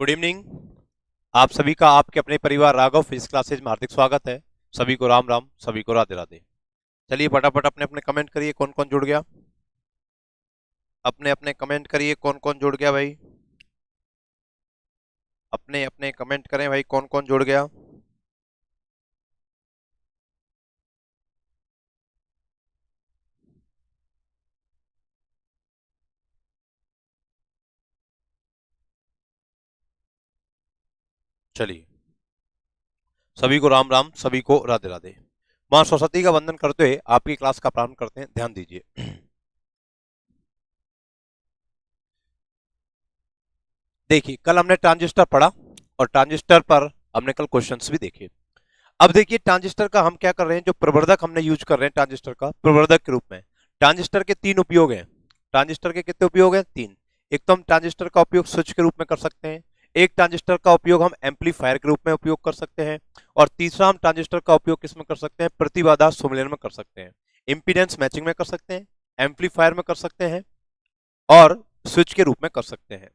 Good evening. आप सभी का आपके अपने परिवार राघव फिजिक्स क्लासेज में हार्दिक स्वागत है। सभी को राम राम, सभी को राधे राधे। चलिए फटाफट अपने अपने कमेंट करिए, कौन कौन जुड़ गया। अपने अपने कमेंट करिए, कौन कौन जुड़ गया भाई। अपने अपने कमेंट करें भाई, कौन कौन जुड़ गया। चलिए, सभी को राम राम, सभी को राधे राधे। माँ सरस्वती का वंदन करते हुए आपकी क्लास का प्रारंभ करते हैं, ध्यान दीजिए। देखिए, कल हमने ट्रांजिस्टर पढ़ा और ट्रांजिस्टर पर हमने कल क्वेश्चंस भी देखे। अब देखिए, ट्रांजिस्टर का हम क्या कर रहे हैं, जो प्रवर्धक हमने यूज कर रहे हैं ट्रांजिस्टर का प्रवर्धक के रूप में। ट्रांजिस्टर के तीन उपयोग हैं। ट्रांजिस्टर के कितने उपयोग हैं? तीन। एक तो हम ट्रांजिस्टर का उपयोग स्विच के रूप में कर सकते हैं, एक ट्रांजिस्टर का उपयोग हम एम्पलीफायर के रूप में उपयोग कर सकते हैं, और तीसरा हम ट्रांजिस्टर का उपयोग किस में कर सकते हैं? प्रतिबाधा सम्मेलन में कर सकते हैं, इंपीडेंस मैचिंग में कर सकते हैं, एम्पलीफायर में कर सकते हैं, और स्विच के रूप में कर सकते हैं।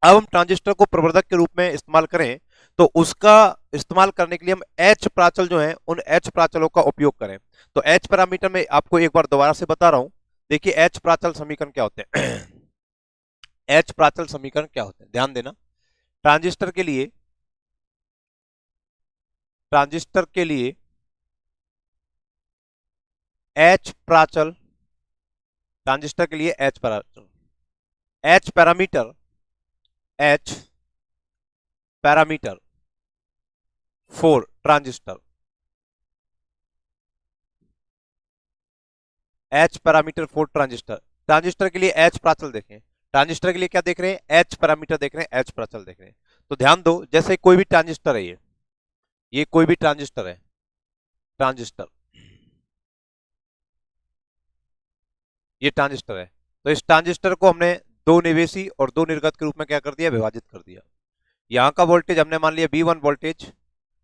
अब हम ट्रांजिस्टर को प्रवर्धक के रूप में इस्तेमाल करें तो उसका इस्तेमाल करने के लिए हम एच प्राचल जो है उन एच प्राचलों का उपयोग करें। तो एच पैरामीटर में आपको एक बार दोबारा से बता रहा हूं। देखिए, एच प्राचल समीकरण क्या होते हैं। एच प्राचल समीकरण क्या होते हैं, ध्यान देना। ट्रांजिस्टर के लिए एच प्राचल, ट्रांजिस्टर के लिए एच प्राचल, H parameter, H parameter for transistor, H parameter for transistor. Transistor के लिए एच प्राचल देखें, ट्रांजिस्टर के लिए क्या देख रहे हैं? एच पैरामीटर देख रहे हैं, एच प्राचल देख रहे हैं। तो ध्यान दो, जैसे कोई भी ट्रांजिस्टर है, ये कोई भी ट्रांजिस्टर है, ट्रांजिस्टर, ये ट्रांजिस्टर है। तो इस ट्रांजिस्टर को हमने दो निवेशी और दो निर्गत के रूप में क्या कर दिया? विभाजित कर दिया। यहाँ का वोल्टेज हमने मान लिया V1 वोल्टेज,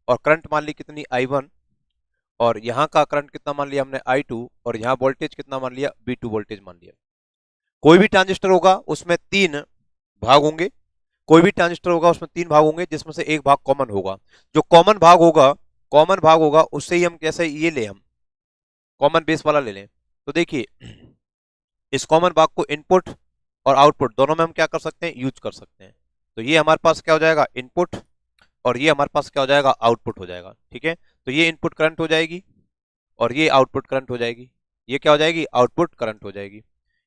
और करंट मान ली कितनी? I1, और यहाँ का करंट कितना मान लिया हमने? I2, और यहाँ वोल्टेज कितना मान लिया? V2 वोल्टेज मान लिया। कोई भी ट्रांजिस्टर होगा उसमें तीन भाग होंगे, कोई भी ट्रांजिस्टर होगा उसमें तीन भाग होंगे, जिसमें से एक भाग कॉमन होगा। जो कॉमन भाग होगा उससे ही हम कैसे ये ले, हम कॉमन बेस वाला ले लें। तो देखिए, इस कॉमन भाग को इनपुट और आउटपुट दोनों में हम क्या कर सकते हैं? यूज कर सकते हैं। तो ये हमारे पास क्या हो जाएगा? इनपुट, और ये हमारे पास क्या हो जाएगा? आउटपुट हो जाएगा। ठीक है, तो ये इनपुट करंट हो जाएगी और ये आउटपुट करंट हो जाएगी। ये क्या हो जाएगी? आउटपुट करंट हो जाएगी।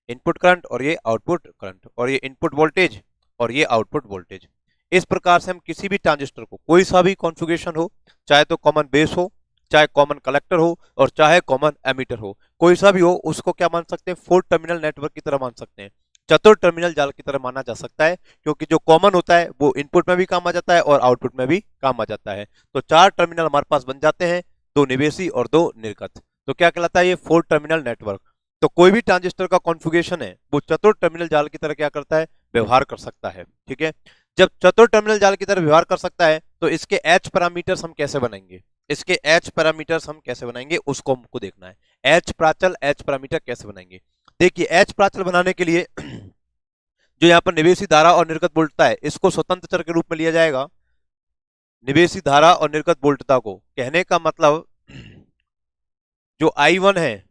इनपुट करंट और ये आउटपुट करंट, और ये इनपुट वोल्टेज और ये आउटपुट वोल्टेज। इस प्रकार से हम किसी भी ट्रांजिस्टर को, कोई सा भी कॉन्फ़िगरेशन हो, चाहे तो कॉमन बेस हो, चाहे कॉमन कलेक्टर हो, और चाहे कॉमन एमीटर हो, कोई सा भी हो, उसको क्या मान सकते हैं? 4 टर्मिनल नेटवर्क की तरह मान सकते हैं, चतुर टर्मिनल जाल की तरह माना जा सकता है, क्योंकि जो कॉमन होता है वो इनपुट में भी काम आ जाता है और आउटपुट में भी काम आ जाता है। तो 4 टर्मिनल हमारे पास बन जाते हैं, दो निवेशी और दो निर्गत। तो क्या कहलाता है? ये 4 टर्मिनल नेटवर्क। तो कोई भी ट्रांजिस्टर का कॉन्फ़िगरेशन है वो चतुर टर्मिनल जाल की तरह क्या करता है? व्यवहार कर सकता है। ठीक है, जब चतुर टर्मिनल जाल की तरह व्यवहार कर सकता है तो इसके एच पैरामीटर्स हम कैसे बनाएंगे? इसके एच पैरामीटर्स हम कैसे बनाएंगे उसको हमको देखना है। एच प्राचल, एच पैरामीटर कैसे बनाएंगे? देखिए, एच प्राचल बनाने के लिए जो यहाँ पर निवेशी धारा और निर्गत वोल्टता है, इसको स्वतंत्र चर के रूप में लिया जाएगा। निवेशी धारा और निर्गत वोल्टता को, कहने का मतलब जो I1 है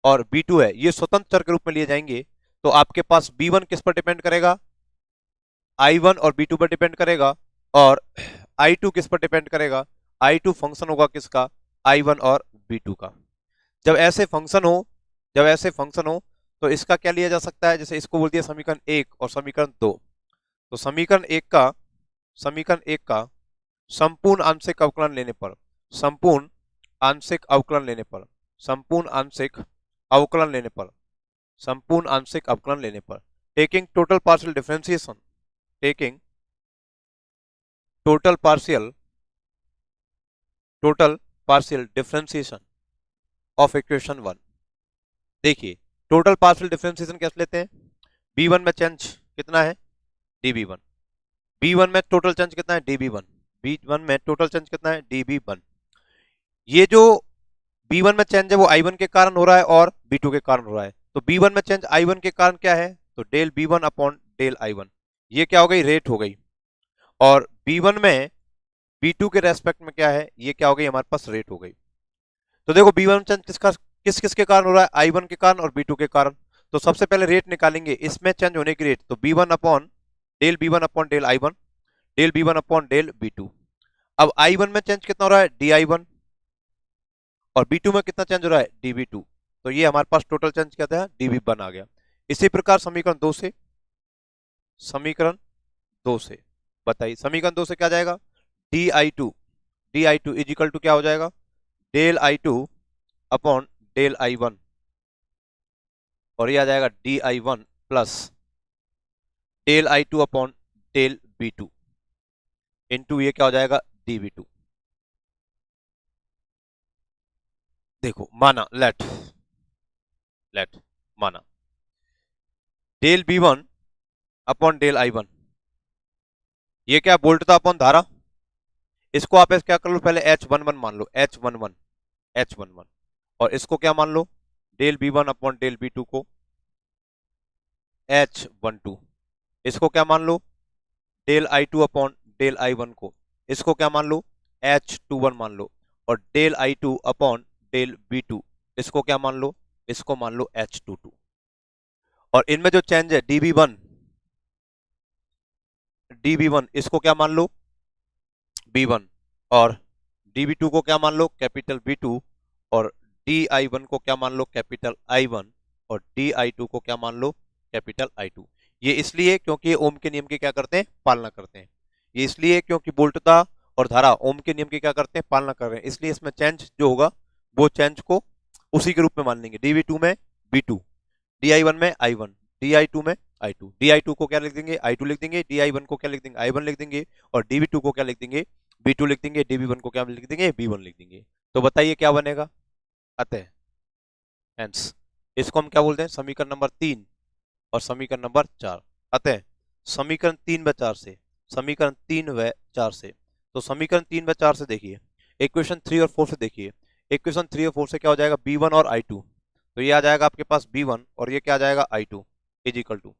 और B2 है, ये स्वतंत्र चर के रूप में लिए जाएंगे। तो आपके पास B1 किस पर डिपेंड करेगा? I1 और B2 पर डिपेंड करेगा, और I2 किस पर डिपेंड करेगा? I2 फंक्शन होगा किसका? I1 और B2 का। जब ऐसे फंक्शन हो तो इसका क्या लिया जा सकता है? जैसे इसको बोल दिया समीकरण 1 और समीकरण 2। तो समीकरण एक का संपूर्ण आंशिक अवकलन लेने पर, संपूर्ण आंशिक अवकलन लेने पर, संपूर्ण आंशिक अवकलन लेने पर, संपूर्ण आंशिक अवकलन लेने पर, taking total partial differentiation, taking total partial differentiation of equation 1। देखिए, टोटल पार्शियल डिफरेंशिएशन कैसे लेते हैं? B1 में चेंज कितना है? dB1। B1 में टोटल चेंज कितना है? dB1। B1 में टोटल चेंज कितना है? dB1। ये जो B1 में चेंज है वो I1 के कारण हो रहा है और B2 के कारण हो रहा है। तो B1 में चेंज I1 के कारण क्या है? तो del B1 upon del I1। ये क्या हो गई? रेट हो गई। और B1 में B2 के रेस्पेक्ट में क्या है, ये क्या हो गई हमारे पास रेट हो गई। तो देखो B1 चेंज किस किस के कारण हो रहा है, I1 के कारण और B2 के कारण। तो सबसे पहले रेट निकालेंगे इसमें चेंज होने की रेट, तो B1 upon del I1 del B1 upon del B2। अब I1 में चेंज कितना हो रहा है, DI1, और B2 में कितना चेंज हो रहा है, DB2। तो ये हमारे पास टोटल चेंज क्या था, DB1 आ गया। इसी प्रकार समीकरण 2 से बताइए, समीकरण 2 से क्या जाएगा, d I two is equal to क्या हो जाएगा, del I2 upon del I1, और ये आ जाएगा DI1 plus del I2 upon del B2 into ये क्या हो जाएगा, DB2। देखो माना लेट माना del B1 upon del I1, ये क्या वोल्ट था अपॉन धारा, इसको आप क्या कर लो, पहले H11 मान लो, H11 और इसको क्या मान लो, del B1 upon del B2 को H12, इसको क्या मान लो, del I2 upon del I1 को, इसको क्या मान लो, H21 मान लो, और del I2 upon del B2 इसको क्या मान लो, इसको मान लो H22। और इनमें जो चेंज है DB1 इसको क्या मान लो, B1, और DB2 को क्या मान लो, कैपिटल B2, और DI1 को क्या मान लो, कैपिटल I1, और DI2 को क्या मान लो, कैपिटल I2। ये इसलिए क्योंकि ये ओम के नियम की क्या करते हैं, पालना करते हैं। ये इसलिए क्योंकि वोल्टता और धारा ओम के नियम की क्या करते हैं, पालना कर रहे हैं, इसलिए इसमें चेंज जो होगा वो चेंज को उसी के रूप में मान लेंगे। DB2 में B2, DI1 में I1, DI2 में I2। DI2 को क्या लिख देंगे, I2 लिख देंगे, DI1 को क्या लिख देंगे, I1 लिख देंगे, और DB2 को क्या लिख देंगे, B2 लिख देंगे, DB1 को क्या लिख देंगे, B1 लिख देंगे। तो बताइए क्या बनेगा, अतः हेंस इसको हम क्या बोलते हैं, समीकरण नंबर 3 और समीकरण नंबर 4। अतः समीकरण 3 व 4 से तो समीकरण 3 व 4 से देखिए, इक्वेशन 3 और 4 से देखिए, इक्वेशन 3 और 4 से क्या हो जाएगा, B1 और I2, तो ये आ जाएगा आपके पास B1 और ये क्या आ जाएगा I2 इज इक्वल टू,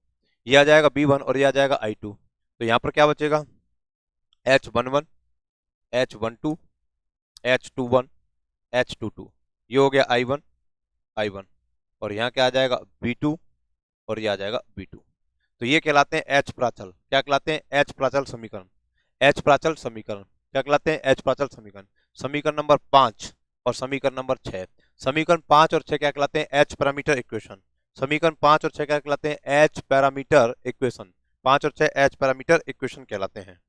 ये आ जाएगा B1 और ये आ जाएगा I2। तो यहाँ पर क्या बचेगा, H11 H12 H21 H22, ये हो गया I1 और यहाँ क्या आ जाएगा B2 और ये आ जाएगा B2। तो ये कहलाते हैं H प्राचल, क्या कहलाते हैं, H प्राचल समीकरण, H प्राचल समीकरण क्या कहलाते हैं, H प्राचल समीकरण। समीकरण नंबर 5 और समीकरण नंबर 6, समीकरण 5 और 6 क्या कहलाते हैं, H पैरामीटर इक्वेशन। समीकरण 5 और 6 क्या कहलाते हैं, H पैरामीटर इक्वेशन। 5 और 6 H पैरामीटर इक्वेशन कहलाते हैं।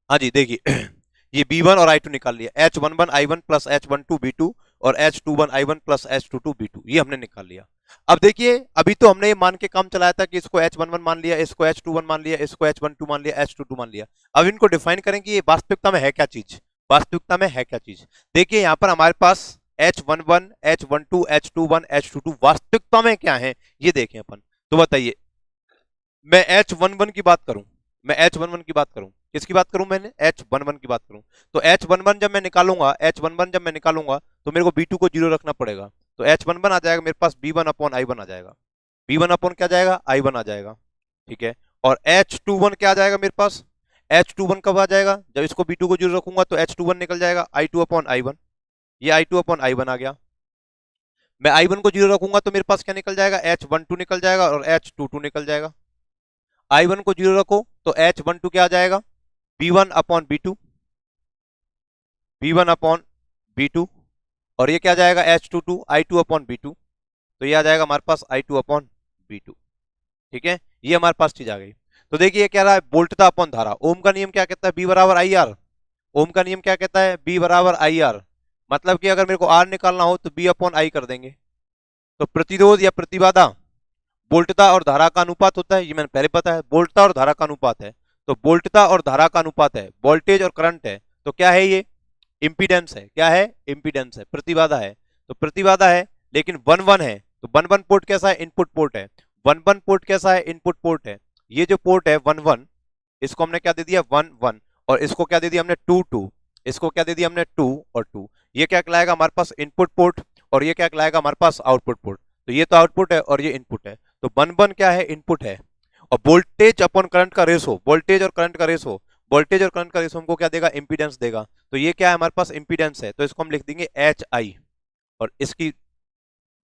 हाँ जी देखिए ये B1 और I2 निकाल लिया, H11 I1 plus H12 B2 और H21 I1 plus H22 B2, ये हमने निकाल लिया। अब देखिए अभी तो हमने ये मान के काम चलाया था कि इसको H11 मान लिया, इसको H21 मान लिया, इसको H12 मान लिया, H22 मान लिया। अब इनको डिफाइन करें कि ये वास्तविकता में है क्या चीज, वास्तविकता में है क्या चीज। देखिए यहाँ पर हमारे पास H11 H12 H21 H22 वास्तविकता में क्या है ये देखें अपन। तो बताइए मैं H11 की बात करूं, मैं H11 की बात करूं, किसकी बात करूं, मैंने H11 की बात करूं। तो H11 जब मैं निकालूंगा, H11 जब मैं निकालूंगा तो मेरे को B2 को 0 रखना पड़ेगा। तो H11 आ जाएगा मेरे पास B1 अपॉन I1 आ जाएगा, B1 अपॉन क्या जाएगा, I1 आ जाएगा, ठीक है। और H21 क्या आ जाएगा मेरे पास, H21 कब आ जाएगा, जब इसको B2 को 0 रखूंगा तो H21 निकल जाएगा I2 अपॉन I1, ये I2 अपॉन I1 आ गया। मैं I1 को 0 रखूंगा तो मेरे पास क्या निकल जाएगा, H12 निकल जाएगा और H22 निकल जाएगा। I1 को 0 रखो तो H12 क्या आ जाएगा, B1 upon B2, B1 upon B2, और ये क्या जाएगा H22 I2 अपॉन B2, तो ये आ जाएगा हमारे पास I2 अपॉन B2। ठीक है, ये हमारे पास चीज आ गई। तो देखिए क्या रहा है, वोल्टता अपॉन धारा। ओम का नियम क्या कहता है, B बराबर आई आर। ओम का नियम क्या कहता है, B बराबर आई आर। मतलब कि अगर मेरे को आर निकालना हो तो B अपॉन आई कर देंगे। तो प्रतिरोध या प्रतिबाधा वोल्टता और धारा का अनुपात होता है, ये मैंने पहले पता है, वोल्टता और धारा का अनुपात है। तो वोल्टता और धारा का अनुपात है, वोल्टेज और करंट है, तो क्या है ये, इंपीडेंस है। क्या है, इंपीडेंस है, प्रतिबाधा है। तो प्रतिबाधा है लेकिन 1-1 है, तो 1-1 पोर्ट कैसा है, इनपुट पोर्ट है। 1-1 पोर्ट कैसा है, इनपुट पोर्ट है। ये जो पोर्ट है 1-1, इसको हमने क्या दे दिया 1-1, और इसको क्या दे दिया हमने 2-2, इसको क्या दे दिया हमने 2 और 2। ये क्या कहलाएगा हमारे पास इनपुट पोर्ट, और ये क्या कहलाएगा हमारे पास आउटपुट पोर्ट। तो ये तो आउटपुट है और ये इनपुट है, तो 1-1 क्या है, इनपुट है। और वोल्टेज अपॉन करंट का रेशो, वोल्टेज और करंट का रेशो, वोल्टेज और करंट का रेशो हमको क्या देगा, इंपीडेंस देगा। तो ये क्या है हमारे पास, इंपीडेंस है, तो इसको हम लिख देंगे एच आई, और इसकी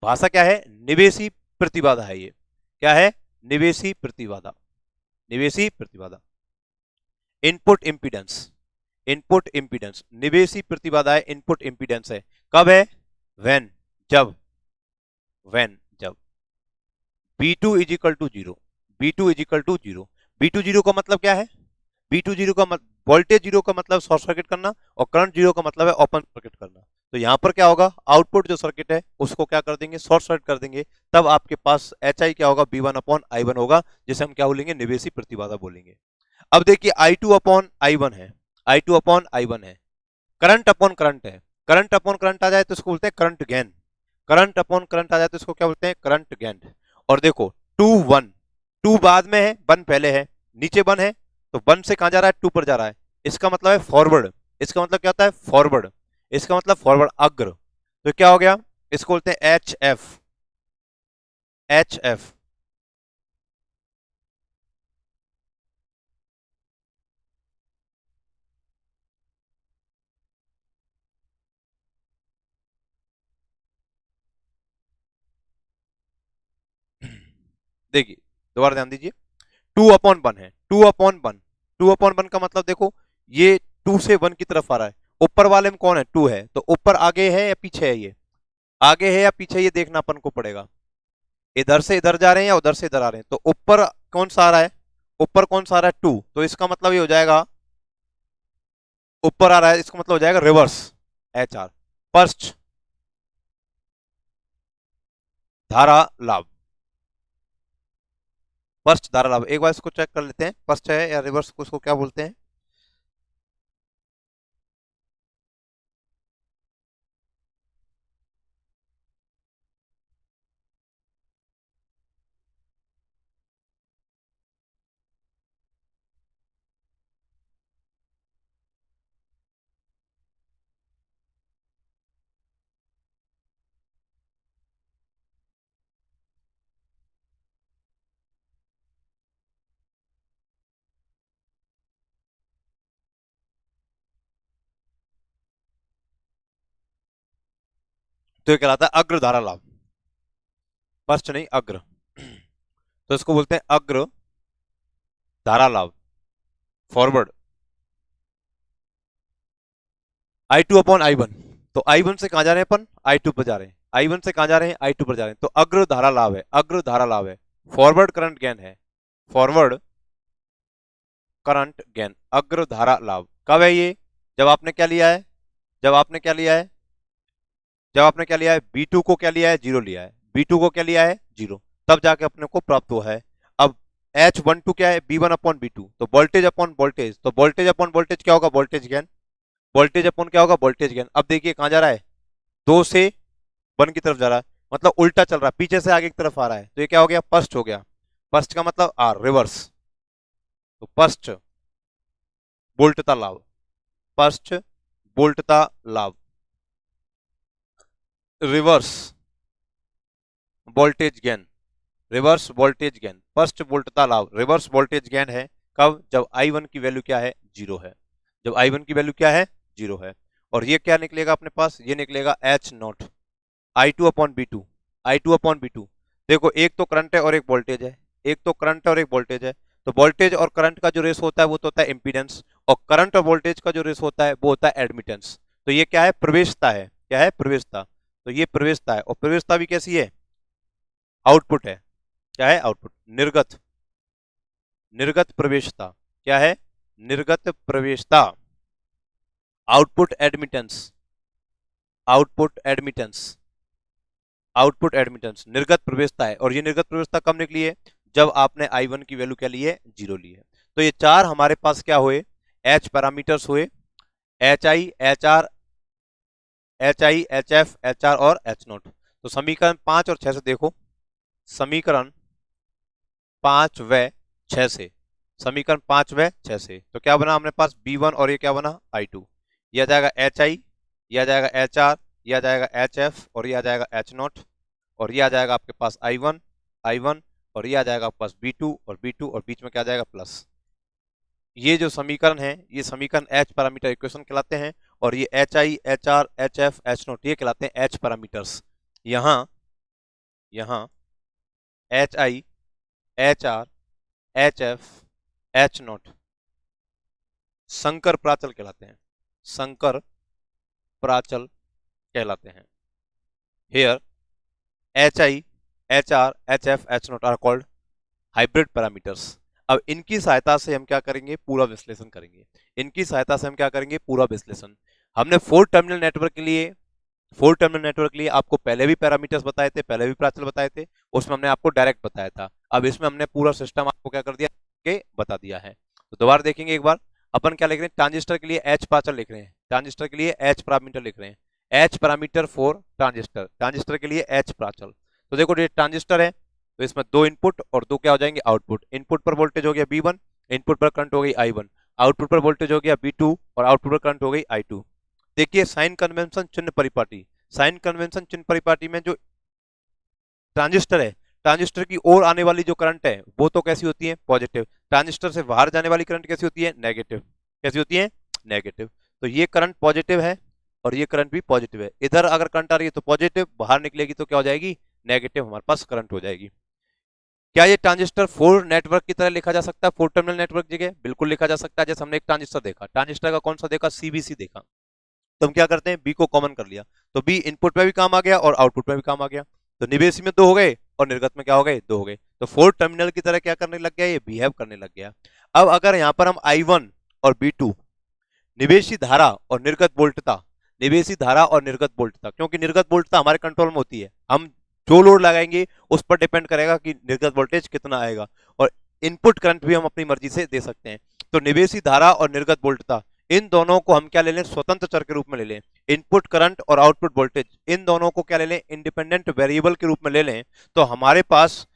भाषा क्या है, निवेशी प्रतिबाधा है। ये क्या है, निवेशी प्रतिबाधा, निवेशी प्रतिबाधा। इनपुट इंपीडेंस, इनपुट इंपीडेंस, निवेशी प्रतिबाधा है, इनपुट इंपीडेंस है। कब है, व्हेन, जब, व्हेन जब B2 is equal to 0, B2 is equal to 0। B2 0 का मतलब क्या है, B2 0 का मतलब, वोल्टेज 0 का मतलब शॉर्ट सर्किट करना, और करंट 0 का मतलब है ओपन सर्किट करना। तो यहां पर क्या होगा, आउटपुट जो सर्किट है उसको क्या कर देंगे, शॉर्ट सर्किट कर देंगे। तब आपके पास एच आई क्या होगा, B1 अपॉन I1 होगा, जिसे हम क्या बोलेंगे, निवेशी प्रतिबाधा बोलेंगे। अब देखिए I2 अपॉन I1 है, I2 अपॉन I1 है, करंट अपॉन करंट है। करंट अपॉन करंट आ जाए तो इसको बोलते हैं current gain, current upon current आ जाए तो इसको क्या बोलते हैं, करंट गेन। और देखो 2-1, 2 बाद में है, 1 पहले है, नीचे 1 है, तो 1 से कहां जा रहा है, 2 पर जा रहा है। इसका मतलब है फॉरवर्ड, इसका मतलब क्या होता है, फॉरवर्ड, इसका मतलब फॉरवर्ड, अग्र। तो क्या हो गया, इसको बोलते हैं एच एफ, एच एफ। देखिए दोबारा ध्यान दीजिए, 2/1 है, 2/1, 2/1 का मतलब देखो, ये 2 से 1 की तरफ आ रहा है। ऊपर वाले में कौन है, 2 है, तो ऊपर आगे है या पीछे है, ये आगे है या पीछे, ये देखना अपन को पड़ेगा। इधर से इधर जा रहे हैं या उधर से इधर आ रहे हैं, तो ऊपर कौन सा आ रहा है, ऊपर कौन सा आ रहा है, 2, तो इसका मतलब ये हो जाएगा, ऊपर आ रहा है, इसका मतलब हो जाएगा रिवर्स, एच आर, पश्च धारा लाभ, पश्च धारा लाभ। एक बार इसको चेक कर लेते हैं, पश्च है या रिवर्स को, उसको क्या बोलते हैं। तो ये कहलाता है अग्र धारा लाभ, पश्च नहीं अग्र, तो इसको बोलते हैं अग्र धारा लाभ, फॉरवर्ड। I2 अपॉन I1, तो I1 से कहां जा रहे हैं अपन, I2 पर जा रहे हैं, I1 से कहां जा रहे हैं, I2 पर जा रहे हैं, तो अग्र धारा लाभ है, अग्र धारा लाभ है, फॉरवर्ड करंट गेन है, फॉरवर्ड करंट गेन, अग्र धारा लाभ। कब है ये, जब आपने क्या लिया है, जब आपने क्या लिया है, जब आपने क्या लिया है, B2 को क्या लिया है, 0 लिया है, B2 को क्या लिया है, 0, तब जाके अपने को प्राप्त हुआ है। अब H12 क्या है, B1 अपॉन B2, तो वोल्टेज अपॉन वोल्टेज, तो वोल्टेज अपॉन वोल्टेज क्या होगा, वोल्टेज गेन, वोल्टेज अपॉन क्या होगा, वोल्टेज गेन। अब देखिए कहां जा रहा है, 2 से 1 की तरफ जा रहा है, मतलब उल्टा चल रहा है, पीछे से आगे की तरफ आ रहा है, तो ये क्या हो गया, पश्च हो गया। पश्च का मतलब आर, रिवर्स, तो पश्च वोल्टता लाभ, पश्च वोल्टता लाभ, reverse voltage gain, reverse voltage gain, first वोल्टता लाभ, रिवर्स वोल्टेज गेन है। कब, जब I1 की वैल्यू क्या है, 0 है, जब I1 की वैल्यू क्या है, 0 है। और ये क्या निकलेगा अपने पास, ये निकलेगा H0, I2 upon B2, I2 upon B2। देखो एक तो करंट है और एक वोल्टेज है, एक तो करंट है और एक वोल्टेज है, तो वोल्टेज और करंट का जो रेस होता है वो तो होता है इम्पीडेंस, और करंट और वोल्टेज का जो रेस होता है वो होता है एडमिटेंस। तो ये क्या है, प्रवेशता है। क्या है, प्रवेशता। तो ये प्रवेशता है, और प्रवेशता भी कैसी है, आउटपुट है। क्या है, आउटपुट। निर्गत, निर्गत प्रवेशता। क्या है, निर्गत प्रवेशता। Output admittance, output admittance, output admittance, निर्गत प्रवेशता है। और ये निर्गत प्रवेशता कब निकली है, जब आपने I1 की वैल्यू क्या ली है, 0 ली है। तो ये चार हमारे पास क्या हुए, H पैरामीटर्स हुए, HI, HR, HI, HF, HR और H0। तो समीकरण 5 और 6 से देखो, समीकरण 5 व 6 से, समीकरण 5 व 6 से तो क्या बना हमारे पास B1, और ये क्या बना I2। यह आ जाएगा HI, यह आ जाएगा HR, यह आ जाएगा HF, और यह आ जाएगा H0, और ये आ जाएगा आपके पास I1, I1, और ये आ जाएगा आपके पास B2 और B2, और बीच में क्या आ जाएगा प्लस। ये जो समीकरण है, ये समीकरण H पैरामीटर इक्वेशन कहलाते हैं, और ये HI, HR, HF, H0 ये कहलाते हैं H पैरामीटर्स। यहाँ यहाँ HI, HR, HF, H0 संकर प्राचल कहलाते हैं, संकर प्राचल कहलाते हैं। Here HI, HR, HF, H0 are called hybrid parameters. अब इनकी सहायता से हम क्या करेंगे, पूरा विश्लेषण करेंगे। इनकी सहायता से हम क्या करेंगे, पूरा विश्लेषण। हमने 4 टर्मिनल नेटवर्क के लिए, 4 टर्मिनल नेटवर्क के लिए आपको पहले भी पैरामीटर्स बताए थे, पहले भी प्राचल बताए थे, उसमें हमने आपको डायरेक्ट बताया था। अब इसमें हमने पूरा सिस्टम आपको क्या कर दिया, के बता दिया है। तो दोबारा देखेंगे एक बार, अपन क्या लिख रहे हैं, ट्रांजिस्टर के लिए H प्राचल लिख रहे हैं, ट्रांजिस्टर के लिए H पैरामीटर लिख रहे हैं, H parameter for transistor, transistor के लिए H प्राचल। तो देखो ये ट्रांजिस्टर है, तो इसमें 2 इनपुट और 2 क्या हो जाएंगे, आउटपुट। इनपुट पर वोल्टेज हो गया B1, इनपुट पर करंट हो गई I1, आउटपुट पर वोल्टेज हो गया B2, और आउटपुट पर करंट हो गई I2। देखिए साइन कन्वेंशन चिन्ह परिपाटी, साइन कन्वेंशन चिन्ह परिपाटी में जो ट्रांजिस्टर है, ट्रांजिस्टर की ओर आने वाली जो करंट है वो तो कैसी होती है, पॉजिटिव। ट्रांजिस्टर से बाहर जाने वाली करंट कैसी होती है, नेगेटिव। कैसी होती है, नेगेटिव। तो ये करंट पॉजिटिव है, और ये करंट भी पॉजिटिव है। इधर अगर करंट आ रही है तो पॉजिटिव, बाहर निकलेगी तो क्या हो जाएगी, नेगेटिव, हमारे पास करंट हो जाएगी। क्या ये ट्रांजिस्टर 4 नेटवर्क की तरह लिखा जा सकता है, 4 टर्मिनल नेटवर्क जगह, बिल्कुल लिखा जा सकता है। जैसे हमने एक ट्रांजिस्टर देखा, ट्रांजिस्टर का कौन सा देखा, CBC देखा, तो हम क्या करते हैं, B को कॉमन कर लिया, तो B इनपुट में भी काम आ गया और आउटपुट में भी काम आ गया। तो निवेशी में 2 हो गए और निर्गत में क्या हो गए, 2 हो गए। तो 4 टर्मिनल की तरह क्या करने लग गया, ये बिहेव करने लग गया। अब अगर यहाँ पर हम I1 और B2, निवेशी धारा और निर्गत वोल्टता, निवेशी धारा और निर्गत वोल्टता, क्योंकि निर्गत वोल्टता हमारे कंट्रोल में होती है, हम जो लोड लगाएंगे उस पर डिपेंड करेगा कि निर्गत वोल्टेज कितना आएगा, और इनपुट करंट भी हम अपनी मर्जी से दे सकते हैं। तो निवेशी धारा और निर्गत वोल्टता, इन दोनों को हम क्या ले लें, स्वतंत्र चर के रूप में ले लें। इनपुट करंट और आउटपुट वोल्टेज, इन दोनों को क्या ले लें, इंडिपेंडेंट वेरिएबल के रूप में ले लें। तो हमारे पास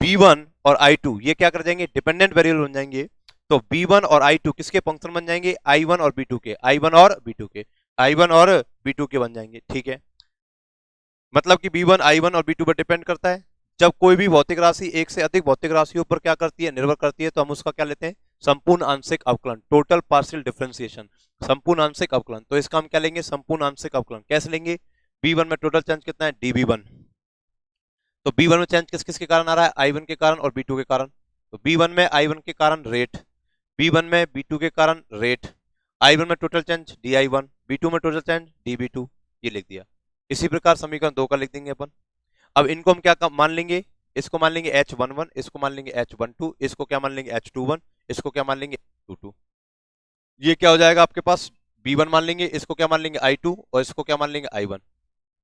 B1 और I2 ये क्या कर जाएंगे, डिपेंडेंट वेरिएबल बन जाएंगे। तो B1 और I2 किसके फंक्शन बन जाएंगे, I1 और B2 के, I1 और B2 के, I1 और B2 के बन जाएंगे। ठीक है, मतलब कि B1 I1 और B2 पर डिपेंड करता है। जब कोई भी भौतिक राशि एक से अधिक भौतिक राशियों पर क्या करती है, निर्भर करती है, तो हम उसका क्या लेते हैं, संपूर्ण आंशिक अवकलन, टोटल पार्शियल डिफरेंशिएशन, संपूर्ण आंशिक अवकलन। तो इसका हम क्या लेंगे, संपूर्ण आंशिक अवकलन। कैसे लेंगे, B1 में टोटल चार्ज कितना है, dB1। तो B1 में चार्ज किस किस के कारण आ रहा है, I1 के कारण और B2 के कारण। तो B1 में I1 के कारण रेट, B1 में B2 के कारण रेट, I1 में टोटल चार्ज dI1, B2 में टोटल चार्ज dB2, ये लिख दिया। इसी प्रकार समीकरण 2 का लिख देंगे अपन। अब इनको हम क्या मान लेंगे, इसको मान लेंगे H11, इसको मान लेंगे H12, इसको क्या मान लेंगे H21, इसको क्या मान लेंगे H22। ये क्या हो जाएगा आपके पास, B1 मान लेंगे, इसको क्या मान लेंगे I2, और इसको क्या मान लेंगे I1।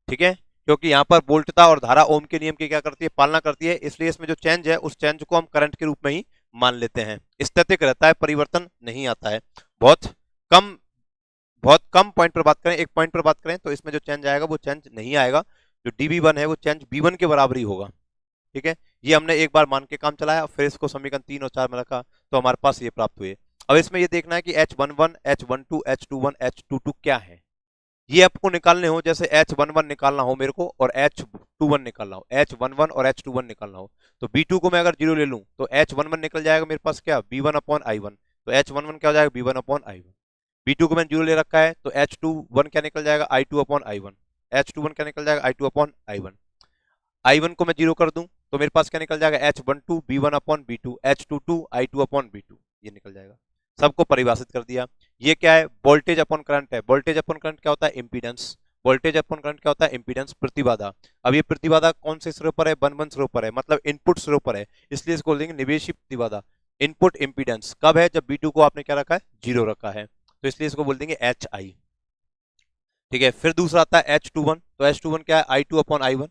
ठीक है, क्योंकि यहाँ पर वोल्टता और धारा ओम के नियम की क्या करती है, पालना करती है, इसलिए इसमें जो चेंज है उस चेंज को हम करंट के रूप में ही मान लेते हैं। स्टैटिक रहता है, परिवर्तन नहीं आता है। बहुत कम पॉइंट पर बात करें, एक पॉइंट पर बात करें तो इसमें जो चेंज आएगा वो चेंज नहीं आएगा। जो dB1 है वो चेंज B1 के बराबर ही होगा। ठीक है, ये हमने एक बार मान के काम चलाया, फिर इसको समीकरण 3 और 4 में रखा, तो हमारे पास ये प्राप्त हुए। अब इसमें ये देखना है कि H11, H12, H21, H22 क्या है, ये आपको निकालने हो। जैसे H11 निकालना हो मेरे को और H21 निकालना हो, H11 और H21 निकालना हो, तो B2 को मैं अगर 0 ले लूं तो H11 निकल जाएगा मेरे पास क्या, B1/I1। तो H11 क्या हो जाएगा, B1/I1। B2 को मैंने 0 ले रखा है, तो H21 क्या निकल जाएगा, I2/I1। H21 क्या निकल जाएगा, I2/I1। I1 को मैं 0 कर दूं तो मेरे पास क्या निकल जाएगा, H12 B1 upon B2, H22 I2 upon B2, ये निकल जाएगा। सबको परिभाषित कर दिया। ये क्या है, वोल्टेज अपॉन करंट है। वोल्टेज अपॉन करंट क्या होता है, इंपीडेंस। वोल्टेज अपॉन करंट क्या होता है, इंपीडेंस, प्रतिबाधा। अब ये प्रतिबाधा कौन से सिरे पर है, 1 1 सिरों पर है, मतलब इनपुट सिरों पर है, इसलिए इसको बोलेंगे निवेशी प्रतिबाधा। इनपुट इंपीडेंस कब है, जब B2 को आपने क्या रखा है, 0 रखा है, तो इसलिए इसको बोल देंगे HI। ठीक है, फिर दूसरा आता है H21, तो H21 क्या है, I2 upon I1।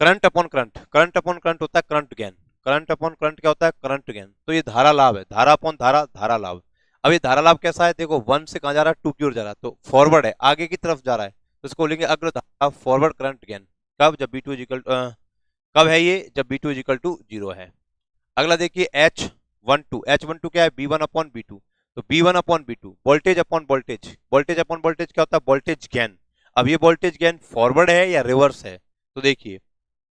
Current upon current, current upon current होता है current gain. Current upon current क्या होता है, करंट गेन। तो ये धारा लाभ है, धारा अपॉन धारा, धारा लाभ। अब ये धारा लाभ कैसा है, देखो 1 से कहां जा रहा है, 2 की ओर जा रहा है, तो फॉरवर्ड है, आगे की तरफ जा रहा है, तो इसको बोलेंगे अग्र धारा, फॉरवर्ड करंट गेन। कब, जब B2 इक्वल, कब है ये, जब B2 इक्वल टू 0 है। अगला देखिए H12, H12 क्या है, B1 अपॉन B2, तो B1 upon B2, voltage upon voltage, voltage upon voltage क्या होता है, वोल्टेज गेन। अब ये वोल्टेज गेन फॉरवर्ड है या रिवर्स है, तो देखिए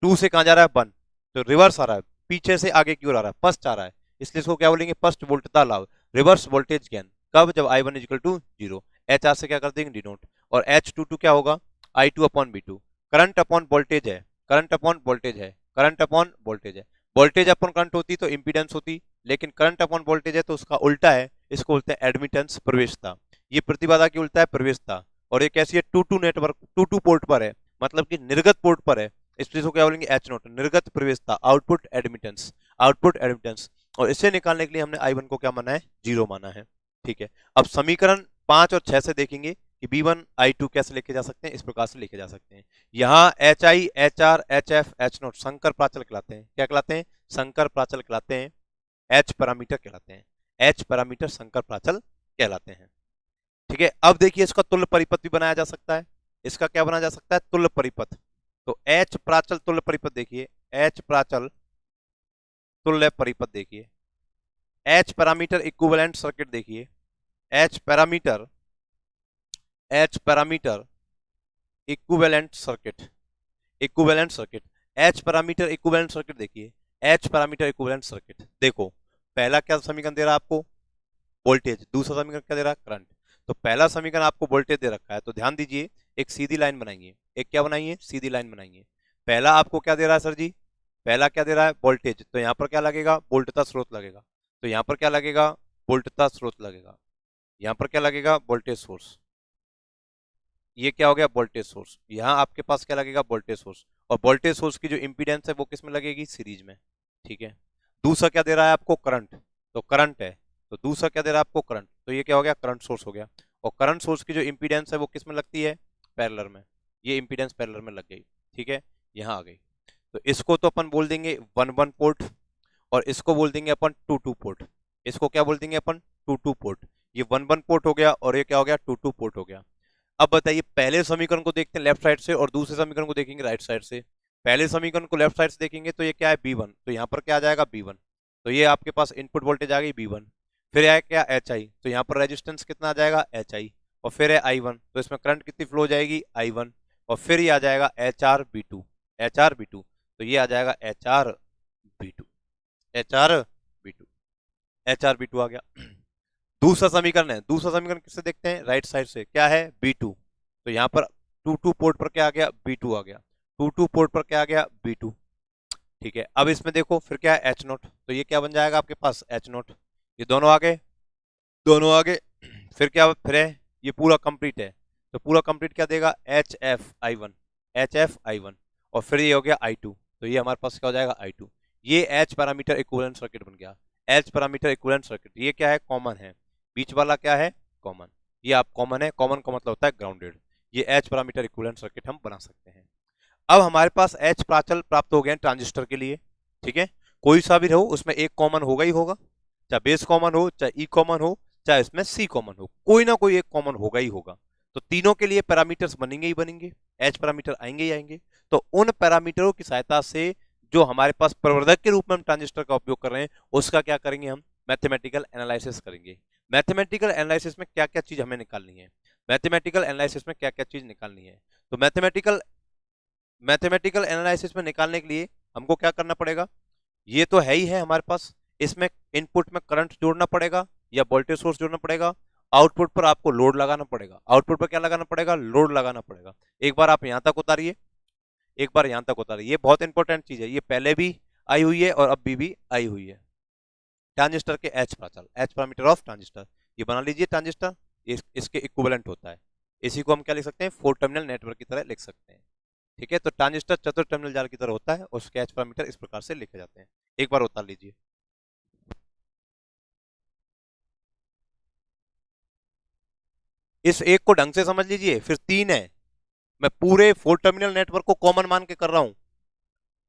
2 से कहां जा रहा है, 1, तो रिवर्स आ रहा है, पीछे से आगे की ओर आ रहा है, फर्स्ट आ रहा है, इसलिए इसको क्या बोलेंगे, फर्स्ट वोल्टता लाभ, रिवर्स वोल्टेज गेन। कब, जब I1 इक्वल टू 0। HR से क्या कर देंगे, डिनोट। और H22 क्या होगा, I2 upon B2, current upon voltage है, करंट अपॉन वोल्टेज है, करंट अपॉन वोल्टेज है। वोल्टेज अपॉन करंट होती तो इंपीडेंस होती, लेकिन करंट अपॉन वोल्टेज है तो उसका उल्टा है, इसको बोलते हैं एडमिटेंस, प्रवेशता। ये प्रतिबाधा की उल्टा है प्रवेशता। और ये कैसी है, 2 नेटवर्क, 2 पोर्ट पर है, मतलब कि निर्गत पोर्ट पर है, इस चीज को क्या बोलेंगे, H0, निर्गत प्रवेशता, आउटपुट एडमिटेंस, आउटपुट एडमिटेंस। और इसे निकालने के लिए हमने I1 को क्या माना है, 0 माना है। ठीक है, अब समीकरण 5 और 6 से देखेंगे कि B1 I2 कैसे लिखे जा सकते हैं, इस प्रकार से लिखे जा सकते हैं। यहाँ HI HR HF H0 संकर प्राचल कहलाते हैं, क्या कहलाते हैं, संकर प्राचल कहलाते हैं, H पैरामीटर कहलाते हैं, H पैरामीटर संकर प्राचल कहलाते हैं। ठीक है, अब देखिए इसका तुल्य परिपथ भी बनाया जा सकता है। इसका क्या बनाया जा सकता है, तुल्य परिपथ। तो H प्राचल तुल्य परिपथ देखिए, H प्राचल तुल्य परिपथ देखिए, H पैरामीटर इक्विवेलेंट सर्किट देखिए, H parameter equivalent circuit, equivalent circuit, H parameter equivalent circuit देखिए, H पैरामीटर इक्विवेलेंट सर्किट। देखो पहला क्या समीकरण दे रहा है आपको, वोल्टेज, दूसरा समीकरण क्या दे रहा है, करंट। तो पहला समीकरण आपको वोल्टेज दे रखा है, तो ध्यान दीजिए, एक सीधी लाइन बनाइए, एक क्या बनाइए, सीधी लाइन बनाइए। पहला आपको क्या दे रहा है सर जी, पहला क्या दे रहा है, वोल्टेज, तो यहाँ पर क्या लगेगा, वोल्टता स्रोत लगेगा, तो यहाँ पर क्या लगेगा, वोल्टता स्रोत लगेगा, यहाँ पर क्या लगेगा, वोल्टेज सोर्स। ये क्या हो गया, वोल्टेज सोर्स। यहाँ आपके पास क्या लगेगा, वोल्टेज सोर्स। और वोल्टेज सोर्स की जो इंपीडेंस है वो किस में लगेगी, सीरीज में। ठीक है, दूसरा क्या दे रहा है आपको, करंट, तो करंट है, तो दूसरा क्या दे रहा है आपको, करंट, तो ये क्या हो गया, करंट सोर्स हो गया। और करंट सोर्स की जो इंपीडेंस है वो किस में लगती है, पैरेलल में, ये इंपीडेंस पैरेलल में लग गई। ठीक है, यहाँ आ गई, तो इसको तो अपन बोल देंगे 1 1 पोर्ट, और इसको बोल देंगे अपन 2 2 पोर्ट। इसको क्या बोल देंगे अपन, 2 2 पोर्ट। ये 1 1 पोर्ट हो गया, और ये क्या हो गया, 2 2 पोर्ट हो गया। अब बताइए, पहले समीकरण को देखते हैं लेफ्ट साइड से, और दूसरे समीकरण को देखेंगे राइट साइड से। पहले समीकरण को लेफ्ट साइड से देखेंगे तो ये क्या है, B1, तो यहाँ पर क्या आ जाएगा, B1, तो ये आपके पास इनपुट वोल्टेज आ गई B1। फिर आया क्या, HI, तो यहाँ पर रेजिस्टेंस कितना आ जाएगा, HI। और फिर है I1, तो इसमें करंट कितनी फ्लो हो जाएगी, I1। और फिर ये आ जाएगा HRB2, HRB2, तो ये आ जाएगा HRB2, HRB2, HRB2 आ गया। दूसरा समीकरण है, दूसरा समीकरण किससे देखते हैं, राइट साइड से, क्या है, B2, तो यहाँ पर 2 2 पोर्ट पर क्या आ गया, B2 आ गया, 2 2 पोर्ट पर क्या आ गया, B2। ठीक है, अब इसमें देखो फिर क्या है, H0, तो ये क्या बन जाएगा आपके पास, H0, ये दोनों आ गए, दोनों आ गए। फिर क्या, फिर है, ये पूरा कंप्लीट है, तो पूरा कंप्लीट क्या देगा, HFI1, HFI1। और फिर ये हो गया I2, तो ये हमारे पास क्या हो जाएगा, I2। ये H पैरामीटर इक्विवेलेंट सर्किट बन गया, H पैरामीटर इक्विवेलेंट सर्किट। ये क्या है, कॉमन है, बीच वाला क्या है, कॉमन, ये आप कॉमन है, कॉमन का मतलब होता है ग्राउंडेड। ये H पैरामीटर इक्विवेलेंट सर्किट हम बना सकते हैं। अब हमारे पास H प्राचल प्राप्त हो गए हैं ट्रांजिस्टर के लिए। ठीक है, कोई सा भी रहो उसमें एक कॉमन होगा ही होगा, चाहे बेस कॉमन हो, चाहे ई कॉमन हो, चाहे इसमें सी कॉमन हो, कोई ना कोई एक कॉमन होगा ही होगा। तो तीनों के लिए पैरामीटर्स बनेंगे ही बनेंगे, H पैरामीटर आएंगे ही आएंगे। तो उन पैरामीटरों की सहायता से जो हमारे पास प्रवर्धक के रूप में हम ट्रांजिस्टर का उपयोग कर रहे हैं, उसका क्या करेंगे, हम मैथमेटिकल एनालिसिस करेंगे। मैथमेटिकल एनालिसिस में क्या क्या चीज हमें निकालनी है, मैथमेटिकल एनालिसिस में क्या क्या चीज निकालनी है, तो मैथमेटिकल एनालिसिस में निकालने के लिए हमको क्या करना पड़ेगा, ये तो है ही है हमारे पास, इसमें इनपुट में करंट जोड़ना पड़ेगा या वोल्टेज सोर्स जोड़ना पड़ेगा, आउटपुट पर आपको लोड लगाना पड़ेगा, आउटपुट पर क्या लगाना पड़ेगा, लोड लगाना पड़ेगा। एक बार आप यहां तक उतारिए, एक बार यहां तक होता रहा, ये बहुत इंपॉर्टेंट चीज है, ये पहले भी आई हुई है और अब भी आई हुई है। ट्रांजिस्टर के एच पता चल, एच पैरामीटर ऑफ ट्रांजिस्टर, ये बना लीजिए ट्रांजिस्टर, इसके इक्विवेलेंट होता है। इसी को हम क्या लिख सकते हैं, फोर टर्मिनल नेटवर्क की तरह लिख सकते हैं। ठीक है, तो ट्रांजिस्टर चतुर टर्मिनल जाल की तरह होता है, और उसके एच पैरामीटर इस प्रकार से लिखे जाते हैं। एक बार उतार लीजिए। इस एक को ढंग से समझ लीजिए, फिर तीन है। मैं पूरे फोर टर्मिनल नेटवर्क को कॉमन मान के कर रहा हूं,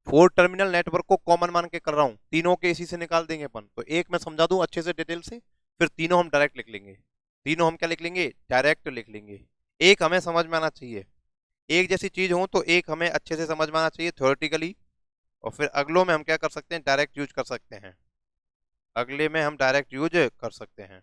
फोर टर्मिनल नेटवर्क को कॉमन मान के कर रहा हूं, तीनों के इसी से निकाल देंगे अपन। तो एक मैं समझा दूं अच्छे से डिटेल से, फिर तीनों हम डायरेक्ट लिख लेंगे। तीनों हम क्या लिख लेंगे, डायरेक्ट लिख लेंगे। एक हमें समझ में आना चाहिए, एक जैसी चीज हो तो एक हमें अच्छे से समझ में आना चाहिए थ्योरेटिकली, और फिर अगलों में हम क्या कर सकते हैं, डायरेक्ट यूज कर सकते हैं। अगले में हम डायरेक्ट यूज कर सकते हैं।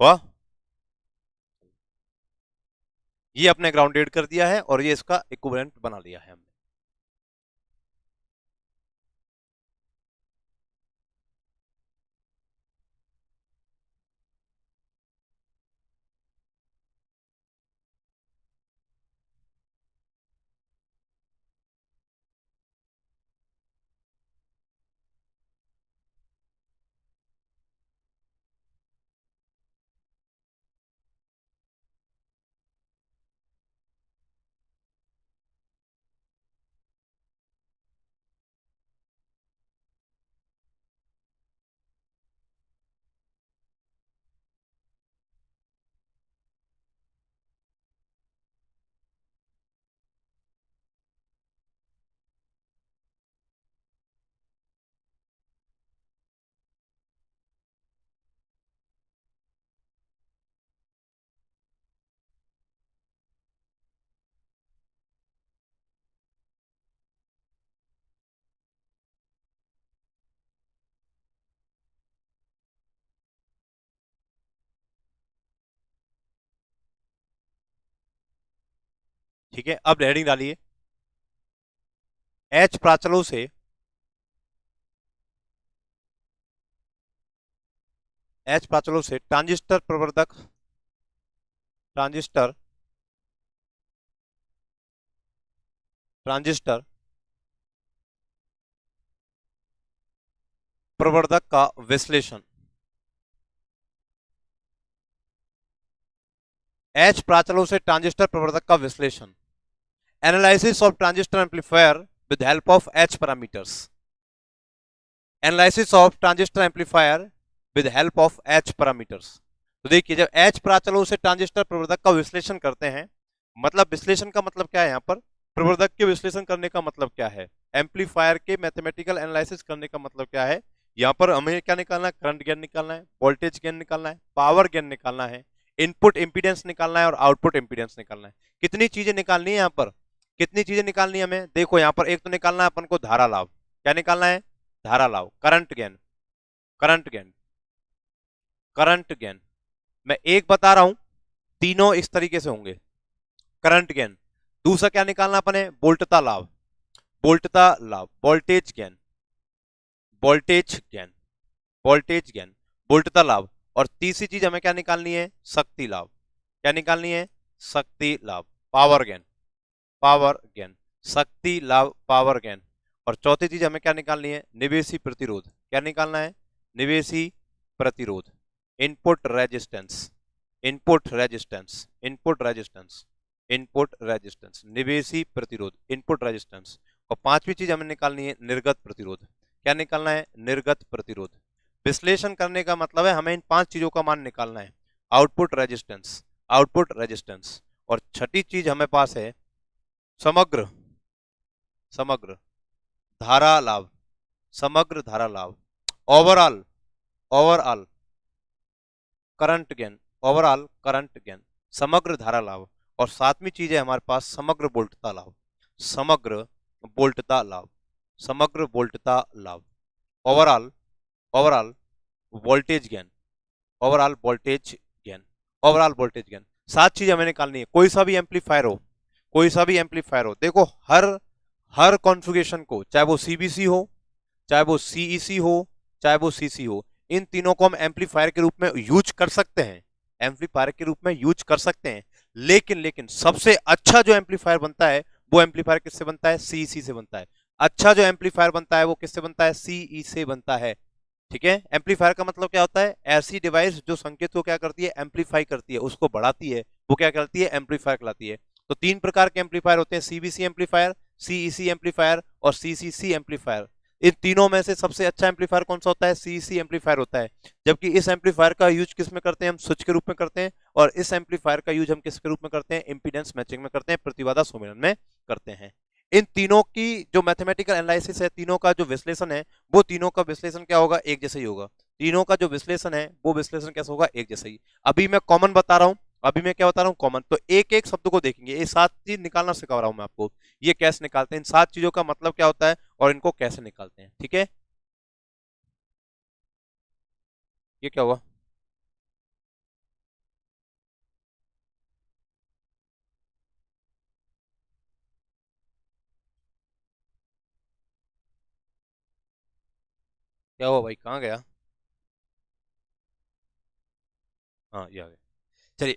वाह, ये अपने ग्राउंडेड कर दिया है और ये इसका इक्विवेलेंट बना लिया है हमने। ठीक है, अब हेडिंग डालिए। एच प्राचलों से ट्रांजिस्टर प्रवर्धक ट्रांजिस्टर ट्रांजिस्टर प्रवर्धक का विश्लेषण। एच प्राचलों से ट्रांजिस्टर प्रवर्धक का विश्लेषण। Analysis of transistor amplifier with help of H parameters. Analysis of transistor amplifier with help of H parameters. तो देखिए, जब एच प्राचलों से ट्रांजिस्टर प्रवर्धक का विश्लेषण करते हैं, मतलब विश्लेषण का मतलब क्या है यहाँ पर, प्रवर्धक के विश्लेषण करने का मतलब क्या है, एम्पलीफायर के मैथमेटिकल एनालिसिस करने का मतलब क्या है, यहाँ पर हमें क्या निकालना है, करंट गेन निकालना है, वोल्टेज गेन निकालना है, पावर गेन निकालना है, इनपुट इंपीडेंस निकालना है और आउटपुट इंपीडेंस निकालना है। कितनी चीजें निकालनी है यहाँ पर, कितनी चीजें निकालनी है हमें, देखो यहाँ पर एक तो निकालना है अपन को धारा लाभ। क्या निकालना है, धारा लाभ, current gain, current gain, current gain. मैं एक बता रहा हूं, तीनों इस तरीके से होंगे, करंट गेन। दूसरा क्या निकालना अपन है, वोल्टता लाभ, वोल्टता लाभ, voltage gain, voltage gain, voltage gain, वोल्टता लाभ। और तीसरी चीज हमें क्या निकालनी है, शक्ति लाभ। क्या निकालनी है, शक्ति लाभ, पावर गेन, पावर गेन, शक्ति लाभ, पावर गेन। और चौथी चीज हमें क्या निकालनी है, निवेशी प्रतिरोध। क्या निकालना है, निवेशी प्रतिरोध, input resistance, input resistance, input resistance, input resistance, निवेशी प्रतिरोध, इनपुट रेजिस्टेंस। और पांचवी चीज हमें निकालनी है, निर्गत प्रतिरोध। क्या निकालना है, निर्गत प्रतिरोध। विश्लेषण करने का मतलब है हमें इन पांच चीजों का मान निकालना है, आउटपुट रेजिस्टेंस, आउटपुट रेजिस्टेंस। और छठी चीज हमें पास है, समग्र, समग्र धारा लाभ, समग्र धारा लाभ, overall, overall current gain, overall current gain, समग्र धारा लाभ। और सातवीं चीज है हमारे पास, समग्र वोल्टता लाभ, समग्र वोल्टता लाभ, समग्र वोल्टता लाभ, overall, overall voltage gain, overall voltage gain, overall voltage gain. सात चीज हमें निकालनी है। कोई सा भी एम्पलीफायर हो, कोई सा भी एम्पलीफायर हो, देखो हर कॉन्फ़िगरेशन को, चाहे वो सीबीसी हो, चाहे वो सीईसी हो, चाहे वो सीसी हो, इन तीनों को हम एम्पलीफायर के रूप में यूज कर सकते हैं, एम्पलीफायर के रूप में यूज कर सकते हैं। लेकिन लेकिन सबसे अच्छा जो एम्पलीफायर बनता है, वो एम्पलीफायर किससे बनता है, सीईसी से बनता है। अच्छा जो एम्पलीफायर बनता है वो किससे बनता है, सीई से बनता है। ठीक है, एम्पलीफायर का मतलब क्या होता है, ऐसी डिवाइस जो संकेत को क्या करती है, एम्पलीफाई करती है, उसको बढ़ाती है, वो क्या करती है, एम्पलीफायर कहलाती है। तो तीन प्रकार के एम्पलीफायर होते हैं, सीबीसी एम्पलीफायर, सीईसी एम्पलीफायर और सीसीसी एम्पलीफायर। इन तीनों में से सबसे अच्छा एम्पलीफायर कौन सा होता है, सीईसी एम्पलीफायर होता है। जबकि इस एम्पलीफायर का यूज किस में करते हैं, हम स्विच के रूप में करते हैं। और इस एम्पलीफायर का यूज हम किस के रूप में करते हैं, इंपीडेंस मैचिंग में करते हैं, प्रतिबाधा सम्मेलन में करते हैं। इन तीनों की जो मैथमेटिकल एनालिसिस है, तीनों का जो विश्लेषण है, वो तीनों का विश्लेषण क्या होगा, एक जैसा ही होगा। तीनों का जो विश्लेषण है वो विश्लेषण कैसा होगा, एक जैसा ही। अभी मैं कॉमन बता रहा हूं, अभी मैं क्या बता रहा हूं, कॉमन। तो एक एक शब्द को देखेंगे, ये सात चीज निकालना सिखा रहा हूं मैं आपको, ये कैसे निकालते हैं, इन सात चीजों का मतलब क्या होता है और इनको कैसे निकालते हैं। ठीक है, ये क्या हुआ, क्या हुआ भाई, कहाँ गया, हाँ ये आ गया। चलिए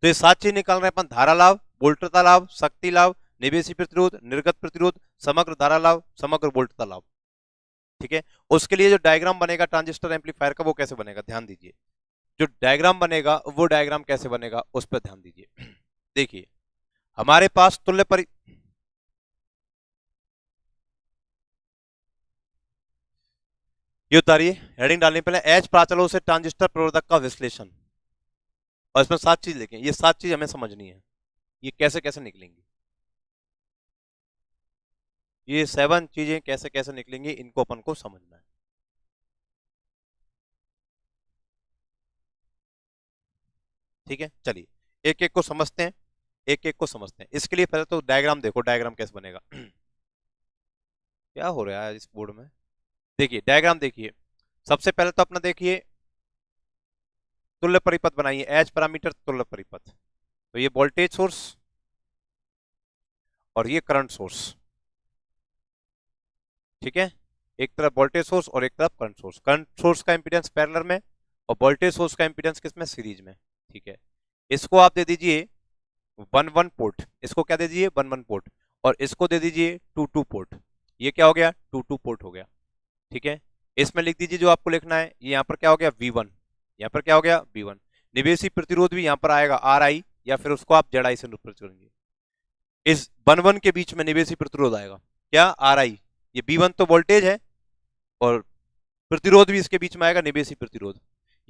तो ये सात चीज निकाल रहे हैं अपन, धारा लाभ, वोल्टता लाभ, शक्ति लाभ, निवेशी प्रतिरोध, निर्गत प्रतिरोध, समग्र धारा लाभ, समग्र वोल्टता लाभ। ठीक है, उसके लिए जो डायग्राम बनेगा ट्रांजिस्टर एम्पलीफायर का, वो कैसे बनेगा, ध्यान दीजिए। जो डायग्राम बनेगा वो डायग्राम कैसे बनेगा, उस पर ध्यान दीजिए। देखिए, हमारे पास तुल्य परि ये उतारिए, हेडिंग डालने पहले, एच प्राचलों से ट्रांजिस्टर प्रवर्धक का विश्लेषण। और इसमें सात चीज लिखें, ये सात चीज हमें समझनी है, ये कैसे कैसे निकलेंगी, ये सेवन चीजें कैसे कैसे निकलेंगी, इनको अपन को समझना है। ठीक है, चलिए एक एक को समझते हैं, एक एक को समझते हैं। इसके लिए पहले तो डायग्राम देखो, डायग्राम कैसे बनेगा। क्या हो रहा है इस बोर्ड में, देखिए डायग्राम देखिए। सबसे पहले तो अपना देखिए, तुल्य परिपथ बनाइए, एच पैरामीटर तुल्य परिपथ। तो ये वोल्टेज सोर्स और ये करंट सोर्स, ठीक है, एक तरफ वोल्टेज सोर्स और एक तरफ करंट सोर्स। करंट सोर्स का इंपीडेंस पैरेलल में और वोल्टेज सोर्स का इंपीडेंस किसमें, सीरीज में। ठीक है, इसको आप दे दीजिए 1 1 पोर्ट, इसको क्या दे दीजिए 1 1 पोर्ट, और इसको दे दीजिए 2 2 पोर्ट। ये क्या हो गया, 2 2 पोर्ट हो गया। ठीक है, इसमें लिख दीजिए जो आपको लिखना है, ये यहाँ पर क्या हो गया V1, यहाँ पर क्या हो गया V1। निवेशी प्रतिरोध भी यहाँ पर आएगा RI, या फिर उसको आप ZI से निरूपित करेंगे। इस 1 1 के बीच में निवेशी प्रतिरोध आएगा क्या, RI। ये V1 तो वोल्टेज है और प्रतिरोध भी इसके बीच में आएगा, निवेशी प्रतिरोध।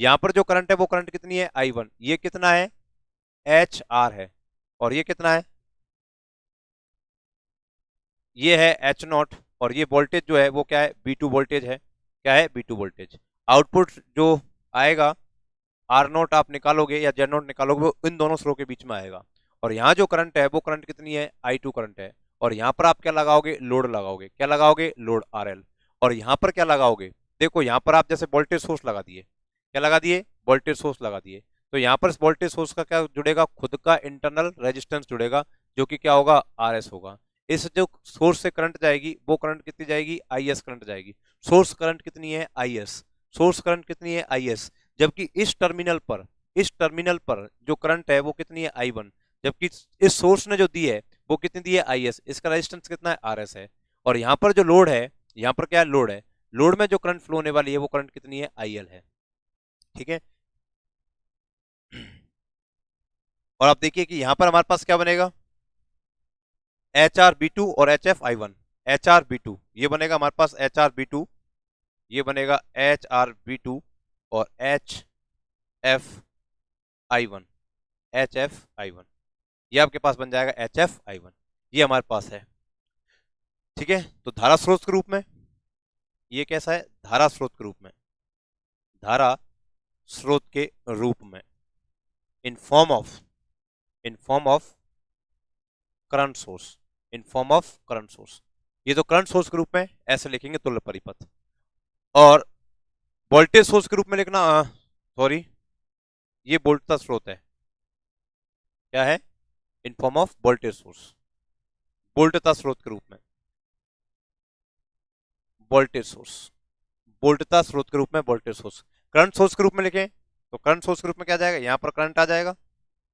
यहाँ पर जो करंट है वो करंट कितनी है, I1। ये कितना है, HR है, और ये कितना है, ये है H0, और ये वोल्टेज जो है वो क्या है, V2 वोल्टेज है। क्या है, V2 वोल्टेज। आउटपुट जो आएगा R0 आप निकालोगे या Z0 निकालोगे, वो इन दोनों स्रो के बीच में आएगा। और यहाँ जो करंट है वो करंट कितनी है, I2 करंट है। और यहाँ पर आप क्या लगाओगे, लोड लगाओगे। क्या लगाओगे, लोड RL। और यहाँ पर क्या लगाओगे, देखो यहाँ पर आप जैसे वोल्टेज सोर्स लगा दिए, क्या लगा दिए, वोल्टेज सोर्स लगा दिए, तो यहाँ पर वोल्टेज सोर्स का क्या जुड़ेगा, खुद का इंटरनल रेजिस्टेंस जुड़ेगा, जो कि क्या होगा, RS होगा। इस जो सोर्स से करंट जाएगी वो करंट कितनी जाएगी, IS करंट जाएगी। सोर्स करंट कितनी है, IS। सोर्स करंट कितनी है, IS। जबकि इस टर्मिनल पर जो करंट है वो कितनी है, I1। जबकि इस सोर्स ने जो दी है वो कितनी दी है, IS। इसका रेजिस्टेंस कितना है, RS है। और यहाँ पर जो लोड है, यहाँ पर क्या है, लोड है। लोड में जो करंट फ्लो होने वाली है वो करंट कितनी है, IL है। ठीक है, और आप देखिए कि यहाँ पर हमारे पास क्या बनेगा, HRB2 और HFI1। HRB2 ये बनेगा हमारे पास, HRB2 ये बनेगा HRB2 और HFI1। HFI1 ये आपके पास बन जाएगा HFI1, ये हमारे पास है। ठीक है, तो धारा स्रोत के रूप में ये कैसा है, धारा स्रोत के रूप में, धारा स्रोत के रूप में इन form of current source, in form of current source. ये तो करंट सोर्स के रूप में ऐसे लिखेंगे तुल्य परिपथ। और वोल्टेज सोर्स के रूप में लिखना, सॉरी, ये वोल्टता स्रोत है। क्या है, in form of voltage source, वोल्टता स्रोत के रूप में, वोल्टेज सोर्स, वोल्टता स्रोत के रूप में वोल्टेज सोर्स। करंट सोर्स के रूप में लिखें तो करंट सोर्स के रूप में क्या जाएगा, यहाँ पर करंट आ जाएगा,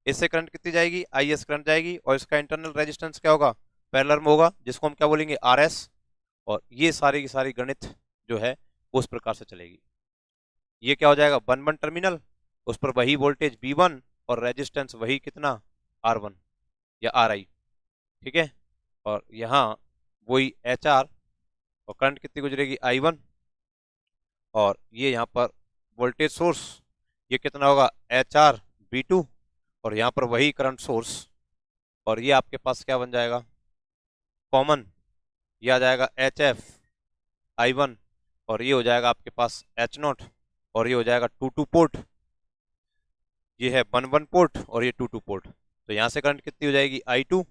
इससे करंट कितनी जाएगी, IS करंट जाएगी, और इसका इंटरनल रेजिस्टेंस क्या होगा, पैरेलल में होगा, जिसको हम क्या बोलेंगे, RS। और ये सारी की सारी गणित जो है उस प्रकार से चलेगी। ये क्या हो जाएगा, 1 1 टर्मिनल, उस पर वही वोल्टेज V1 और रेजिस्टेंस वही कितना, R1 या RI। ठीक है, और यहाँ वही HR, और करंट कितनी गुजरेगी, I1। और ये यहाँ पर वोल्टेज सोर्स, ये कितना होगा, HRB2, और यहाँ पर वही करंट सोर्स, और ये आपके पास क्या बन जाएगा, कॉमन, ये आ जाएगा HFI1, और ये हो जाएगा आपके पास H0, और ये हो जाएगा 2 2 पोर्ट। ये है 1 1 पोर्ट और ये 2 2 पोर्ट। तो यहाँ से करंट कितनी हो जाएगी, I2,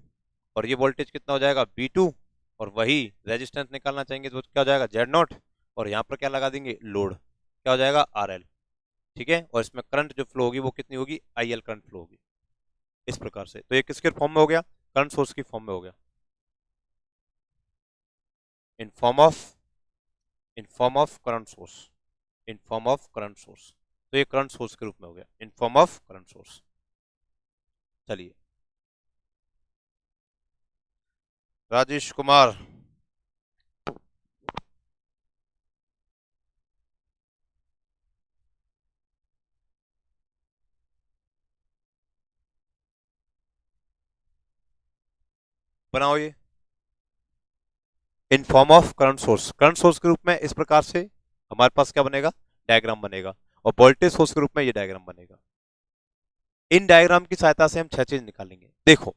और ये वोल्टेज कितना हो जाएगा, V2, और वही रेजिस्टेंस निकालना चाहेंगे तो क्या हो जाएगा, Z0, और यहाँ पर क्या लगा देंगे, लोड, क्या हो जाएगा, RL। ठीक है, और इसमें करंट जो फ्लो होगी वो कितनी होगी, IL करंट फ्लो होगी। इस प्रकार से, तो ये किसके फॉर्म में हो गया, करंट सोर्स की फॉर्म में हो गया, इन form of current source, in form of current source. तो ये करंट सोर्स के रूप में हो गया, इन फॉर्म ऑफ करंट सोर्स। चलिए, राजेश कुमार, बनाओ ये इन form of current source. Current source के रूप में इस प्रकार से हमारे पास क्या बनेगा, डायग्राम बनेगा, और वोल्टेज सोर्स के रूप में ये डायग्राम बनेगा। इन डायग्राम की सहायता से हम 6 चीज निकालेंगे। देखो,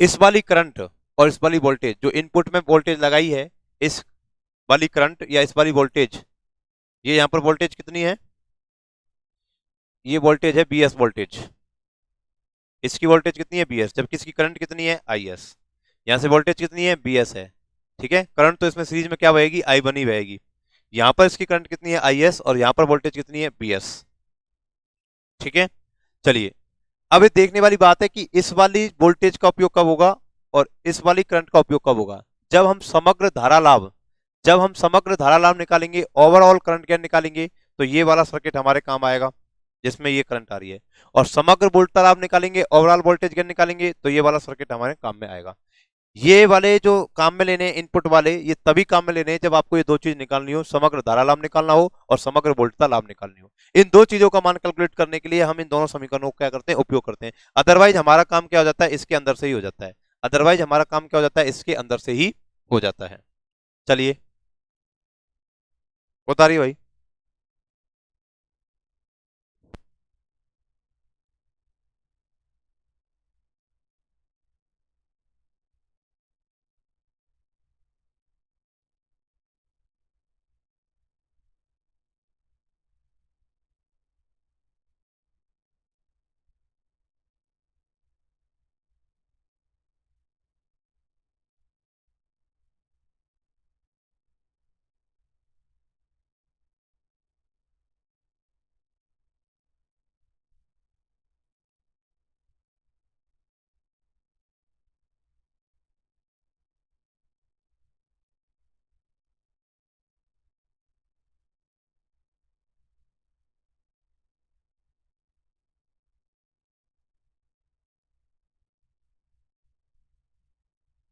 इस वाली करंट और इस वाली वोल्टेज, जो इनपुट में वोल्टेज लगाई है, इस वाली करंट या इस वाली वोल्टेज, ये यहाँ पर वोल्टेज कितनी है, ये वोल्टेज है BS वोल्टेज, इसकी वोल्टेज कितनी है, BS, जबकि इसकी करंट कितनी है, IS। यहाँ से वोल्टेज कितनी है, BS है। ठीक है, करंट तो इसमें सीरीज में क्या बहेगी, I1 ही बहेगी। यहाँ पर इसकी करंट कितनी है, IS, और यहाँ पर वोल्टेज कितनी है, BS। ठीक है, चलिए, अब ये देखने वाली बात है कि इस वाली वोल्टेज का उपयोग कब होगा और इस वाली करंट का उपयोग कब होगा, जब हम समग्र धारा लाभ जब हम समग्र धारा लाभ निकालेंगे, ओवरऑल करंट गेन निकालेंगे, तो ये वाला सर्किट हमारे काम आएगा जिसमें ये करंट आ रही है। और समग्र वोल्टता लाभ निकालेंगे, ओवरऑल वोल्टेज गेन निकालेंगे, तो ये वाला सर्किट हमारे काम में आएगा। ये वाले जो काम में लेने इनपुट वाले, ये तभी काम में लेने जब आपको ये दो चीज निकालनी हो, समग्र धारा लाभ निकालना हो और समग्र वोल्टता लाभ निकालनी हो। इन दो चीजों का मान कैलकुलेट करने के लिए हम इन दोनों समीकरणों को क्या करते हैं, उपयोग करते हैं। अदरवाइज हमारा काम क्या हो जाता है, इसके अंदर से ही हो जाता है। अदरवाइज हमारा काम क्या हो जाता है, इसके अंदर से ही हो जाता है। चलिए बता रही भाई।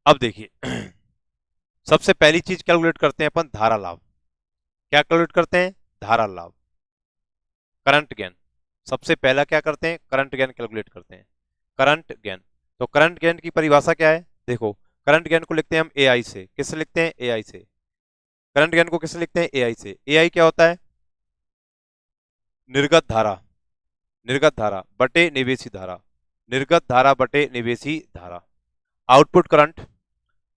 अब देखिए सबसे पहली चीज कैलकुलेट करते हैं अपन धारा लाभ। क्या कैलकुलेट करते हैं, धारा लाभ, करंट गेन। सबसे पहला क्या करते हैं, करंट गेन कैलकुलेट करते हैं। करंट गेन, तो करंट गेन की परिभाषा क्या है, देखो करंट गेन को लिखते हैं हम एआई से। किससे लिखते हैं, एआई से। करंट गेन को किससे लिखते हैं, एआई से। एआई क्या होता है, निर्गत धारा, निर्गत धारा बटे निवेशी धारा, निर्गत धारा बटे निवेशी धारा। आउटपुट करंट,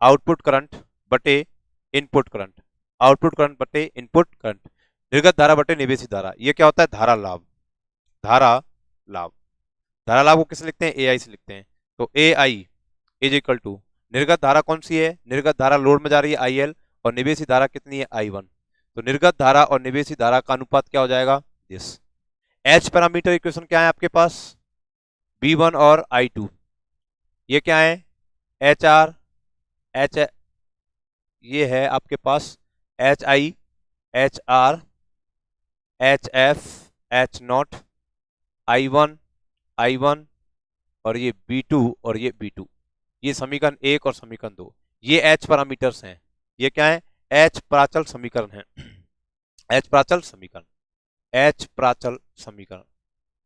आउटपुट करंट बटे इनपुट करंट, आउटपुट करंट बटे इनपुट करंट, निर्गत धारा बटे निवेशी धारा। ये क्या होता है, धारा लाभ, धारा लाभ। धारा लाभ को किससे लिखते हैं, एआई से लिखते हैं। तो एआई इज इक्वल टू, निर्गत धारा कौन सी है, निर्गत धारा लोड में जा रही है आईएल, और निवेशी धारा कितनी है, आई1। तो निर्गत धारा और निवेशी धारा का अनुपात क्या हो जाएगा, दिस। एच पैरामीटर इक्वेशन क्या है आपके पास, V1 और I2। ये क्या है, एच आर, एच, ये है आपके पास H I, H R, H F, H naught, I1, I1, और ये B2 और ये B2। ये समीकरण 1 और समीकरण 2, ये एच पैरामीटर्स हैं। ये क्या है, एच प्राचल समीकरण है। एच प्राचल समीकरण, एच प्राचल समीकरण,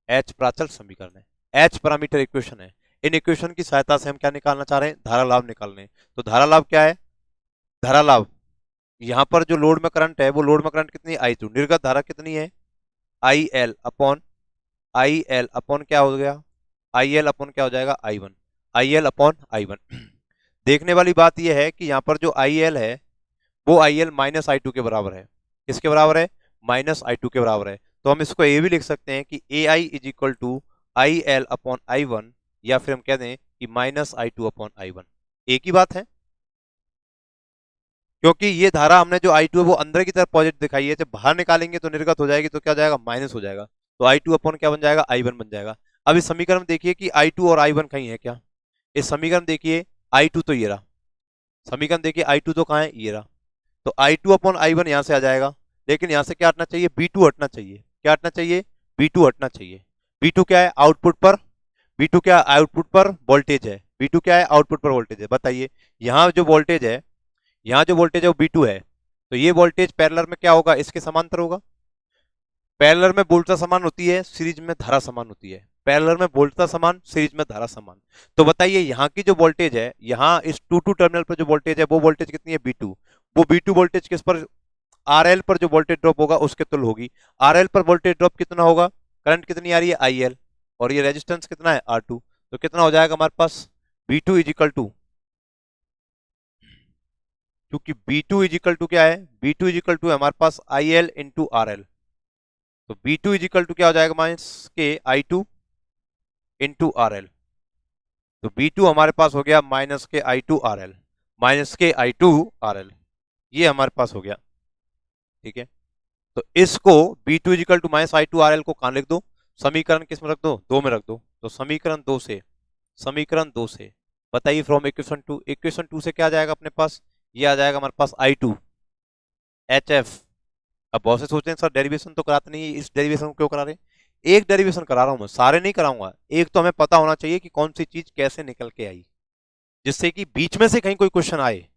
एच प्राचल समीकरण है, एच पैरामीटर इक्वेशन है। इन इक्वेशन की सहायता से हम क्या निकालना चाह रहे हैं, धारा लाभ निकालने। तो धारा लाभ क्या है, धारा लाभ, यहाँ पर जो लोड में करंट है, वो लोड में करंट कितनी है, I2। निर्गत धारा कितनी है, IL अपॉन, IL अपॉन क्या हो गया, IL अपॉन क्या हो जाएगा, I1, IL अपॉन I1। देखने वाली बात यह है कि यहाँ पर जो IL है वो IL माइनस I2 के बराबर है। किसके बराबर है, माइनस I2 के बराबर है। तो हम इसको ये भी लिख सकते हैं कि AI is equal to IL upon I1, या फिर हम कह दें कि माइनस I2 अपॉन I1। एक ही बात है, क्योंकि ये धारा हमने जो I2 है वो अंदर की तरफ पॉजिटिव दिखाई है, जब बाहर निकालेंगे तो निर्गत हो जाएगी, तो क्या हो जाएगा, माइनस हो जाएगा। तो I2 अपॉन क्या बन जाएगा, I1 बन जाएगा। अब इस समीकरण में देखिए कि I2 और I1 कहीं है क्या, इस समीकरण देखिए I2 तो ये रहा, समीकरण देखिए I2 तो कहाँ है, ये रहा। तो I2 अपॉन I1 यहाँ से आ जाएगा, लेकिन यहाँ से क्या हटना चाहिए, B2 हटना चाहिए। क्या हटना चाहिए, B2 हटना चाहिए। B2 क्या है, आउटपुट पर, B2 क्या है, आउटपुट पर वोल्टेज है। B2 क्या है, आउटपुट पर वोल्टेज है। बताइए यहाँ जो वोल्टेज है, यहाँ जो वोल्टेज है वो B2 है, तो ये वोल्टेज पैरेलल में क्या होगा, इसके समांतर होगा। पैरेलल में वोल्टता समान होती है, सीरीज में धारा समान होती है। पैरेलल में वोल्टता समान, सीरीज में धारा समान। तो बताइए यहाँ की जो वोल्टेज है, यहाँ इस 2 टर्मिनल पर जो वोल्टेज है, वो वोल्टेज कितनी है, B2। वो B2 वोल्टेज किस पर, RL पर जो वोल्टेज ड्रॉप होगा उसके तुल्य होगी। RL पर वोल्टेज ड्रॉप कितना होगा, करंट कितनी आ रही है, IL, और ये रेजिस्टेंस कितना है, R2। तो कितना हो जाएगा हमारे पास, B2 इज इक्वल टू, क्योंकि B2 इज इक्वल टू क्या है, B2 इज इक्वल टू है हमारे पास IL इंटू RL। तो B2 इज इक्वल टू क्या हो जाएगा, माइनस के I2 इंटू RL। तो B2 हमारे पास हो गया माइनस के I2 RL, माइनस के I2 RL, ये हमारे पास हो गया। ठीक है, तो इसको B2 is equal to minus I2 RL को कहां लिख दो, समीकरण किस में रख दो, 2 में रख दो। तो समीकरण 2 से, समीकरण 2 से बताइए फ्रॉम इक्वेशन 2, इक्वेशन 2 से क्या आ जाएगा अपने पास, ये आ जाएगा हमारे पास I2 HF। अब बहुत से सोचते हैं सर डेरिवेशन तो कराते नहीं, इस डेरिवेशन को क्यों करा रहे हैं? एक डेरिवेशन करा रहा हूं मैं, सारे नहीं कराऊंगा। एक तो हमें पता होना चाहिए कि कौन सी चीज कैसे निकल के आई, जिससे कि बीच में से कहीं कोई क्वेश्चन आए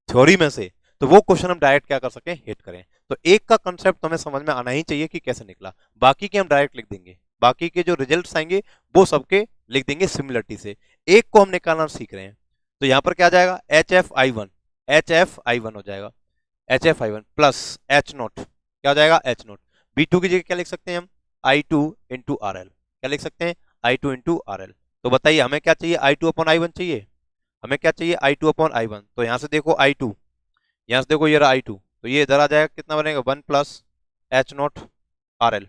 थ्योरी में से, तो वो क्वेश्चन हम डायरेक्ट क्या कर सकें, हिट करें। तो एक का कंसेप्ट हमें समझ में आना ही चाहिए कि कैसे निकला, बाकी के हम डायरेक्ट लिख देंगे, बाकी के जो रिजल्ट्स आएंगे वो सबके लिख देंगे सिमिलरिटी से। एक को हम निकालना सीख रहे हैं, तो यहां पर क्या आ जाएगा, HF I1 हो जाएगा, HF I1 प्लस H0 क्या हो जाएगा, H0। B2 की जगह क्या लिख सकते हैं हम, I2 इंटू RL, क्या लिख सकते हैं, I2 इंटू RL। तो बताइए हमें क्या चाहिए, I2/I1 चाहिए, हमें क्या चाहिए, I2/I1। तो यहां से देखो I2, यहां से देखो ये रहा I2, तो ये इधर आ जाएगा, कितना बनेगा, 1 प्लस H0 RL।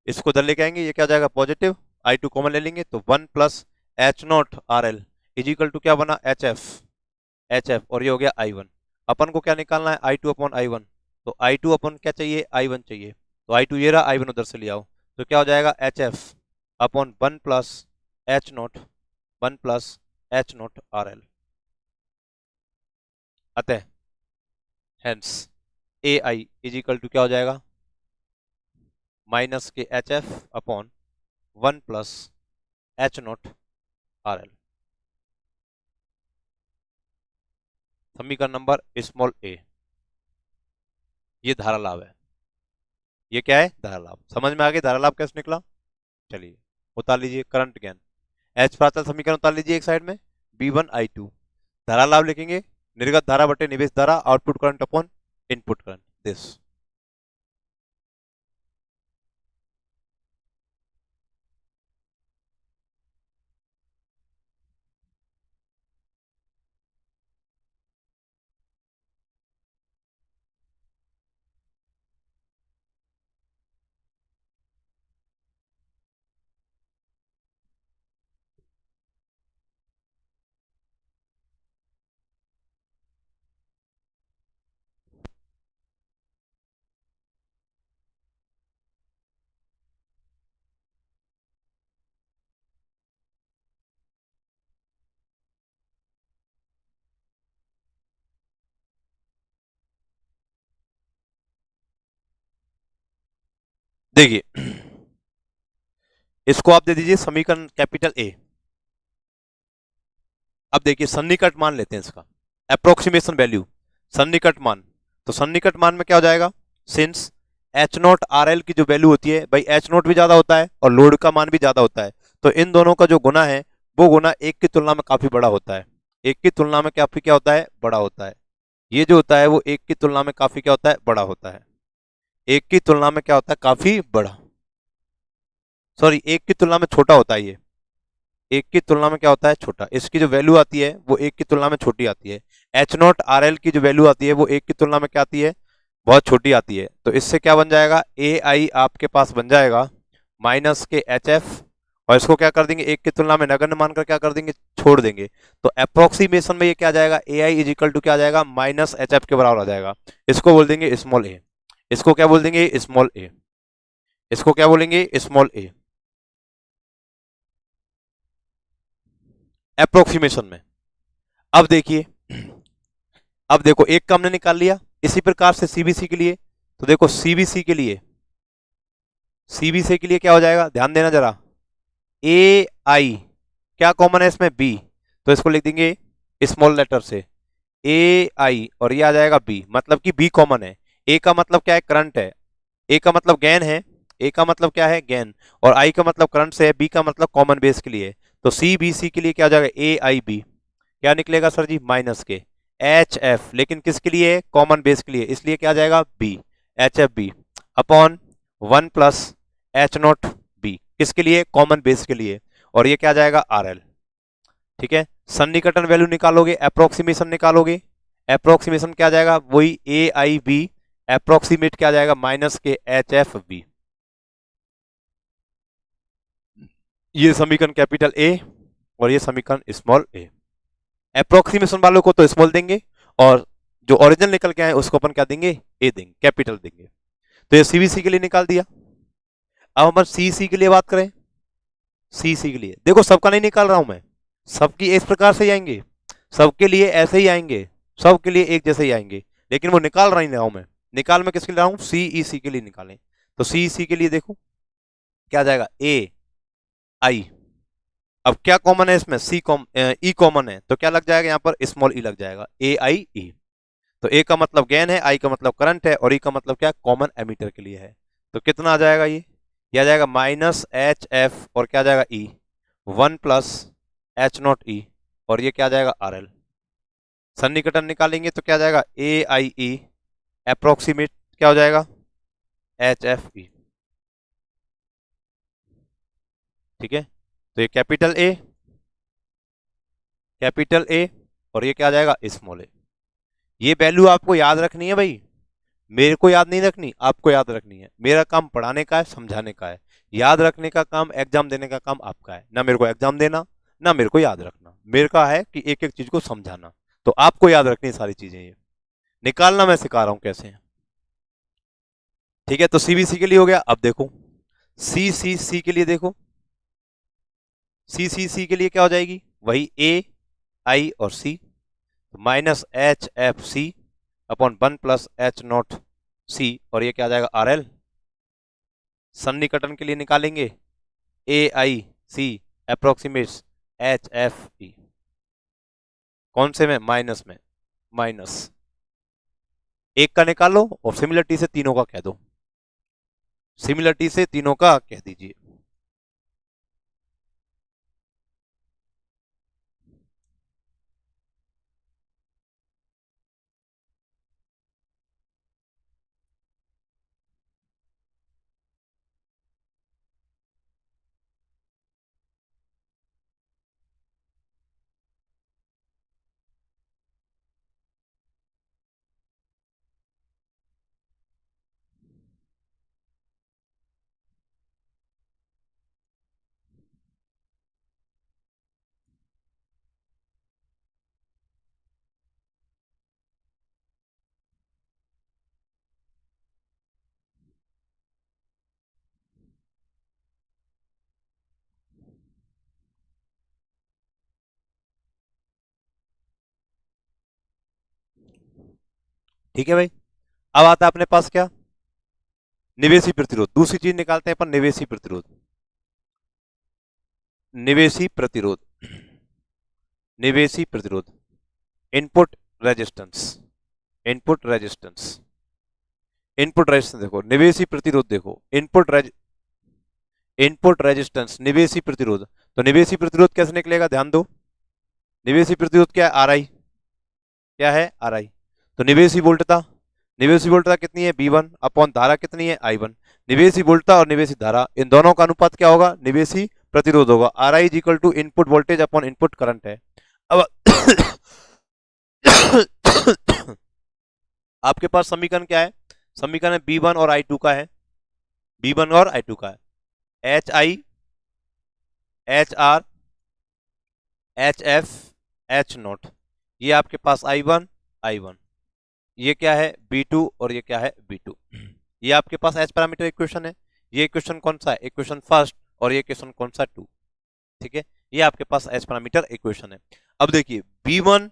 इसको इधर लेके आएंगे, ये क्या हो जाएगा, पॉजिटिव, I2 कॉमन ले लेंगे, तो 1 plus H0 RL is equal to क्या बना, HF, और ये हो गया I1। अपन को क्या निकालना है, I2/I1। तो I2 अपन क्या चाहिए, I1 चाहिए, तो I2 ये रहा, I1 उधर से ले आओ, तो क्या हो जाएगा, HF/1 प्लस H0 अतः hence AI is equal to क्या हो जाएगा, माइनस के HF/1 प्लस H0 RL। समीकरण नंबर स्मॉल a, ये धारा लाभ है, ये क्या है, धारा लाभ। समझ में आ गई धारा लाभ कैसे निकला। चलिए उतार लीजिए करंट ज्ञान, H प्राचल समीकरण उतार लीजिए एक साइड में, B1I2 धारा लाभ लिखेंगे, निर्गत धारा बटे निवेश धारा, output current upon input current, this. देखिए इसको आप दे दीजिए समीकरण कैपिटल A। अब देखिए सन्निकट मान लेते हैं इसका, अप्रोक्सीमेशन वैल्यू, सन्निकट मान। तो सन्निकट मान में क्या हो जाएगा, सिंस H0 RL की जो वैल्यू होती है भाई, H0 भी ज्यादा होता है और लोड का मान भी ज्यादा होता है, तो इन दोनों का जो गुना है वो गुना एक की तुलना में काफी बड़ा होता है, एक की तुलना में काफी क्या होता है, बड़ा होता है। ये जो होता है वो एक की तुलना में काफी क्या होता है, बड़ा होता है, एक की तुलना में क्या होता है, काफी बड़ा, सॉरी एक की तुलना में छोटा होता है, ये एक की तुलना में क्या होता है, छोटा। इसकी जो वैल्यू आती है वो एक की तुलना में छोटी आती है। H0 RL की जो वैल्यू आती है वो एक की तुलना में क्या आती है, बहुत छोटी आती है। तो इससे क्या बन जाएगा, AI आपके पास बन जाएगा माइनस के HF, और इसको क्या कर देंगे, एक की तुलना में नगण्य मानकर क्या कर देंगे, छोड़ देंगे। तो अप्रोक्सीमेशन में ये क्या आ जाएगा, AI इज इक्वल टू क्या आ जाएगा, माइनस HF के बराबर आ जाएगा। इसको बोल देंगे स्मॉल a, इसको क्या बोल देंगे, स्मॉल a, इसको क्या बोलेंगे, स्मॉल a। अप्रोक्सीमेशन में अब देखिए, अब देखो एक का हमने निकाल लिया, इसी प्रकार से सीबीसी के लिए, तो देखो सीबीसी के लिए, सीबीसी के लिए क्या हो जाएगा, ध्यान देना जरा, ए आई क्या कॉमन है इसमें, बी, तो इसको लिख देंगे स्मॉल लेटर से ए आई, और ये आ जाएगा बी, मतलब कि बी कॉमन है। ए का मतलब क्या है, करंट है, ए का मतलब गेन है, ए का मतलब क्या है, गेन, और आई का मतलब करंट से है, बी का मतलब कॉमन बेस के लिए। तो सी बी सी के लिए क्या हो जाएगा, ए आई बी, क्या निकलेगा सर जी, माइनस के एच एफ, लेकिन किसके लिए, कॉमन बेस के लिए, इसलिए क्या आ जाएगा, B, H F B upon 1 plus H0 B, किसके लिए, कॉमन बेस के लिए, और ये क्या आ जाएगा, RL। ठीक है, सन्निकटन वैल्यू निकालोगे, अप्रोक्सीमेशन निकालोगे, अप्रोक्सीमेशन क्या आ जाएगा, वही ए आई बी, अप्रोक्सीमेट क्या आ जाएगा, माइनस के एच एफ बी। ये समीकरण कैपिटल ए और ये समीकरण स्मॉल ए। अप्रोक्सीमेशन वालों को तो स्मॉल देंगे, और जो ओरिजिनल निकल के आए उसको अपन क्या देंगे, ए देंगे, कैपिटल देंगे। तो ये सीबीसी के लिए निकाल दिया। अब हम सीसी के लिए बात करें, सीसी के लिए देखो सबका नहीं निकाल रहा हूं मैं, सबकी इस प्रकार से आएंगे, सबके लिए ऐसे ही आएंगे, सबके लिए एक जैसे ही आएंगे, लेकिन वो निकाल रही रहा हूं मैं किसके लिए रहा हूं, सीईसी के लिए निकालें। तो सीईसी के लिए देखो क्या आ जाएगा, ए आई। अब क्या कॉमन है इसमें, ई कॉमन है, तो क्या लग जाएगा यहाँ पर, स्मॉल ई लग जाएगा, ए आई ई। तो ए का मतलब गेन है, आई का मतलब करंट है, और ई का मतलब क्या, कॉमन एमीटर के लिए है। तो कितना आ जाएगा ये आ जाएगा माइनस एच एफ, और क्या आ जाएगा ई, 1 प्लस एच नॉट ई, और ये क्या आ जाएगा आर एल। सन्निकटन निकालेंगे तो क्या आ जाएगा, ए आई ई अप्रोक्सीमेट क्या हो जाएगा, एच एफ ई। ठीक है, तो ये कैपिटल ए, और ये क्या आ जाएगा, स्मॉल ए। ये वैल्यू आपको याद रखनी है भाई, मेरे को याद नहीं रखनी, आपको याद रखनी है। मेरा काम पढ़ाने का है, समझाने का है। याद रखने का काम, एग्जाम देने का काम आपका है, ना मेरे को एग्जाम देना, ना मेरे को याद रखना। मेरे का है कि एक एक चीज को समझाना, तो आपको याद रखनी सारी चीजें, ये निकालना मैं सिखा रहा हूं कैसे। ठीक है, तो सीबीसी के लिए हो गया। अब देखो सी के लिए देखो, सी के लिए क्या हो जाएगी, वही ए आई और C, minus H F C upon 1 plus H naught C, और ये क्या आ जाएगा आर एल। सन्निकटन के लिए निकालेंगे ए आई सी अप्रोक्सीमेट्स एच एफ ई, कौन से में, माइनस में, माइनस एक का निकालो और सिमिलरिटी से तीनों का कह दो, सिमिलरिटी से तीनों का कह दीजिए। ठीक है भाई, अब आता है अपने पास क्या, निवेशी प्रतिरोध। दूसरी चीज निकालते हैं अपन, निवेशी प्रतिरोध। निवेशी प्रतिरोध, निवेशी प्रतिरोध, input resistance, input resistance, input resistance देखो, निवेशी प्रतिरोध देखो, इनपुट रेजिस्टेंस, निवेशी प्रतिरोध। तो निवेशी प्रतिरोध कैसे निकलेगा, ध्यान दो, निवेशी प्रतिरोध क्या है, आर आई, क्या है आर आई। तो निवेशी वोल्टता कितनी है, बी वन अपॉन धारा कितनी है, आई वन। निवेशी वोल्टता और निवेशी धारा, इन दोनों का अनुपात क्या होगा, निवेशी प्रतिरोध होगा। R I equal to input voltage upon input current है। अब आपके पास समीकरण क्या है, समीकरण बी वन और आई टू का है, बी वन और आई टू का है, H I H R H F H note, ये आपके पास आई वन, ये क्या है B2 और ये क्या है B2। ये आपके पास एच पैरामीटर इक्वेशन है। ये इक्वेशन कौन सा है, इक्वेशन फर्स्ट, और ये इक्वेशन कौन सा, 2। ठीक है, ये आपके पास एच पैरामीटर इक्वेशन है। अब देखिए B1,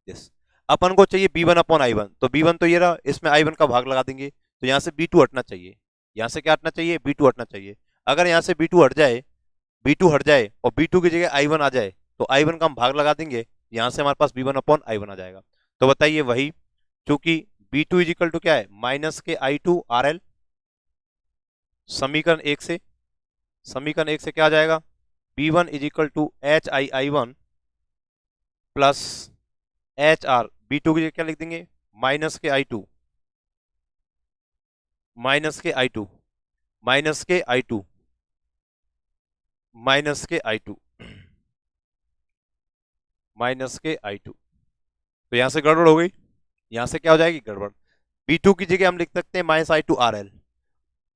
यस, अपन को चाहिए B1 अपॉन I1, तो B1 तो ये रहा, इसमें I1 का भाग लगा देंगे, तो यहाँ से B2 हटना चाहिए, यहाँ से क्या हटना चाहिए, B2 हटना चाहिए। अगर यहाँ से B2 हट जाए, B2 हट जाए और B2 की जगह I1 आ जाए, तो I1 का हम भाग लगा देंगे, यहाँ से हमारे पास B1 अपॉन I1 आ जाएगा। तो बताइए वही, क्योंकि B2 इजिकल टू क्या है, माइनस के I2 RL, समीकरण एक से क्या आ जाएगा, B1 is equal to H I I one plus H R, B2 की जगह क्या लिख देंगे, माइनस के I2, माइनस के I2, माइनस के I2, माइनस के I2, माइनस के I2। तो यहां से गड़बड़ हो गई, यहां से क्या हो जाएगी गड़बड़, B2 की जगह हम लिख सकते हैं माइनस I2 RL।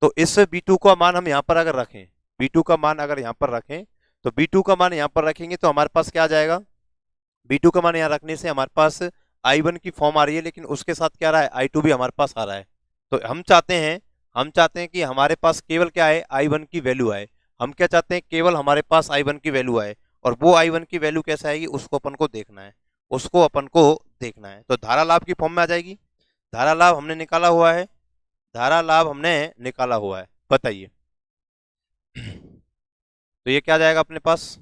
तो इस B2 का मान हम यहां पर अगर रखें, B2 का मान अगर यहां पर रखें, तो B2 का मान यहां पर रखेंगे तो हमारे पास क्या आ जाएगा, B2 का मान यहां रखने से हमारे पास I1 की फॉर्म आ रही है, लेकिन उसके साथ क्या रहा है, I2 भी हमारे पास आ रहा है। तो हम चाहते हैं कि हमारे पास केवल क्या है, I1 की वैल्यू आए। हम क्या चाहते हैं, केवल हमारे पास I1 की वैल्यू आए, और वो I1 की वैल्यू कैसे आएगी उसको अपन को देखना है। उसको अपन को देखना है। तो धारा लाभ की फॉर्म में आ जाएगी। धारा लाभ हमने निकाला हुआ है, धारा लाभ हमने निकाला हुआ है, बताइए। तो ये क्या आ जाएगा अपने पास,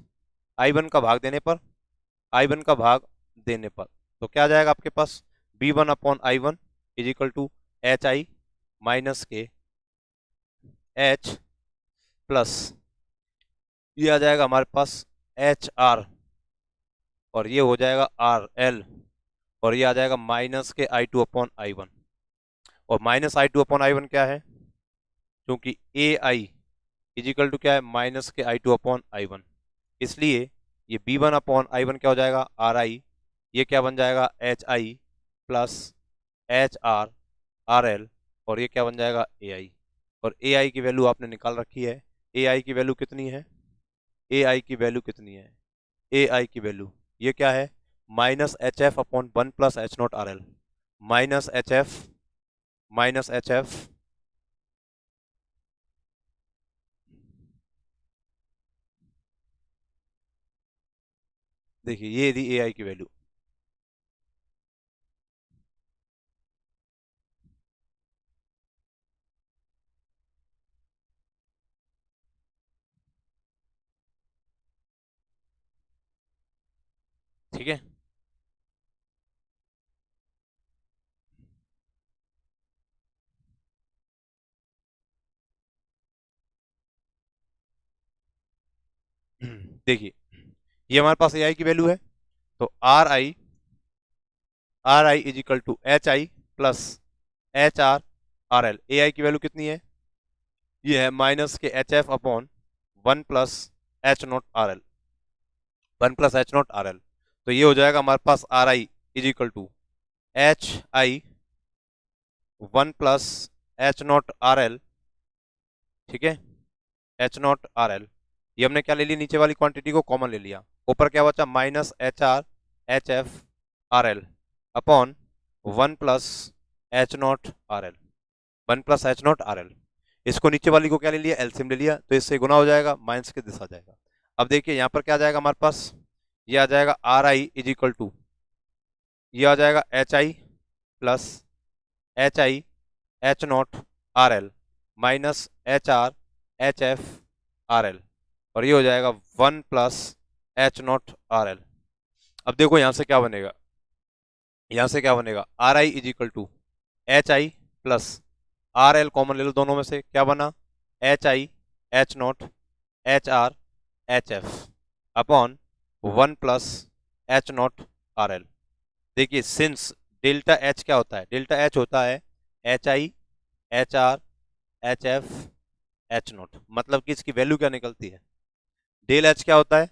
I1 का भाग देने पर, I1 का भाग देने पर, तो क्या आ जाएगा आपके पास, B1 upon I1 is equal to HI minus के H प्लस ये आ जाएगा हमारे पास HR, और ये हो जाएगा RL, और ये आ जाएगा माइनस के I2 अपॉन I1। और माइनस I2 अपॉन I1 क्या है, क्योंकि AI इज इक्वल टू क्या है, माइनस के I2 अपॉन I1, इसलिए ये B1 अपॉन I1 क्या हो जाएगा, RI, ये क्या बन जाएगा HI प्लस HR RL, और ये क्या बन जाएगा AI। और AI की वैल्यू आपने निकाल रखी है। AI की वैल्यू कितनी है, AI की वैल्यू कितनी है, AI की वैल्यू ये क्या है, minus HF upon 1 plus H not RL, minus H F, देखिए ये थी AI की वैल्यू। ठीक है, देखिए ये हमारे पास AI की वैल्यू है, तो R I is equal to HI plus HR RL। AI की वैल्यू कितनी है, ये है माइनस के HF upon 1 plus H not RL, 1 plus H not RL। तो ये हो जाएगा हमारे पास RI is equal to HI 1 plus H not RL, ठीक है, H नॉट RL। ये हमने क्या ले लिया, नीचे वाली क्वांटिटी को कॉमन ले लिया, ऊपर क्या बचा minus HR HF RL upon 1 plus H not RL, 1 plus H not RL। इसको नीचे वाली को क्या ले लिया, एलसीएम ले लिया, तो इससे गुना हो जाएगा, माइनस के दिस आ जाएगा। अब देखिए यहाँ पर क्या आ जाएगा हमारे पास, ये आ जाएगा RI इज इक्वल टू, ये आ जाएगा HI plus HI H not RL minus HR HF RL, और ये हो जाएगा 1 प्लस H नॉट RL। अब देखो यहाँ से क्या बनेगा, यहाँ से क्या बनेगा, RI is equal to HI plus RL common ले लो दोनों में से, क्या बना HI H not HR HF upon 1 plus H not RL। देखिए सिंस डेल्टा H क्या होता है, डेल्टा H होता है HI HR HF H not, मतलब कि इसकी वैल्यू क्या निकलती है, डेल H क्या होता है,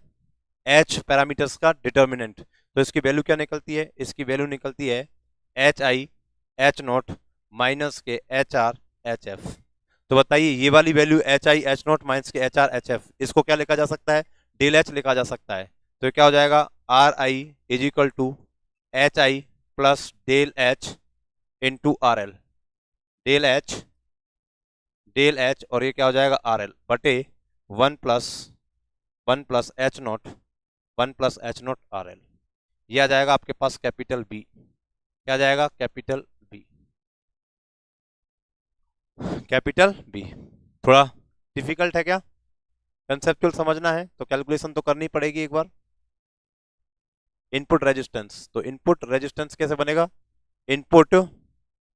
H पैरामीटर्स का डिटर्मिनेंट, तो इसकी वैल्यू क्या निकलती है, इसकी वैल्यू निकलती है HI H नॉट माइनस के HR HF। तो बताइए ये वाली value HI H not minus के HR HF, इसको क्या लिखा जा सकता है, डेल H लिखा जा सकता है। तो क्या हो जाएगा, RI is equal to HI plus del H into RL, del H और ये क्या हो जाएगा RL बटे 1 plus 1 plus H not 1 plus H not RL। ये आ जाएगा आपके पास कैपिटल B, क्या आ जाएगा कैपिटल B, कैपिटल B। थोड़ा डिफिकल्ट है क्या, कंसेप्चुअल समझना है तो कैलकुलेशन तो करनी पड़ेगी एक बार। इनपुट रेजिस्टेंस, तो इनपुट रेजिस्टेंस कैसे बनेगा, input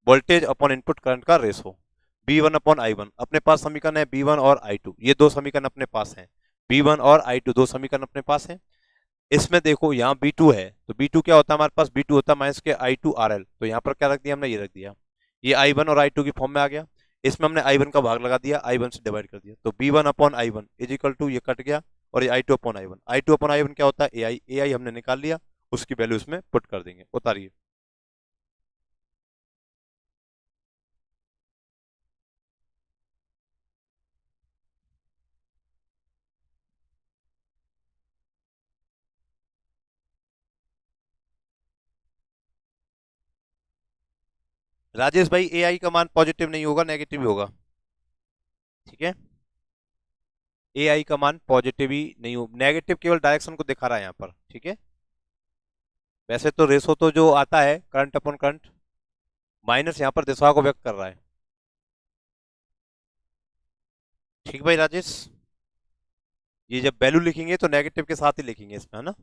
voltage upon input current का रेशो, B1 अपॉन I1। अपने पास समीकरण है B1 और I2, ये दो समीकरण अपने पास हैं, B1 और I2 दो समीकरण अपने पास हैं। इसमें देखो यहाँ B2 है, तो B2 क्या होता है हमारे पास, B2 होता है माइनस के I2 RL, तो यहाँ पर क्या रख दिया हमने, ये रख दिया, ये I1 और I2 की फॉर्म में आ गया। इसमें हमने I1 का भाग लगा दिया, I1 से डिवाइड कर दिया, तो B1 upon I1 is equal to, ये कट गया, और ये I2 upon I1, I2 upon I1 क्या होता है AI हमने निकाल लिया, उसकी वैल्यू इसमें पुट कर देंगे, उतारिए। राजेश भाई AI का मान पॉजिटिव नहीं होगा, नेगेटिव ही होगा, ठीक है, AI का मान पॉजिटिव ही नहीं हो, नेगेटिव केवल डायरेक्शन को दिखा रहा है यहाँ पर, ठीक है। वैसे तो रेशो तो जो आता है करंट अपॉन करंट, माइनस यहाँ पर दिशा को व्यक्त कर रहा है। ठीक भाई राजेश, ये जब वैल्यू लिखेंगे तो नेगेटिव के साथ ही लिखेंगे इसमें, है ना।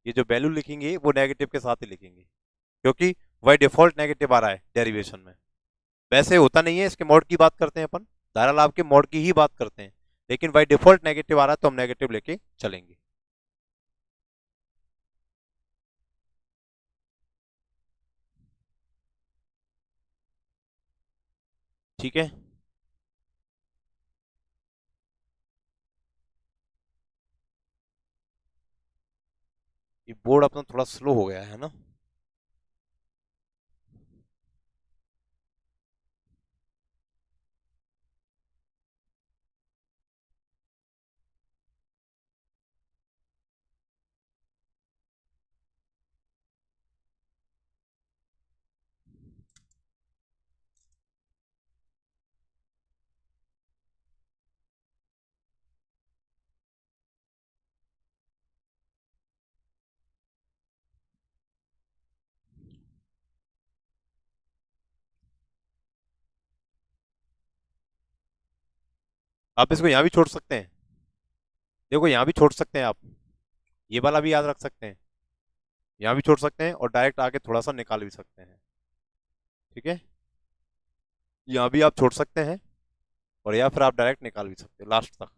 ये जो वैल्यू लिखेंगे वो नेगेटिव के साथ ही लिखेंगे, क्योंकि वही डिफॉल्ट नेगेटिव आ रहा है डेरिवेशन में। वैसे होता नहीं है, इसके मोड की बात करते हैं अपन, धारा लाभ के मोड की ही बात करते हैं, लेकिन बाई डिफॉल्ट नेगेटिव आ रहा है तो हम नेगेटिव लेके चलेंगे। ठीक है। ये बोर्ड अपना थोड़ा स्लो हो गया है ना। आप इसको यहाँ भी छोड़ सकते हैं, देखो यहाँ भी छोड़ सकते हैं आप, ये वाला भी याद रख सकते हैं, यहाँ भी छोड़ सकते हैं और डायरेक्ट आके थोड़ा सा निकाल भी सकते हैं। ठीक है, यहाँ भी आप छोड़ सकते हैं और या फिर आप डायरेक्ट निकाल भी सकते हो लास्ट तक।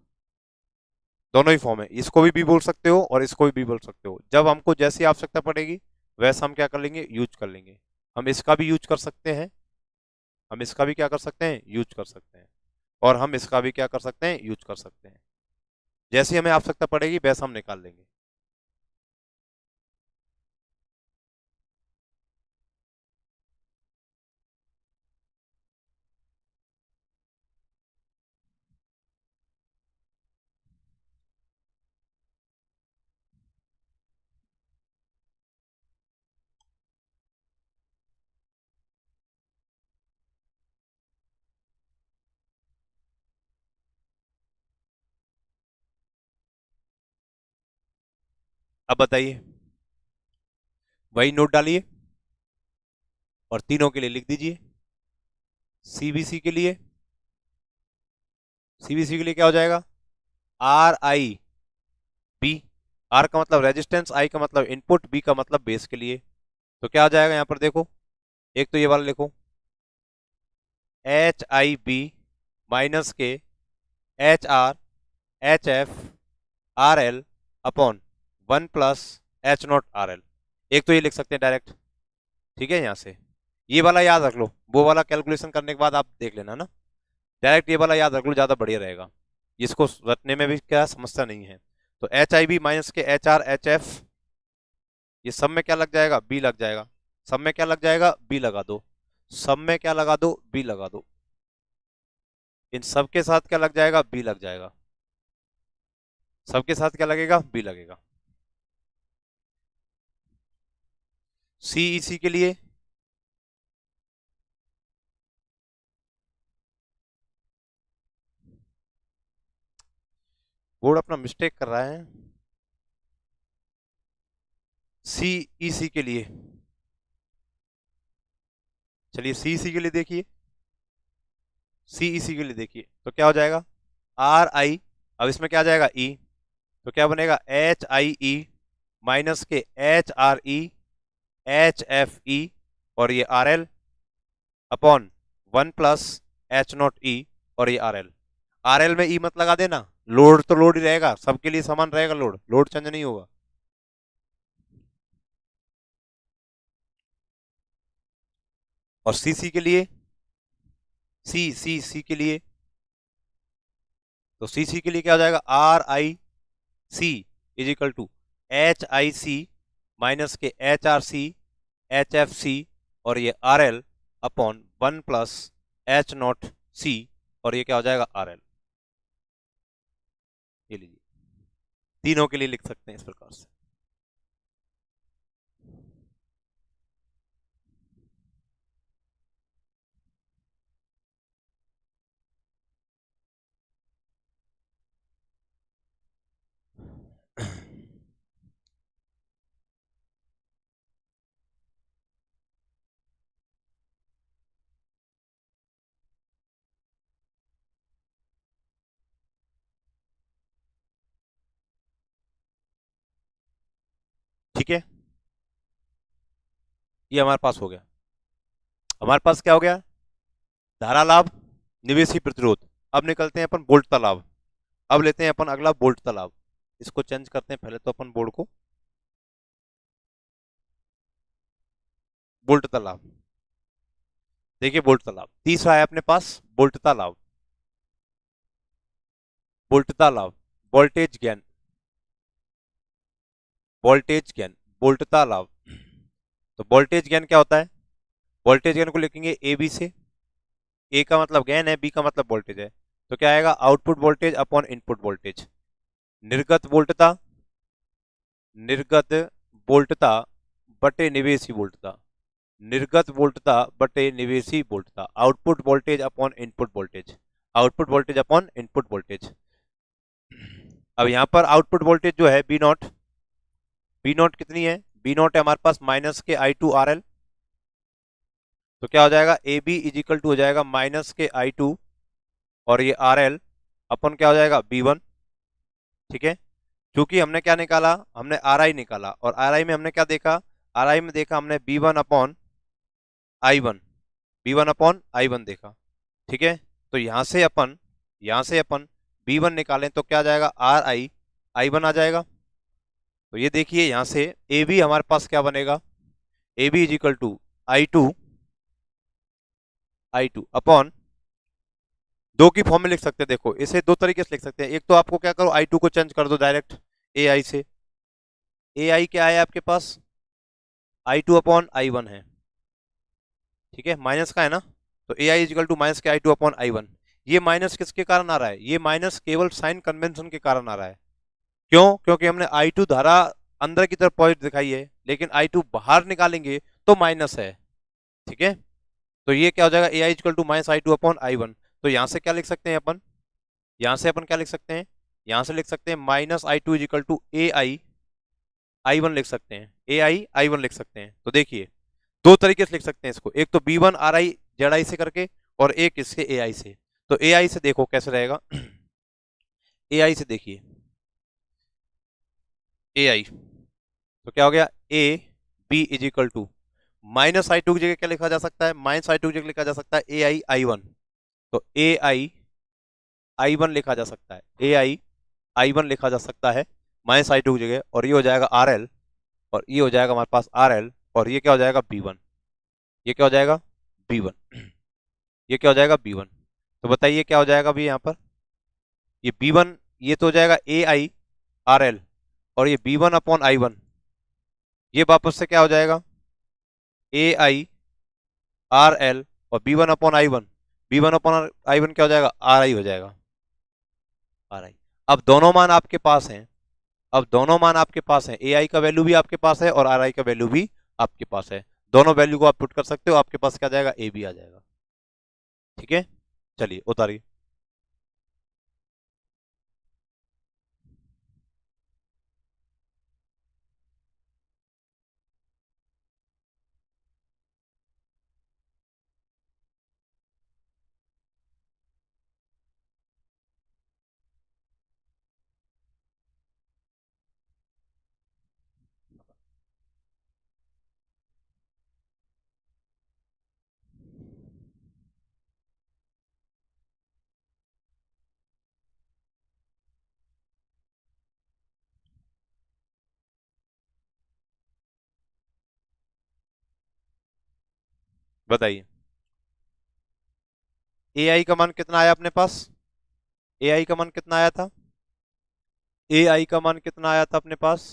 दोनों ही फॉर्म है, इसको भी बोल सकते हो और इसको भी बोल सकते हो। जब हमको जैसी आवश्यकता पड़ेगी वैसा हम क्या कर लेंगे, यूज कर लेंगे। हम इसका भी यूज कर सकते हैं, हम इसका भी क्या कर सकते हैं, यूज कर सकते हैं, और हम इसका भी क्या कर सकते हैं, यूज कर सकते हैं। जैसी हमें आवश्यकता पड़ेगी वैसा हम निकाल लेंगे। अब बताइए, वही नोट डालिए और तीनों के लिए लिख दीजिए। सीबीसी के लिए, सीबीसी के लिए क्या हो जाएगा, आर आई बी। आर का मतलब रेजिस्टेंस, आई का मतलब इनपुट, बी का मतलब बेस के लिए। तो क्या आ जाएगा यहाँ पर देखो, एक तो ये वाला लिखो, एच आई बी माइनस के H R H F R L upon 1 plus H naught R L. एक तो ये लिख सकते हैं डायरेक्ट। ठीक है, यहाँ से ये वाला याद रख लो, वो वाला कैलकुलेशन करने के बाद आप देख लेना ना। डायरेक्ट ये वाला याद रख लो, ज़्यादा बढ़िया रहेगा, इसको रटने में भी क्या समस्या नहीं है। तो एच आई बी माइनस के एच आर एच एफ, ये सब में क्या लग जाएगा, बी लग जाएगा। सब में क्या लग जाएगा, बी लगा दो। सब में क्या लगा दो, बी लगा दो। इन सब के साथ क्या लग जाएगा, बी लग जाएगा। सबके साथ क्या लगेगा, बी लगेगा। सीईसी के लिए, बोर्ड अपना मिस्टेक कर रहा है। सीईसी के लिए, चलिए सीईसी के लिए देखिए, सीईसी के लिए देखिए तो क्या हो जाएगा, आर आई, अब इसमें क्या आ जाएगा, ई, तो क्या बनेगा, एच आई ई माइनस के H R E H F E, और ये R L upon 1 plus H naught E, और ये आर एल। आर एल में ई मत लगा देना, लोड तो लोड ही रहेगा, सबके लिए समान रहेगा, लोड लोड चेंज नहीं होगा। और सीसी के लिए, सी के लिए, तो सीसी के लिए क्या हो जाएगा, R I C is equal to H I C minus के H R C H F C, और ये R L upon 1 plus H naught C, और ये क्या हो जाएगा, आर एल। ये लीजिए, तीनों के लिए लिख सकते हैं इस प्रकार से। ठीक है, ये हमारे पास हो गया। हमारे पास क्या हो गया, धारा लाभ, निवेशी प्रतिरोध। अब निकलते हैं अपन वोल्टता लाभ। अब लेते हैं अपन अगला वोल्टता लाभ। इसको चेंज करते हैं पहले तो अपन बोर्ड को, वोल्टता लाभ। देखिए वोल्टता लाभ तीसरा है अपने पास, वोल्टता लाभ। वोल्टता लाभ, वोल्टेज गेन, वोल्टेज गेन, वोल्टता लाभ। तो वोल्टेज गेन क्या होता है, वोल्टेज गेन को लिखेंगे ए बी से। ए का मतलब गेन है, बी का मतलब वोल्टेज है। तो क्या आएगा, output voltage upon input voltage. निर्गत वोल्टता, निर्गत वोल्टता बटे निवेशी वोल्टता, निर्गत वोल्टता बटे निवेशी वोल्टता। Output voltage upon input voltage, output voltage upon input voltage. अब यहां पर आउटपुट वोल्टेज जो है बी नॉट, बी नॉट कितनी है, बी नॉट है हमारे पास माइनस के आई टू आर एल। तो क्या हो जाएगा, A B is equal to हो जाएगा माइनस के आई टू, और ये आर एल अपन क्या हो जाएगा बी वन। ठीक है, क्योंकि हमने क्या निकाला, हमने आर आई निकाला, और आर आई में हमने क्या देखा, आर आई में देखा हमने B one upon I one, B one upon I one देखा। ठीक है, तो यहां से अपन बी वन निकालें तो क्या आ जाएगा, आर आई आई वन आ जाएगा। तो ये देखिए यहां से ए बी हमारे पास क्या बनेगा, A B is equal to I two upon, दो की फॉर्म में लिख सकते हैं। देखो इसे दो तरीके से लिख सकते हैं, एक तो आपको क्या करो, आई टू को चेंज कर दो डायरेक्ट ए आई से। ए आई क्या है आपके पास, आई टू अपॉन आई वन है। ठीक है, माइनस का है ना, तो ए आई इजिकल टू माइनस के I two upon I one. ये माइनस किसके कारण आ रहा है, ये माइनस केवल साइन कन्वेंशन के कारण आ रहा है। क्यों, क्योंकि हमने आई टू धारा अंदर की तरफ पॉजिटिव दिखाई है, लेकिन आई टू बाहर निकालेंगे तो माइनस है। ठीक है, तो ये क्या हो जाएगा, A I equal to minus I two upon I one. तो यहां से क्या लिख सकते हैं अपन, यहां से अपन क्या लिख सकते हैं, यहां से लिख सकते हैं minus I two is equal to A I I one लिख सकते हैं, ए आई आई वन लिख सकते हैं। तो देखिए दो तरीके से लिख सकते हैं इसको, एक तो B one R I Z I से करके, और एक इससे ए आई से। तो ए आई से देखो कैसे रहेगा, ए आई से देखिए, ए आई तो क्या हो गया, A B is equal to minus I two की जगह क्या लिखा जा सकता है, माइनस आई टू की जगह लिखा जा सकता है ए आई आई वन। तो ए आई आई वन लिखा जा सकता है, ए आई आई वन लिखा जा सकता है माइनस आई टू की जगह, और ये हो जाएगा आर एल, और ये हो जाएगा हमारे पास आर एल, और ये क्या हो जाएगा बी वन, ये क्या हो जाएगा बी वन, ये क्या हो जाएगा बी वन। तो बताइए क्या हो जाएगा अभी यहाँ पर, ये बी वन, ये तो हो जाएगा ए आई आर एल, और ये B one upon I one, ये वापस से क्या हो जाएगा ए आई आर एल, और B one upon I one, B one upon I one क्या हो जाएगा, आर आई हो जाएगा, आर आई। अब दोनों मान आपके पास हैं, अब दोनों मान आपके पास हैं, ए आई का वैल्यू भी आपके पास है और आर आई का वैल्यू भी आपके पास है। दोनों वैल्यू को आप पुट कर सकते हो, आपके पास क्या आ जाएगा, ए बी आ जाएगा। ठीक है, चलिए उतारिए। बताइए ए आई का मान कितना आया अपने पास, ए आई का मान कितना आया था, ए आई का मान कितना आया था अपने पास,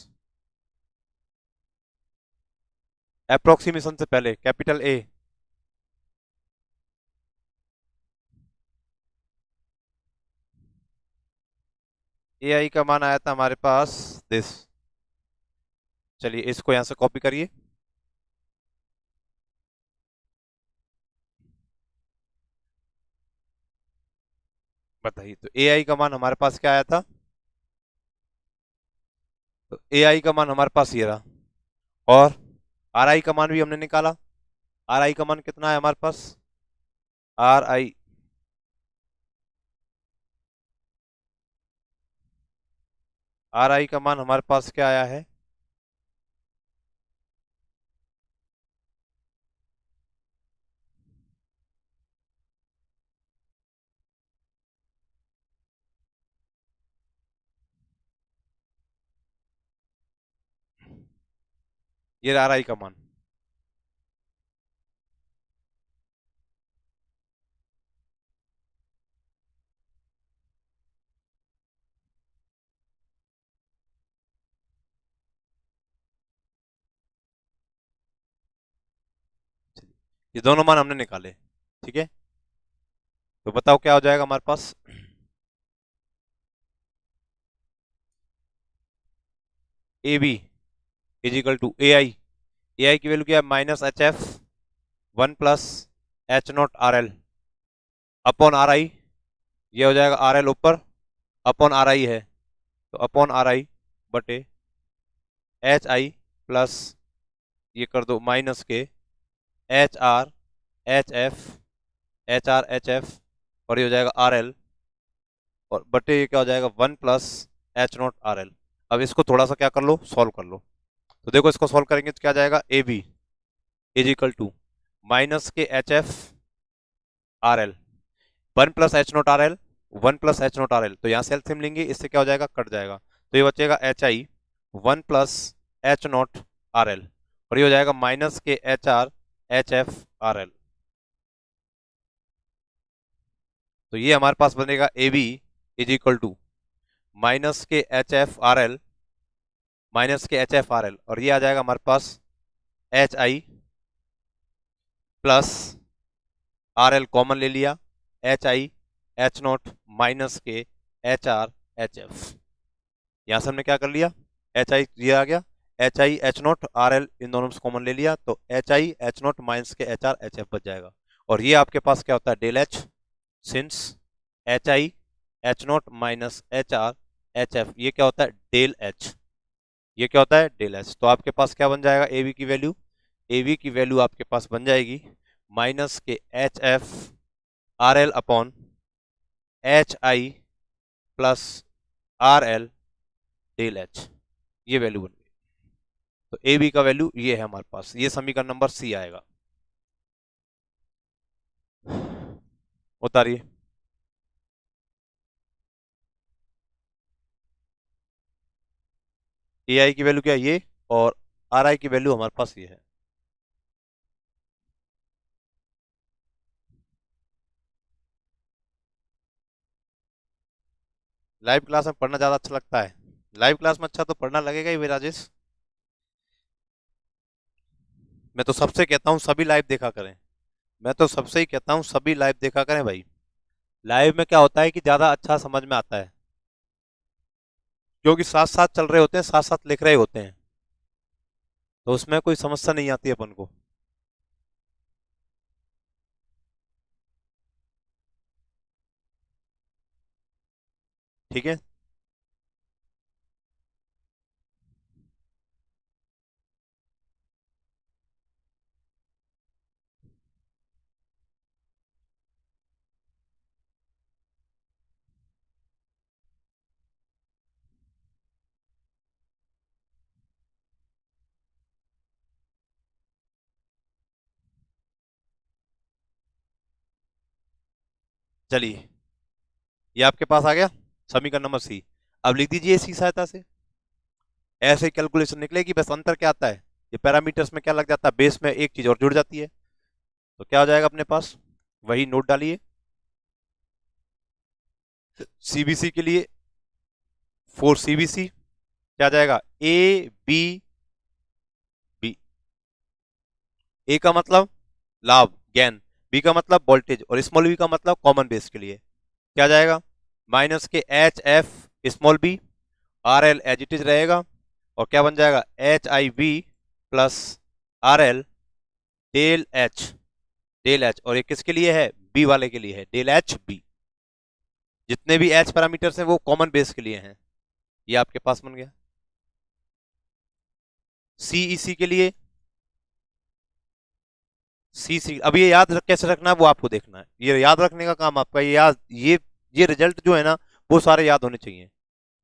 अप्रोक्सीमेशन से पहले कैपिटल ए, ए आई का मान आया था हमारे पास दिस। चलिए इसको यहां से कॉपी करिए, बताइए। तो ए आई का मान हमारे पास क्या आया था, तो ए आई का मान हमारे पास ये रहा, और आर आई का मान भी हमने निकाला। आर आई का मान कितना है हमारे पास, आर आई, आर आई का मान हमारे पास क्या आया है, ये आर आई का मान। ये दोनों मान हमने निकाले, ठीक है। तो बताओ क्या हो जाएगा हमारे पास। A B is equal to A I की वैल्यू क्या है, minus H F 1 + H naught R L upon R I. ये हो जाएगा आर एल ऊपर, अपॉन आर आई है, तो अपॉन आर आई बटे एच आई प्लस, ये कर दो माइनस के H R H F, H R H F, और ये हो जाएगा आर एल, और बटे ये क्या हो जाएगा 1 + एच नॉट आर एल। अब इसको थोड़ा सा क्या कर लो, सॉल्व कर लो। तो देखो इसको सॉल्व करेंगे तो क्या जाएगा, A B is equal to minus के H F R L 1 + H naught R L, 1 + H naught R L, तो यहाँ से एलसीएम लेंगे, इससे क्या हो जाएगा, कट जाएगा, तो ये बचेगा H I 1 + H naught R L, और ये हो जाएगा माइनस के H R H F R L. तो ये हमारे पास बनेगा A B is equal to minus के H F R L, minus के एच एफ आर एल, और ये आ जाएगा हमारे पास H I plus R L common ले लिया, H I H naught minus के एच आर एच एफ। यहां से हमने क्या कर लिया, एच आई ये आ गया, H I H naught R L इन दोनों से कॉमन ले लिया, तो H I H naught minus के एच आर एच एफ बच जाएगा। और ये आपके पास क्या होता है, del H, since H I H naught minus H R H F, ये क्या होता है, डेल एच, ये क्या होता है, डेल एच। तो आपके पास क्या बन जाएगा, ए बी की वैल्यू, ए बी की वैल्यू आपके पास बन जाएगी माइनस के H F R L upon H I plus R L del H, ये वैल्यू बन गई। तो ए बी का वैल्यू ये है हमारे पास, ये समीकरण नंबर सी आएगा। उतारिए। ए आई की वैल्यू क्या है ये, और आर आई की वैल्यू हमारे पास ये है। लाइव क्लास में पढ़ना ज्यादा अच्छा लगता है, लाइव क्लास में अच्छा तो पढ़ना लगेगा ही भाई राजेश। मैं तो सबसे कहता हूँ सभी लाइव देखा करें, मैं तो सबसे ही कहता हूँ सभी लाइव देखा करें भाई। लाइव में क्या होता है कि ज्यादा अच्छा समझ में आता है, क्योंकि साथ साथ चल रहे होते हैं, साथ साथ लिख रहे होते हैं, तो उसमें कोई समस्या नहीं आती अपन को। ठीक है। चलिए, ये आपके पास आ गया समीकरण नंबर सी। अब लिख दीजिए इसी सहायता से, ऐसे कैलकुलेशन निकलेगी, बस अंतर क्या आता है, ये पैरामीटर्स में क्या लग जाता है, बेस में एक चीज और जुड़ जाती है। तो क्या हो जाएगा अपने पास, वही नोट डालिए। सीबीसी के लिए, फॉर सीबीसी क्या आ जाएगा, ए बी बी। ए का मतलब लाभ गेन, बी का मतलब वोल्टेज, और स्मॉल बी का मतलब कॉमन बेस के लिए क्या जाएगा, माइनस के H F small B, R L as it is रहेगा, और क्या बन जाएगा, H I B plus R L del H, del H, और ये किसके लिए है, बी वाले के लिए है, डेल एच बी। जितने भी एच पैरामीटर्स हैं वो कॉमन बेस के लिए हैं। ये आपके पास बन गया। सीईसी के लिए, सी सी, अब ये याद कैसे रखना है वो आपको देखना है, ये याद रखने का काम आपका, ये याद, ये रिजल्ट जो है ना वो सारे याद होने चाहिए।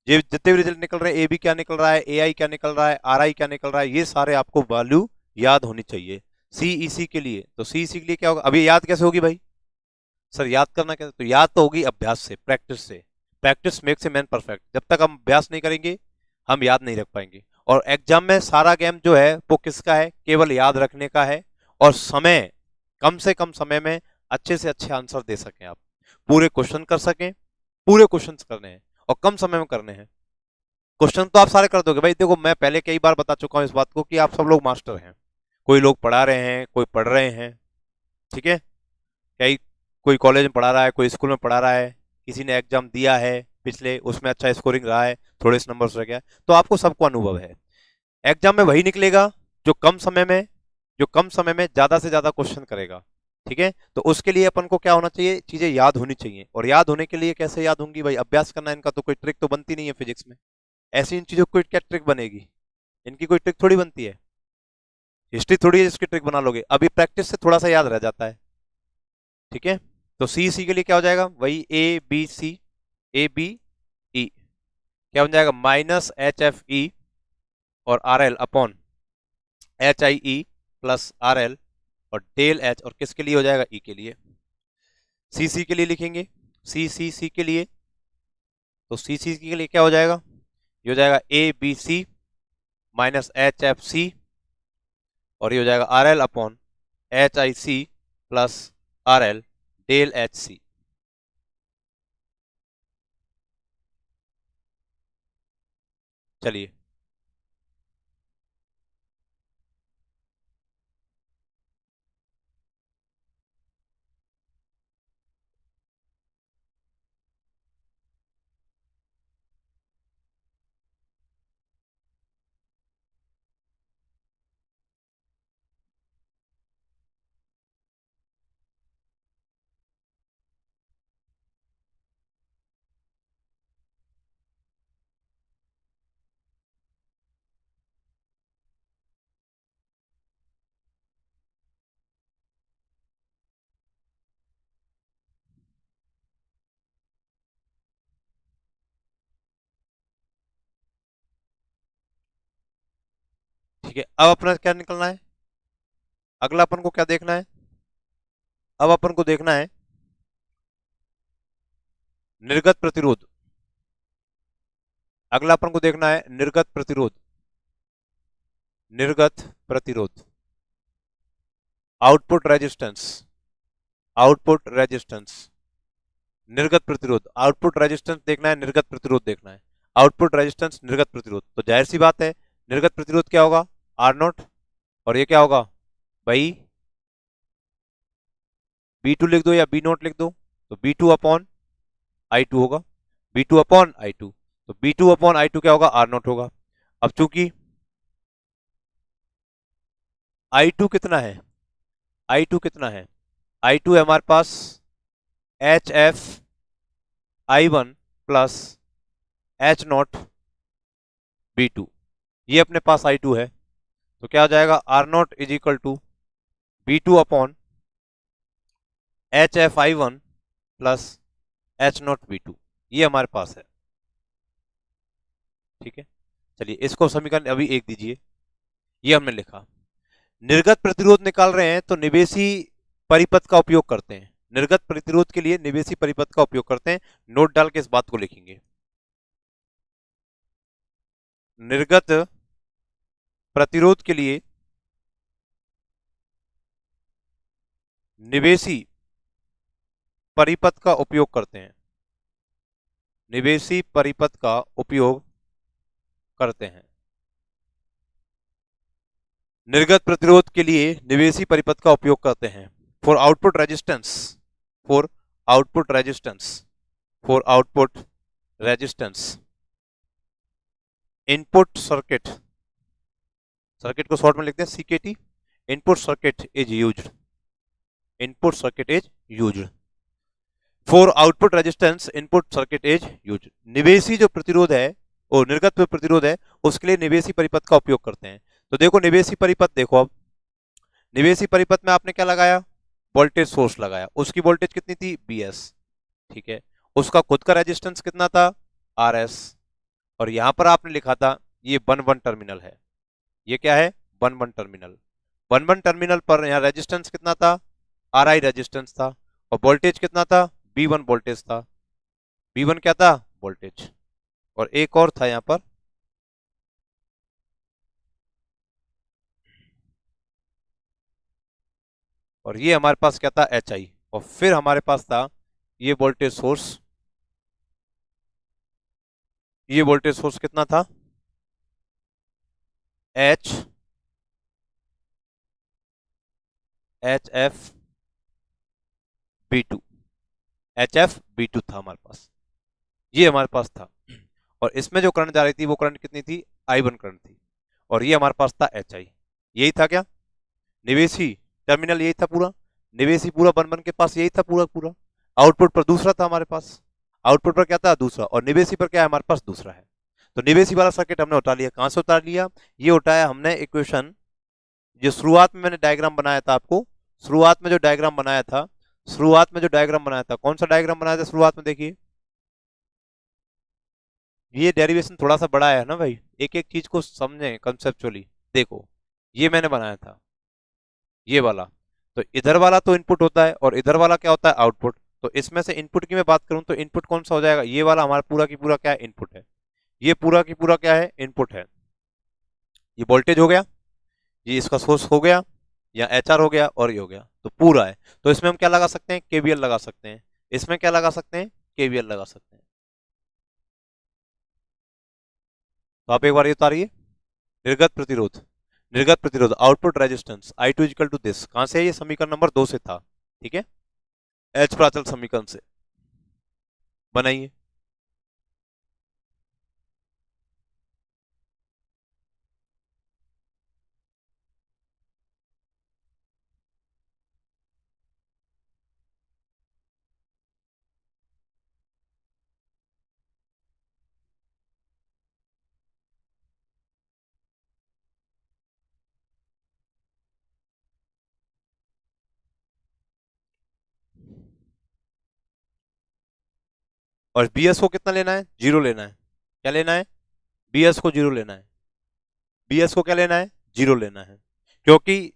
ये जितने भी रिजल्ट निकल रहे हैं, ए बी क्या निकल रहा है, ए आई क्या निकल रहा है, आर आई क्या निकल रहा है, ये सारे आपको वैल्यू याद होनी चाहिए। सीईसी के लिए, तो सीईसी के लिए क्या होगा, अब ये याद कैसे होगी भाई, सर याद करना कैसे, तो याद तो होगी अभ्यास से, प्रैक्टिस से। Practice makes a man perfect, जब तक हम अभ्यास नहीं करेंगे हम याद नहीं रख पाएंगे। और एग्जाम में सारा गेम जो है वो किसका है, केवल याद रखने का है, और समय, कम से कम समय में अच्छे से अच्छे आंसर दे सकें आप, पूरे क्वेश्चन कर सकें, पूरे क्वेश्चन करने हैं और कम समय में करने हैं। क्वेश्चन तो आप सारे कर दोगे भाई, देखो मैं पहले कई बार बता चुका हूं इस बात को कि आप सब लोग मास्टर हैं, कोई लोग पढ़ा रहे हैं, कोई पढ़ रहे हैं, ठीक है, कई कोई कॉलेज में पढ़ा रहा है, कोई स्कूल में पढ़ा रहा है, किसी ने एग्जाम दिया है पिछले, उसमें अच्छा स्कोरिंग रहा है, थोड़े से नंबर्स रह गया, तो आपको सबको अनुभव है। एग्जाम में वही निकलेगा जो कम समय में ज्यादा से ज्यादा क्वेश्चन करेगा, ठीक है। तो उसके लिए अपन को क्या होना चाहिए, चीजें याद होनी चाहिए, और याद होने के लिए कैसे याद होंगी भाई, अभ्यास करना, इनका तो कोई ट्रिक तो बनती नहीं है फिजिक्स में, ऐसी इन चीजों की क्या ट्रिक बनेगी, इनकी कोई ट्रिक थोड़ी बनती है, हिस्ट्री थोड़ी है इसकी ट्रिक बना लोगे, अभी प्रैक्टिस से थोड़ा सा याद रह जाता है, ठीक है। तो सी सी के लिए क्या हो जाएगा, वही ए B C, A B E, क्या बन जाएगा, माइनस एच एफ ई और are L upon H I E plus R L और डेल एच, और किसके लिए हो जाएगा, ई के लिए। सी सी के लिए लिखेंगे, सी सी सी के लिए, तो सी सी के लिए क्या हो जाएगा, ये हो जाएगा A B C minus H F C, और ये हो जाएगा R L upon H I C plus R L del H C. चलिए ठीक है, अब अपना क्या निकलना है, अगला अपन को क्या देखना है, अब अपन को देखना है निर्गत प्रतिरोध, अगला अपन को देखना है निर्गत प्रतिरोध, निर्गत प्रतिरोध, आउटपुट रेजिस्टेंस, आउटपुट रेजिस्टेंस, निर्गत प्रतिरोध, आउटपुट रेजिस्टेंस देखना है, निर्गत प्रतिरोध देखना है, आउटपुट रेजिस्टेंस निर्गत प्रतिरोध, तो जाहिर सी बात है निर्गत प्रतिरोध क्या होगा, आर नॉट, और ये क्या होगा भाई, बी टू लिख दो या बी नॉट लिख दो, तो B two upon I two होगा, B two upon I two, तो B two upon I two क्या होगा, आर नॉट होगा। अब चूंकि आई टू कितना है, आई टू कितना है, आई टू है हमारे पास H F I one plus H not B two, ये अपने पास आई टू है, तो क्या हो जाएगा, R not is equal to B two upon H F I one plus H not B two, ये हमारे पास है, ठीक है। चलिए इसको समीकरण अभी एक दीजिए, ये हमने लिखा, निर्गत प्रतिरोध निकाल रहे हैं तो निवेशी परिपथ का उपयोग करते हैं, निर्गत प्रतिरोध के लिए निवेशी परिपथ का उपयोग करते हैं, नोट डाल के इस बात को लिखेंगे, निर्गत प्रतिरोध के लिए निवेशी परिपथ का उपयोग करते हैं, निवेशी परिपथ का उपयोग करते हैं, निर्गत प्रतिरोध के लिए निवेशी परिपथ का उपयोग करते हैं, for output resistance, for output resistance, for output resistance, input circuit, circuit को शॉर्ट में लिखते हैं CKT, input circuit is used, input circuit is used, for output resistance input circuit is used, निवेशी जो प्रतिरोध है और निर्गत प्रतिरोध है उसके लिए निवेशी परिपथ का उपयोग करते हैं। तो देखो निवेशी परिपथ, देखो अब निवेशी परिपथ में आपने क्या लगाया, वोल्टेज सोर्स लगाया, उसकी वोल्टेज कितनी थी, BS, ठीक है, उसका खुद का रेजिस्टेंस कितना था, RS, और यहां पर आपने लिखा था ये 1-1 टर्मिनल है, ये क्या है, 1-1 टर्मिनल, 1-1 टर्मिनल पर यहाँ रेजिस्टेंस कितना था, RI रेजिस्टेंस था, और वोल्टेज कितना था, B1 वोल्टेज था, B1 क्या था, वोल्टेज, और एक और था यहाँ पर और ये हमारे पास क्या था, एच आई, और फिर हमारे पास था ये वोल्टेज सोर्स, ये वोल्टेज सोर्स कितना था, H F B two, H F B two था हमारे पास, ये हमारे पास था। और इसमें जो करंट जा रही थी वो करंट कितनी थी, आई वन करंट थी, और ये हमारे पास था एच आई। यही था क्या, निवेशी टर्मिनल यही था पूरा, निवेशी पूरा बन बन के पास यही था पूरा पूरा। आउटपुट पर दूसरा था हमारे पास, आउटपुट पर क्या था, दूसरा, और निवेशी पर क्या है, हमारे पास दूसरा है। तो निवेशी वाला सर्किट हमने उठा लिया, कहां से उतार लिया, ये उठाया हमने इक्वेशन, जो शुरुआत में मैंने डायग्राम बनाया था आपको, शुरुआत में जो डायग्राम बनाया था, शुरुआत में जो डायग्राम बनाया था, कौन सा डायग्राम बनाया था शुरुआत में, देखिए ये डेरिवेशन थोड़ा सा बड़ा है ना भाई, एक एक चीज को समझें कंसेप्चुअली। देखो ये मैंने बनाया था, ये वाला, तो इधर वाला तो इनपुट होता है और इधर वाला क्या होता है, आउटपुट। तो इसमें से इनपुट की मैं बात करूं तो इनपुट कौन सा हो जाएगा, ये वाला हमारा पूरा की पूरा क्या है, इनपुट है। ये पूरा की पूरा क्या है, इनपुट है। ये वोल्टेज हो गया, ये इसका सोर्स हो गया, या एच आर हो गया, और ये हो गया, तो पूरा है। तो इसमें हम क्या लगा सकते हैं, केवीएल लगा सकते हैं, इसमें क्या लगा सकते हैं, केवीएल लगा सकते हैं। तो आप एक बार ये उतारिए, निर्गत प्रतिरोध, निर्गत प्रतिरोध output resistance I two equal to this, कहां से है, ये समीकरण नंबर 2 से था, ठीक है, एच प्राचल समीकरण से बनाइए। और बीएस को कितना लेना है, जीरो लेना है, क्या लेना है, बीएस को जीरो लेना है, बीएस को क्या लेना है, जीरो लेना है, क्योंकि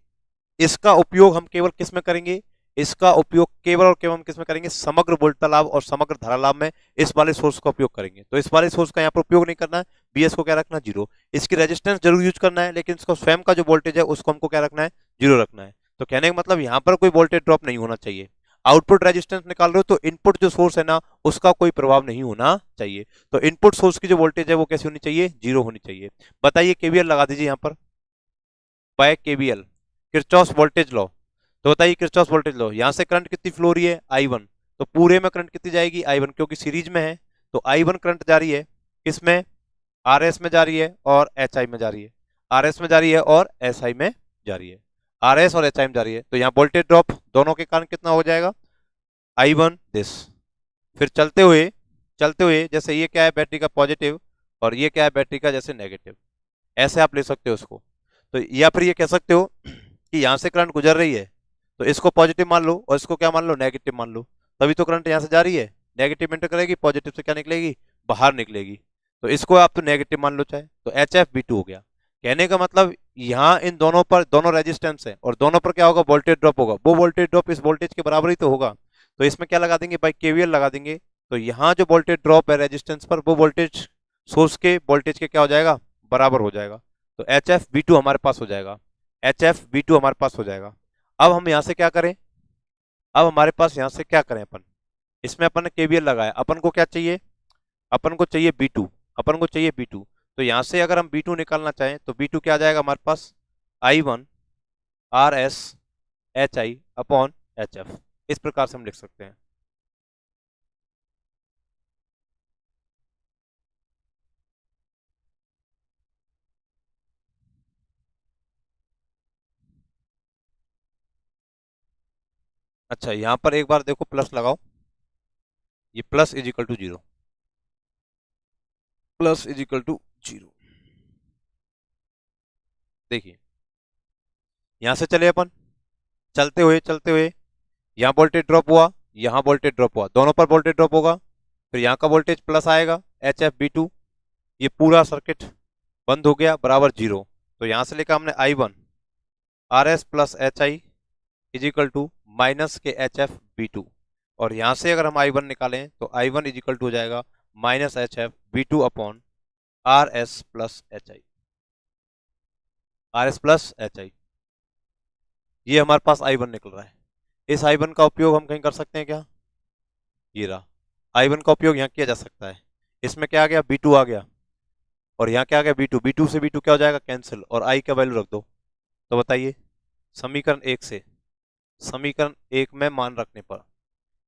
इसका उपयोग हम केवल किस में करेंगे, इसका उपयोग केवल और केवल हम किस में करेंगे, समग्र वोल्टता लाभ और समग्र धारा लाभ में इस वाले सोर्स का उपयोग करेंगे। तो इस वाले सोर्स का यहाँ पर उपयोग नहीं करना है, बीएस को क्या रखना, जीरो। इसकी रेजिस्टेंस जरूर यूज करना है, लेकिन इसका स्वयं का जो वोल्टेज है उसको हमको क्या रखना है, जीरो रखना है। तो कहने का मतलब यहाँ पर कोई वोल्टेज ड्रॉप नहीं होना चाहिए। आउटपुट रेजिस्टेंस निकाल रहे हो तो इनपुट जो सोर्स है ना उसका कोई प्रभाव नहीं होना चाहिए। तो इनपुट सोर्स की जो वोल्टेज है वो कैसी होनी चाहिए, जीरो होनी चाहिए। बताइए, केवीएल लगा दीजिए यहाँ पर, by KVL, Kirchhoff voltage law. तो बताइए किरचॉफ वोल्टेज लॉ, यहां से करंट कितनी फ्लो हो रही है, आई वन, तो पूरे में करंट कितनी जाएगी, आई वन, क्योंकि सीरीज में है तो आई वन करंट जा रही है किसमें, आर एस में जा रही है और एच आई में जा रही है, आर एस में जा रही है और एस आई में जा रही है, आर एस और एच आई में जा रही है। तो यहाँ वोल्टेज ड्रॉप दोनों के कारण कितना हो जाएगा, आई वन दिस। फिर चलते हुए जैसे ये क्या है, बैटरी का पॉजिटिव, और ये क्या है, बैटरी का जैसे नेगेटिव, ऐसे आप ले सकते हो उसको। तो या फिर ये कह सकते हो कि यहाँ से करंट गुजर रही है तो इसको पॉजिटिव मान लो और इसको क्या मान लो, नेगेटिव मान लो, तभी तो करंट यहाँ से जा रही है, नेगेटिव एंटर करेगी, पॉजिटिव से क्या निकलेगी, बाहर निकलेगी। तो इसको आप तो नेगेटिव मान लो चाहे, तो एच एफ बी टू हो गया। कहने का मतलब यहाँ इन दोनों पर दोनों रेजिस्टेंस है और दोनों पर क्या होगा, वोल्टेज ड्रॉप होगा, वो वोल्टेज ड्रॉप इस वोल्टेज के बराबर ही तो होगा। तो इसमें क्या लगा देंगे भाई, केवीएल लगा देंगे। तो यहाँ जो वोल्टेज ड्रॉप है रेजिस्टेंस पर, वो वोल्टेज सोर्स के वोल्टेज के क्या हो जाएगा, बराबर हो जाएगा। तो एच एफ बी टू हमारे पास हो जाएगा, एच एफ बी टू हमारे पास हो जाएगा। अब हम यहाँ से क्या करें, अब हमारे पास यहाँ से क्या करें अपन, इसमें अपन ने केवीएल लगाया, अपन को क्या चाहिए, अपन को चाहिए बी टू, अपन को चाहिए बी टू। तो यहाँ से अगर हम बी टू निकालना चाहें तो बी टू क्या आ जाएगा हमारे पास, I one R S H I upon H F, इस प्रकार से हम लिख सकते हैं। अच्छा यहाँ पर एक बार देखो प्लस लगाओ, ये plus is equal to zero, plus is equal to zero. देखिए यहां से चले अपन, चलते हुए यहाँ वोल्टेज ड्रॉप हुआ, यहाँ वोल्टेज ड्रॉप हुआ, दोनों पर वोल्टेज ड्रॉप होगा, फिर यहाँ का वोल्टेज प्लस आएगा, एच एफ बी टू, ये पूरा सर्किट बंद हो गया बराबर जीरो। तो यहाँ से लेकर हमने I one R S plus H I is equal to minus के एच एफ बी टू, और यहाँ से अगर हम आई वन निकालें तो I one is equal to हो जाएगा minus H F B two upon R S plus H I, R S plus H I, ये हमारे पास आई वन निकल रहा है। इस I1 का उपयोग हम कहीं कर सकते हैं क्या? ये रहा, I1 का उपयोग यहाँ किया जा सकता है। इसमें क्या आ गया, B2 आ गया, और यहाँ क्या आ गया, B2, B2 से B2 क्या हो जाएगा, कैंसिल, और I का वैल्यू रख दो। तो बताइए, समीकरण एक से, समीकरण एक में मान रखने पर,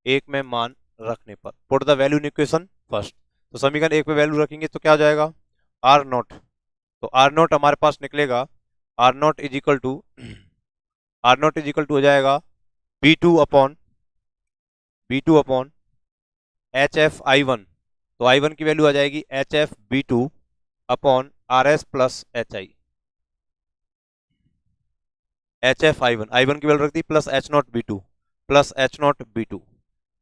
एक में मान रखने पर put the value in equation first. तो समीकरण एक में वैल्यू रखेंगे तो क्या हो जाएगा, आर नॉट। तो आर नॉट हमारे पास निकलेगा, R not is equal to, R not is equal to हो जाएगा B two upon H F I one. तो आई वन की वैल्यू आ जाएगी H F B two upon R S plus H F I one की value रख दी, plus H not B two, plus H not B two,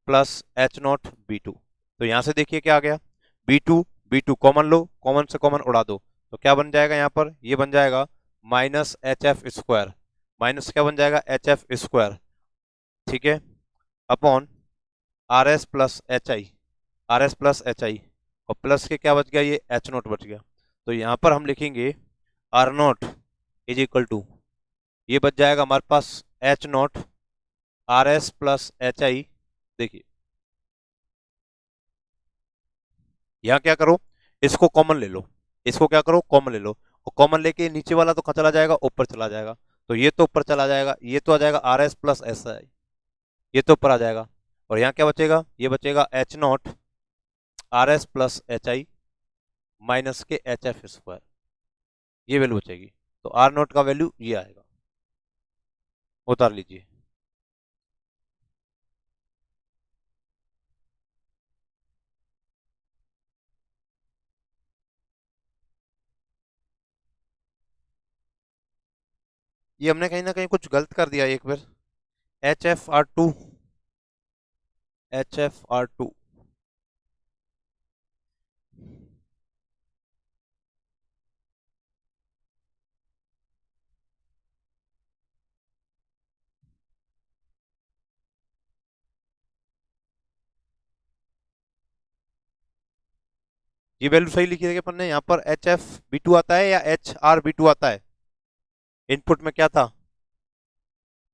plus H not B two. तो यहां से देखिए क्या आ गया, बी टू कॉमन लो, कॉमन से कॉमन उड़ा दो, तो क्या बन जाएगा यहाँ पर, ये बन जाएगा minus H F square, minus क्या बन जाएगा, एच एफ स्क्वायर, ठीक है, upon R S plus H I, R S plus H आई, और प्लस के क्या बच गया, ये एच नॉट बच गया। तो यहाँ पर हम लिखेंगे R not is equal to, ये बच जाएगा हमारे पास H naught R S plus H I. देखिए यहाँ क्या करो, इसको कॉमन ले लो, इसको क्या करो, कॉमन ले लो, और कॉमन लेके नीचे वाला तो कहाँ चला जाएगा, ऊपर चला जाएगा। तो ये तो ऊपर चला जाएगा, ये तो आ जाएगा R S plus S I, ये तो ऊपर आ जाएगा, और यहाँ क्या बचेगा, ये बचेगा H naught R S plus H I minus के एच एफ स्क्वायर, ये वैल्यू बचेगी। तो आर नॉट का वैल्यू ये आएगा, उतार लीजिए। ये हमने कहीं ना कहीं कुछ गलत कर दिया एक बार, H F R two, H F R two, ये वैल्यू सही लिखी है अपन ने, यहाँ पर एच एफ बी टू आता है या एच आर बी टू आता है, इनपुट में क्या था,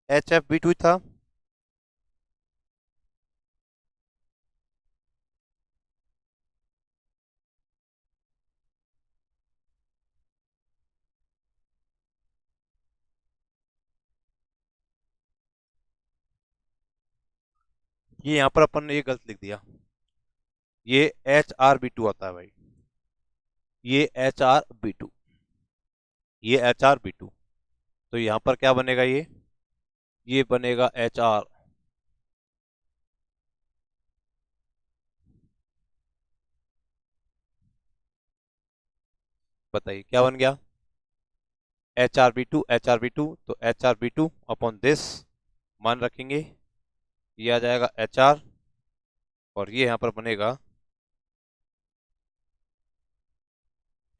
एच एफ बी टू था। ये यहाँ पर अपन ने ये गलत लिख दिया, ये एच आर बी टू आता है भाई, ये एच आर बी टू, ये एच आर बी टू। तो यहाँ पर क्या बनेगा, ये बनेगा एच आर, बताइए क्या बन गया, H R B two, H R B two, तो H R B two upon this, मान रखेंगे, ये आ जाएगा एच आर, और ये यहाँ पर बनेगा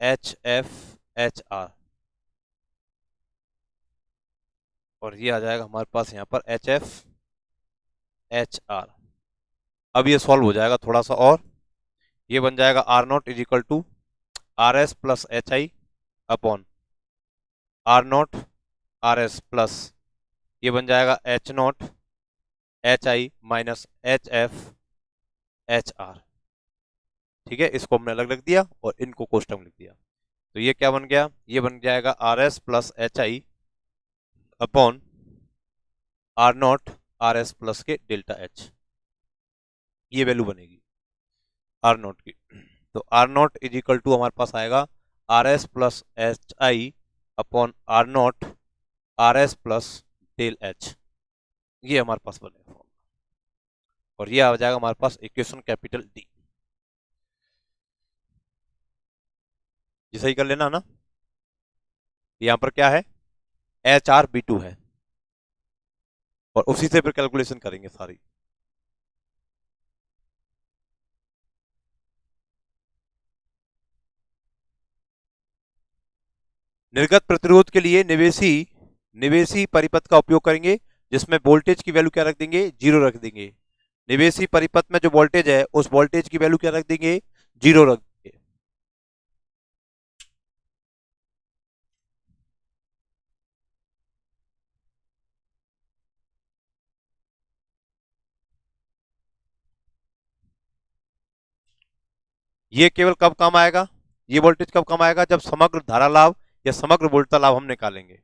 एच एफ एच आर, और ये आ जाएगा हमारे पास यहाँ पर एच एफ एच आर। अब ये सॉल्व हो जाएगा थोड़ा सा, और ये बन जाएगा R not is equal to R S plus H I upon R not R S plus, ये बन जाएगा H not H I minus H F H R, ठीक है, इसको हमने अलग रख दिया और इनको कोष्टक में लिख दिया। तो ये क्या बन गया, ये बन जाएगा R S plus H I upon R not R S plus के डेल्टा एच, ये वैल्यू बनेगी आर नॉट की। तो R not is equal to हमारे पास आएगा R S plus H I upon R not R S plus del H, ये हमारे पास बनेगा, और ये आ जाएगा हमारे पास इक्वेशन कैपिटल डी। ये सही कर लेना ना, यहाँ पर क्या है, एच आर बी टू है, और उसी से फिर कैलकुलेशन करेंगे सारी। निर्गत प्रतिरोध के लिए निवेशी निवेशी परिपथ का उपयोग करेंगे, जिसमें वोल्टेज की वैल्यू क्या रख देंगे, जीरो रख देंगे। निवेशी परिपथ में जो वोल्टेज है उस वोल्टेज की वैल्यू क्या रख देंगे, जीरो रख देंगे। ये केवल कब काम आएगा, ये वोल्टेज कब काम आएगा, जब समग्र धारा लाभ या समग्र वोल्टता लाभ हम निकालेंगे।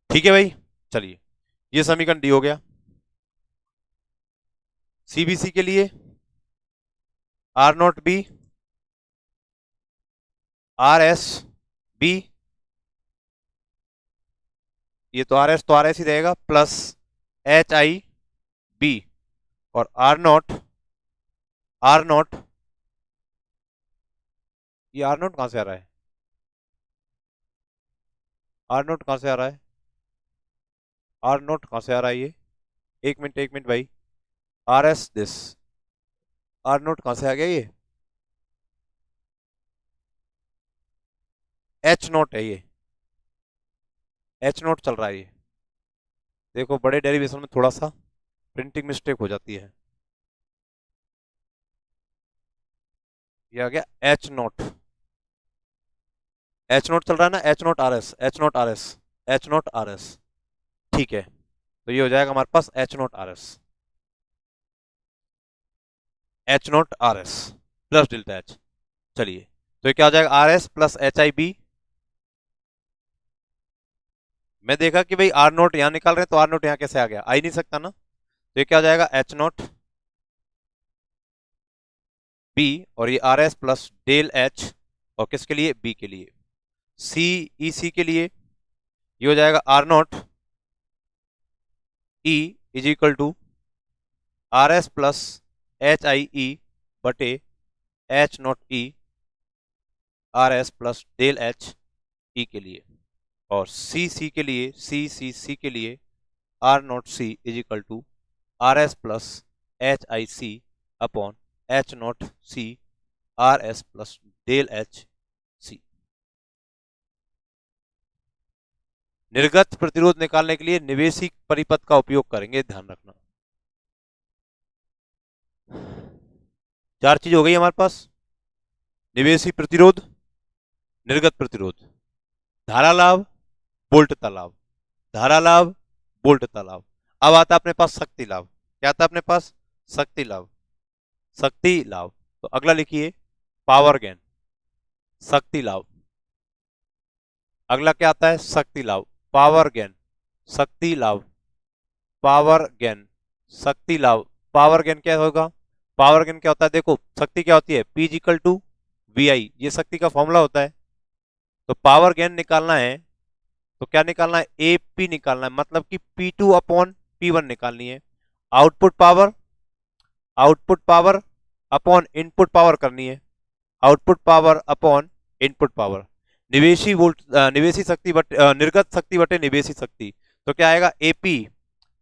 ठीक है भाई, चलिए ये समीकरण डी हो गया। सीबीसी के लिए R naught B R S B, ये तो आर एस ही रहेगा, प्लस एच आई बी, और आर नॉट, ये आर नॉट कहां से आ रहा है, आर नॉट कहां से आ रहा है, आर नॉट कहां से आ रहा है ये, एक मिनट भाई, R S this, R naught कहां से आ गया, ये एच नॉट है, ये एच नॉट चल रहा है ये। देखो बड़े डेरिवेशन में थोड़ा सा प्रिंटिंग मिस्टेक हो जाती है। ये आ गया एच नॉट, एच नॉट चल रहा है ना, H naught R S, H naught R S, H naught R S. ठीक है, तो ये हो जाएगा हमारे पास H naught R S, H naught R S plus delta H. चलिए, तो ये क्या हो जाएगा, R S plus H I B. मैं देखा कि भाई आर नोट यहां निकाल रहे हैं, तो आर नोट यहां कैसे आ गया, आ ही नहीं सकता ना। तो ये क्या हो जाएगा, एच नोट बी, और ये R S plus del H, और किसके लिए, बी के लिए। सी ई सी के लिए ये हो जाएगा R naught E is equal to R S plus H I E बटे H naught E R S plus del H E के लिए। और सी सी के लिए, सी के लिए R naught C is equal to R S plus H I C upon H naught C R S plus del H C. निर्गत प्रतिरोध निकालने के लिए निवेशी परिपथ का उपयोग करेंगे, ध्यान रखना। चार चीज हो गई हमारे पास, निवेशी प्रतिरोध, निर्गत प्रतिरोध, धारा लाभ, वोल्टता लाभ, धारा लाभ, वोल्टता लाभ। अब आता है अपने पास शक्ति लाभ। क्या आता है अपने पास, शक्ति लाभ, शक्ति लाभ। तो अगला लिखिए पावर गेन, शक्ति लाभ। अगला क्या आता है, शक्ति लाभ, पावर गेन, शक्ति लाभ, पावर गेन, शक्ति लाभ। पावर गेन क्या होगा, पावर गेन क्या होता है, देखो शक्ति क्या होती है, P इक्वल टू वी आई, ये शक्ति का फॉर्मूला होता है। तो पावर गेन निकालना है, तो क्या निकालना है, AP निकालना है, मतलब कि P2 अपॉन P1 निकालनी है। Output power, output power upon input power करनी है, output power upon input power. निवेशी वोल्ट, निवेशी शक्ति बटे निर्गत शक्ति बटे निवेशी शक्ति। तो क्या आएगा, AP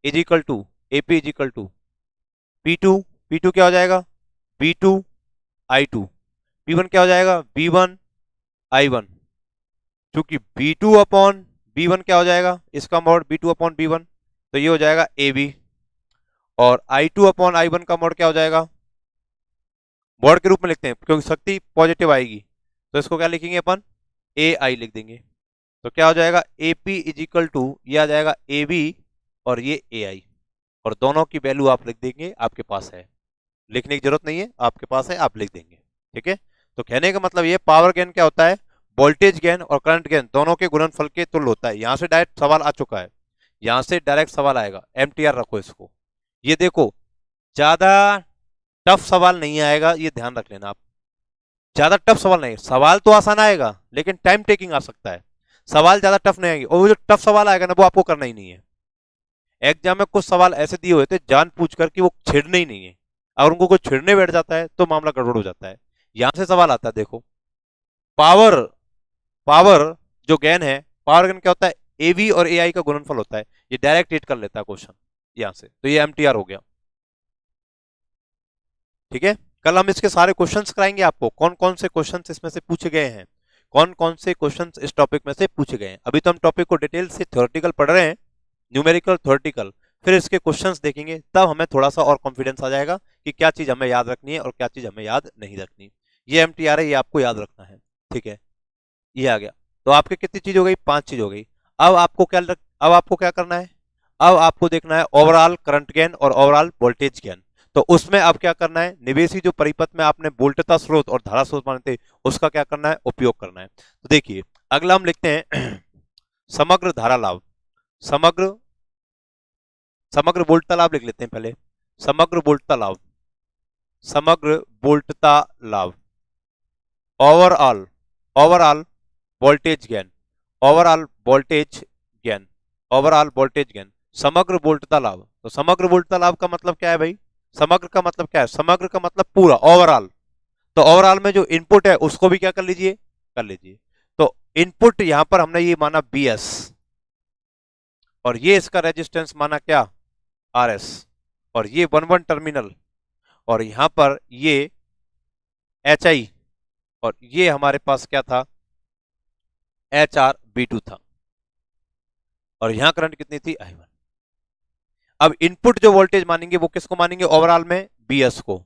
is equal to, AP is equal to P2, P2 क्या हो जाएगा, B2 I2, P1 क्या हो जाएगा, B1 I1। क्योंकि B2 अपॉन B1 क्या हो जाएगा, इसका मोड B2 अपॉन B1, तो ये हो जाएगा AB। और I2 अपॉन I1 का मोड क्या हो जाएगा, मोड के रूप में लिखते हैं क्योंकि शक्ति पॉजिटिव आएगी, तो इसको क्या लिखेंगे अपन, AI लिख देंगे। तो क्या हो जाएगा, AP इज इक्वल टू, ये आ जाएगा AB और ये AI, और दोनों की वैल्यू आप लिख देंगे, आपके पास है, लिखने की जरूरत नहीं है, आपके पास है, आप लिख देंगे। ठीक है, तो कहने का मतलब ये पावर गेन क्या होता है, वोल्टेज गेन और करंट गेन दोनों के गुणनफल के तुल्य होता है। यहां से डायरेक्ट सवाल आ चुका है, यहां से डायरेक्ट सवाल आएगा, MTR रखो इसको। ये देखो ज्यादा टफ सवाल नहीं आएगा, ये ध्यान रख लेना आप, ज्यादा टफ सवाल नहीं, सवाल तो आसान आएगा लेकिन टाइम टेकिंग आ सकता है, सवाल ज्यादा टफ नहीं आएगी, और वो जो टफ सवाल आएगा ना वो आपको करना ही नहीं है। एग्जाम में कुछ सवाल ऐसे दिए हुए थे जान पूछ कर कि वो छेड़ने ही नहीं है, अगर उनको कोई छेड़ने बैठ जाता है तो मामला गड़बड़ हो जाता है। यहां से सवाल आता है, देखो पावर, पावर जो गेन है, पावर गेन क्या होता है, एवी और एआई का गुणनफल होता है। ये डायरेक्ट हिट कर लेता है क्वेश्चन यहां से, तो ये एमटीआर हो गया। ठीक है, कल हम इसके सारे क्वेश्चंस कराएंगे आपको, कौन कौन से क्वेश्चंस इसमें से पूछे गए हैं, कौन कौन से क्वेश्चंस इस टॉपिक में से पूछे गए हैं। अभी तो हम टॉपिक को डिटेल से थ्योरेटिकल पढ़ रहे हैं, न्यूमेरिकल थ्योरेटिकल, फिर इसके क्वेश्चंस देखेंगे, तब हमें थोड़ा सा और कॉन्फिडेंस आ जाएगा कि क्या चीज हमें याद रखनी है और क्या चीज हमें याद नहीं रखनी। ये एमटीआर है, ये आपको याद रखना है। ठीक है, ये आ गया। तो आपके कितनी चीज हो गई, 5 चीज हो गई। अब आपको क्या करना है, अब आपको देखना है ओवरऑल करंट गेन और ओवरऑल वोल्टेज गेन। तो उसमें अब क्या करना है, निवेशी जो परिपथ में आपने वोल्टता स्रोत और धारा स्रोत माने थे, उसका क्या करना है, उपयोग करना है। तो देखिए अगला हम लिखते हैं समग्र धारा लाभ, समग्र समग्र वोल्टता लाभ लिख लेते हैं पहले, समग्र वोल्टता लाभ, समग्र वोल्टता लाभ, overall overall voltage gain, overall voltage gain, overall voltage gain, समग्र वोल्टता लाभ। तो समग्र वोल्टता लाभ का मतलब क्या है भाई, समग्र का मतलब क्या है, समग्र का मतलब पूरा, ओवरऑल। तो ओवरऑल में जो इनपुट है उसको भी क्या कर लीजिए, कर लीजिए। तो इनपुट यहां पर हमने ये माना बीएस, और ये इसका रेजिस्टेंस माना क्या, आरएस, और ये वन वन टर्मिनल, और यहां पर ये एच आई, और ये हमारे पास क्या था, एच आर बी टू था, और यहां करंट कितनी थी, आई वन। अब इनपुट जो वोल्टेज मानेंगे वो किसको मानेंगे, ओवरऑल में बीएस को,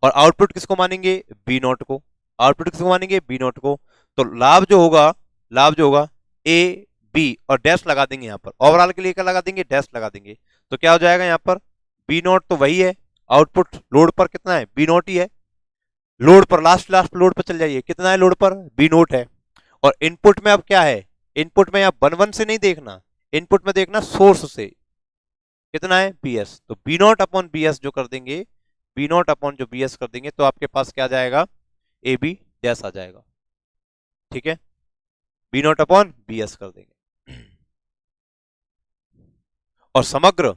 और आउटपुट किसको मानेंगे, बी नोट को, आउटपुट किसको मानेंगे, बी नोट को। तो लाभ जो होगा, लाभ जो होगा ए बी, और डैश लगा देंगे यहां पर, ओवरऑल के लिए क्या लगा देंगे, डैश लगा देंगे। तो क्या हो जाएगा यहां पर, बी नोट तो वही है, आउटपुट लोड पर कितना है, बी नोट ही है, लोड पर लास्ट लास्ट लोड पर चल जाइए, कितना है लोड पर, बी नोट है। और इनपुट में अब क्या है, इनपुट में आप वन वन से नहीं देखना, इनपुट में देखना सोर्स से, कितना है, बी एस। तो B naught upon B S जो कर देंगे, बी नॉट अपॉन जो बी एस कर देंगे, तो आपके पास क्या जाएगा, ए बी डैश आ जाएगा। ठीक है, B naught upon B S कर देंगे। और समग्र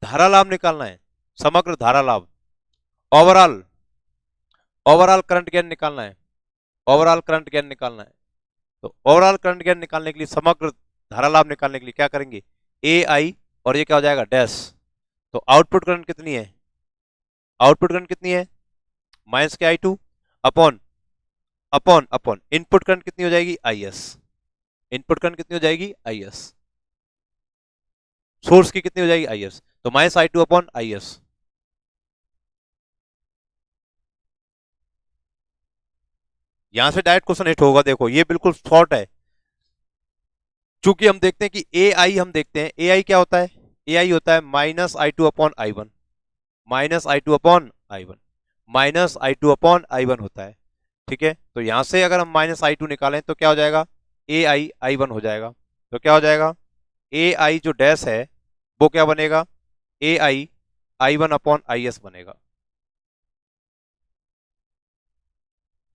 धारा लाभ निकालना है, समग्र धारा लाभ, ओवरऑल ओवरऑल करंट गेन निकालना है, ओवरऑल करंट गेन निकालना है। तो ओवरऑल करंट गेन निकालने के लिए, समग्र धारा लाभ निकालने के लिए क्या करेंगे, ए आई, और ये क्या हो जाएगा, डैश। तो आउटपुट करंट कितनी है, आउटपुट करंट कितनी है, माइनस के I two, upon upon upon input current कितनी हो जाएगी, आई एस, इनपुट करंट कितनी हो जाएगी, आई एस, सोर्स की कितनी हो जाएगी, आई एस। तो minus I two upon I S. यहां से डायरेक्ट क्वेश्चन हिट होगा, देखो ये बिल्कुल शॉर्ट है, चूंकि हम देखते हैं कि ए आई, हम देखते हैं ए आई क्या होता है, ए आई होता है minus I two upon I one, minus I two upon I one, minus I two upon I one होता है। ठीक है, तो यहां से अगर हम माइनस आई टू निकालें तो क्या हो जाएगा, ए आई आई वन हो जाएगा। तो क्या हो जाएगा, ए आई जो डैश है वो क्या बनेगा, A I I one upon I S बनेगा।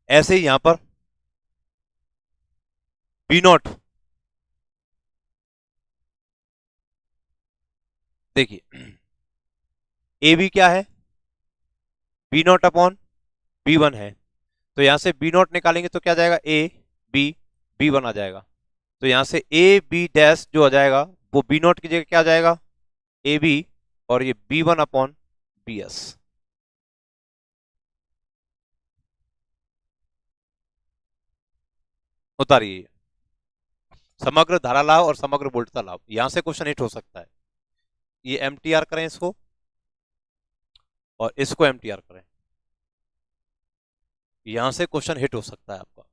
ऐसे ही यहां पर बी नॉट, देखिए ए बी क्या है, B naught upon B one है। तो यहां से बी नॉट निकालेंगे तो क्या जाएगा, ए बी, बी वन आ जाएगा। तो यहां से ए बी डैश जो आ जाएगा वो बी नॉट की जगह क्या आ जाएगा, ए बी, और ये B one upon B S. उतारिए, समग्र धारा लाभ और समग्र वोल्टता लाभ, यहां से क्वेश्चन हिट हो सकता है। ये एम टी आर करें इसको, और इसको एम टी आर करें, यहां से क्वेश्चन हिट हो सकता है आपका।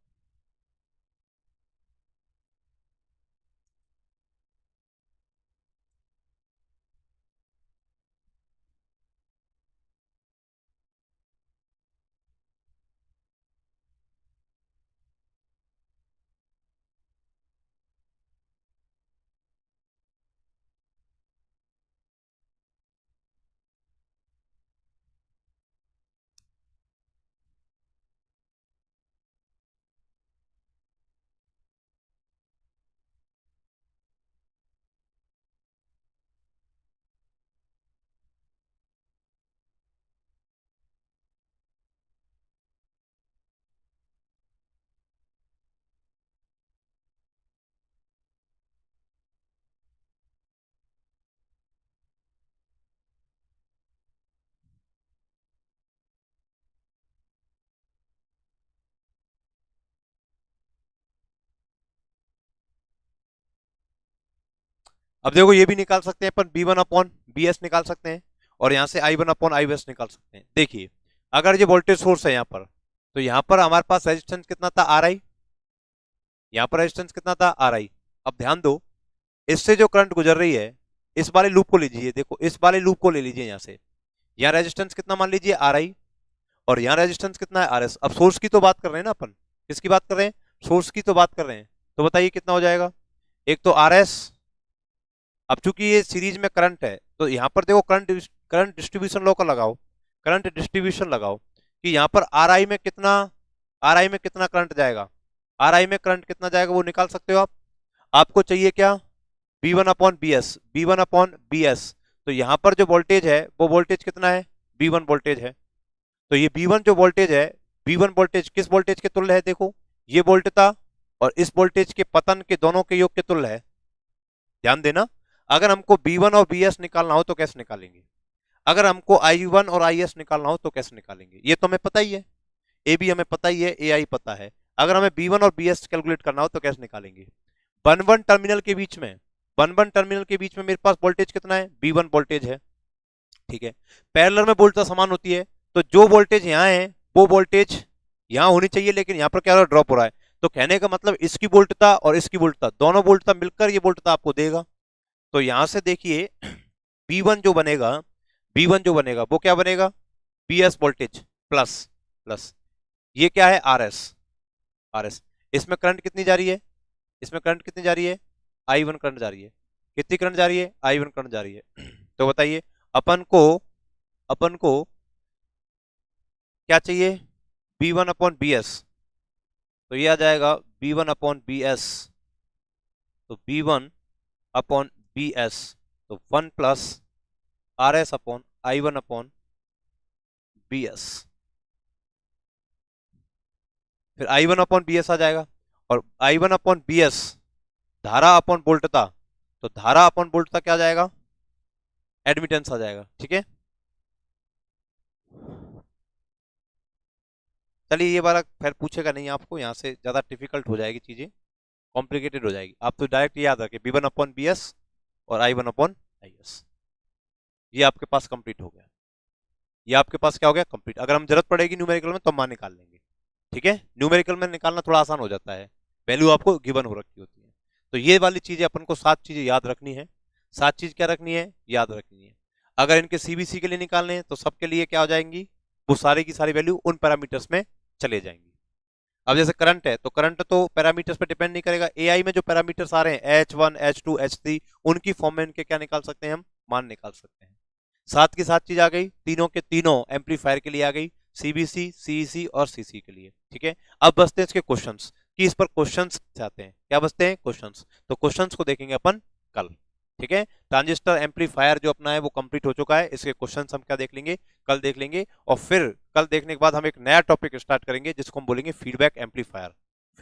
अब देखो ये भी निकाल सकते हैं अपन, B one upon B S निकाल सकते हैं, और यहाँ से I one upon I S निकाल सकते हैं। देखिए अगर ये वोल्टेज सोर्स है यहाँ पर, तो यहाँ पर हमारे पास रेजिस्टेंस कितना था, आर आई, यहाँ पर रेजिस्टेंस कितना था, आर आई। अब ध्यान दो, इससे जो करंट गुजर रही है, इस वाले लूप को ले लीजिए, देखो इस वाले लूप को ले लीजिए, यहाँ से यहाँ रेजिस्टेंस कितना मान लीजिए, आर आई, और यहाँ रेजिस्टेंस कितना है, आर एस। अब सोर्स की तो बात कर रहे हैं ना अपन, किसकी बात कर रहे हैं, सोर्स की तो बात कर रहे हैं। तो बताइए कितना हो जाएगा, एक तो आर एस, अब चूंकि ये सीरीज में करंट है तो यहाँ पर देखो करंट करंट डिस्ट्रीब्यूशन लॉ का लगाओ, करंट डिस्ट्रीब्यूशन लगाओ कि यहाँ पर आर आई में कितना, आर आई में कितना करंट जाएगा, आर आई में करंट कितना जाएगा वो निकाल सकते हो आप। आपको चाहिए क्या, B one upon B S, B one upon B S. तो यहाँ पर जो वोल्टेज है वो वोल्टेज कितना है, बी वन वोल्टेज है। तो ये बी वन जो वोल्टेज है, बी वन वोल्टेज किस वोल्टेज के तुल्य है, देखो ये वोल्ट था और इस वोल्टेज के पतन के दोनों के योग के तुल्य है। ध्यान देना, अगर हमको बी वन और बी एस निकालना हो तो कैसे निकालेंगे, अगर हमको आई वन और आई एस निकालना हो तो कैसे निकालेंगे, ये तो हमें पता ही है, ए बी हमें पता ही है, ए आई पता है। अगर हमें बी वन और बी एस कैलकुलेट करना हो तो कैसे निकालेंगे, वन वन टर्मिनल के बीच में, वन वन टर्मिनल के बीच में मेरे पास वोल्टेज कितना है, बी वन वोल्टेज है, ठीक है। पैरेलल में वोल्टेज समान होती है, तो जो वोल्टेज यहाँ है वो वोल्टेज यहाँ होनी चाहिए, लेकिन यहाँ पर क्या हो रहा है, ड्रॉप हो रहा है। तो कहने का मतलब इसकी वोल्टता और इसकी वोल्टता, दोनों वोल्टता मिलकर ये वोल्टता आपको देगा। तो यहां से देखिए बी वन जो बनेगा, बी वन जो बनेगा वो क्या बनेगा, B S voltage plus plus ये क्या है, आर एस, आर एस। इसमें करंट कितनी जा रही है, इसमें करंट कितनी जा रही है, आई वन करंट जा रही है, कितनी करंट जा रही है, आई वन करंट जा रही है। तो बताइए अपन को क्या चाहिए, B one upon B S. तो ये आ जाएगा B one upon B S, तो B one upon B S, तो one plus R S upon I one upon B S, फिर I one upon B S आ जाएगा, और I one upon B S धारा अपॉन वोल्टता, तो धारा अपॉन वोल्टता क्या आ जाएगा, एडमिटेंस आ जाएगा, ठीक है। चलिए ये वाला फिर पूछेगा नहीं आपको, यहाँ से ज्यादा डिफिकल्ट हो जाएगी चीजें, कॉम्प्लिकेटेड हो जाएगी। आप तो डायरेक्ट याद रखें B one upon B S और I one upon I S, ये आपके पास कंप्लीट हो गया, ये आपके पास क्या हो गया, कंप्लीट। अगर हम जरूरत पड़ेगी न्यूमेरिकल में तो हम मान निकाल लेंगे, ठीक है। न्यूमेरिकल में निकालना थोड़ा आसान हो जाता है, वैल्यू आपको गिवन हो रखी होती है। तो ये वाली चीजें अपन को 7 चीजें याद रखनी है, 7 चीज क्या रखनी है, याद रखनी है। अगर इनके सीबीसी के लिए निकालने हैं तो सबके लिए क्या हो जाएंगी, वो सारी की सारी वैल्यू उन पैरामीटर्स में चले जाएंगी। अब जैसे करंट है तो करंट तो पैरामीटर्स पे डिपेंड नहीं करेगा, एआई में जो पैरामीटर्स आ रहे हैं H one H two H three, उनकी फॉर्म में इनके क्या निकाल सकते हैं, हम मान निकाल सकते हैं। 7 की 7 चीज आ गई, तीनों के तीनों एम्पलीफायर के लिए आ गई, सीबीसी सीईसी और सीसी के लिए, ठीक है। अब बसते हैं इसके क्वेश्चंस, कि इस पर क्वेश्चंस आते हैं, क्या बसते हैं, क्वेश्चंस। तो क्वेश्चंस को देखेंगे अपन कल, ठीक है। ट्रांजिस्टर एम्पलीफायर जो अपना है वो कंप्लीट हो चुका है, इसके क्वेश्चंस हम क्या देख लेंगे, कल देख लेंगे। और फिर कल देखने के बाद हम एक नया टॉपिक स्टार्ट करेंगे जिसको हम बोलेंगे फीडबैक एम्पलीफायर,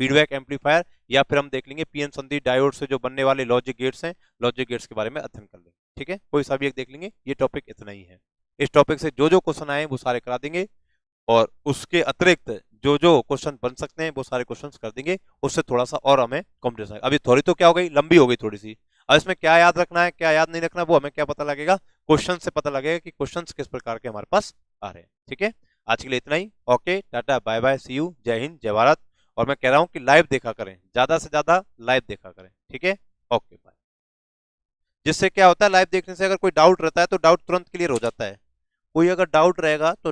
फीडबैक एम्पलीफायर। या फिर हम देख लेंगे पीएन संधि डायोड से जो बनने वाले लॉजिक गेट्स हैं, लॉजिक गेट्स के बारे में अध्ययन कर लेंगे, ठीक है। कोई सा भी एक देख लेंगे, ये टॉपिक इतना ही है। इस टॉपिक से जो जो क्वेश्चन आए वो सारे करा देंगे, और उसके अतिरिक्त जो जो क्वेश्चन बन सकते हैं वो सारे क्वेश्चन कर देंगे, उससे थोड़ा सा और हमें कॉम्पिटिशन। अभी थोड़ी तो क्या हो गई, लंबी हो गई थोड़ी सी। अब इसमें क्या याद रखना है क्या याद नहीं रखना, वो हमें क्या पता लगेगा, क्वेश्चन से पता लगेगा कि क्वेश्चन किस प्रकार के हमारे पास आ रहे हैं, ठीक है। आज के लिए इतना ही, okay tata bye bye see you, जय हिंद जय भारत। और मैं कह रहा हूँ कि लाइव देखा करें, ज्यादा से ज्यादा लाइव देखा करें, ठीक है, ओके बाय। जिससे क्या होता है, लाइव देखने से अगर कोई डाउट रहता है तो डाउट तुरंत क्लियर हो जाता है, कोई अगर डाउट रहेगा तो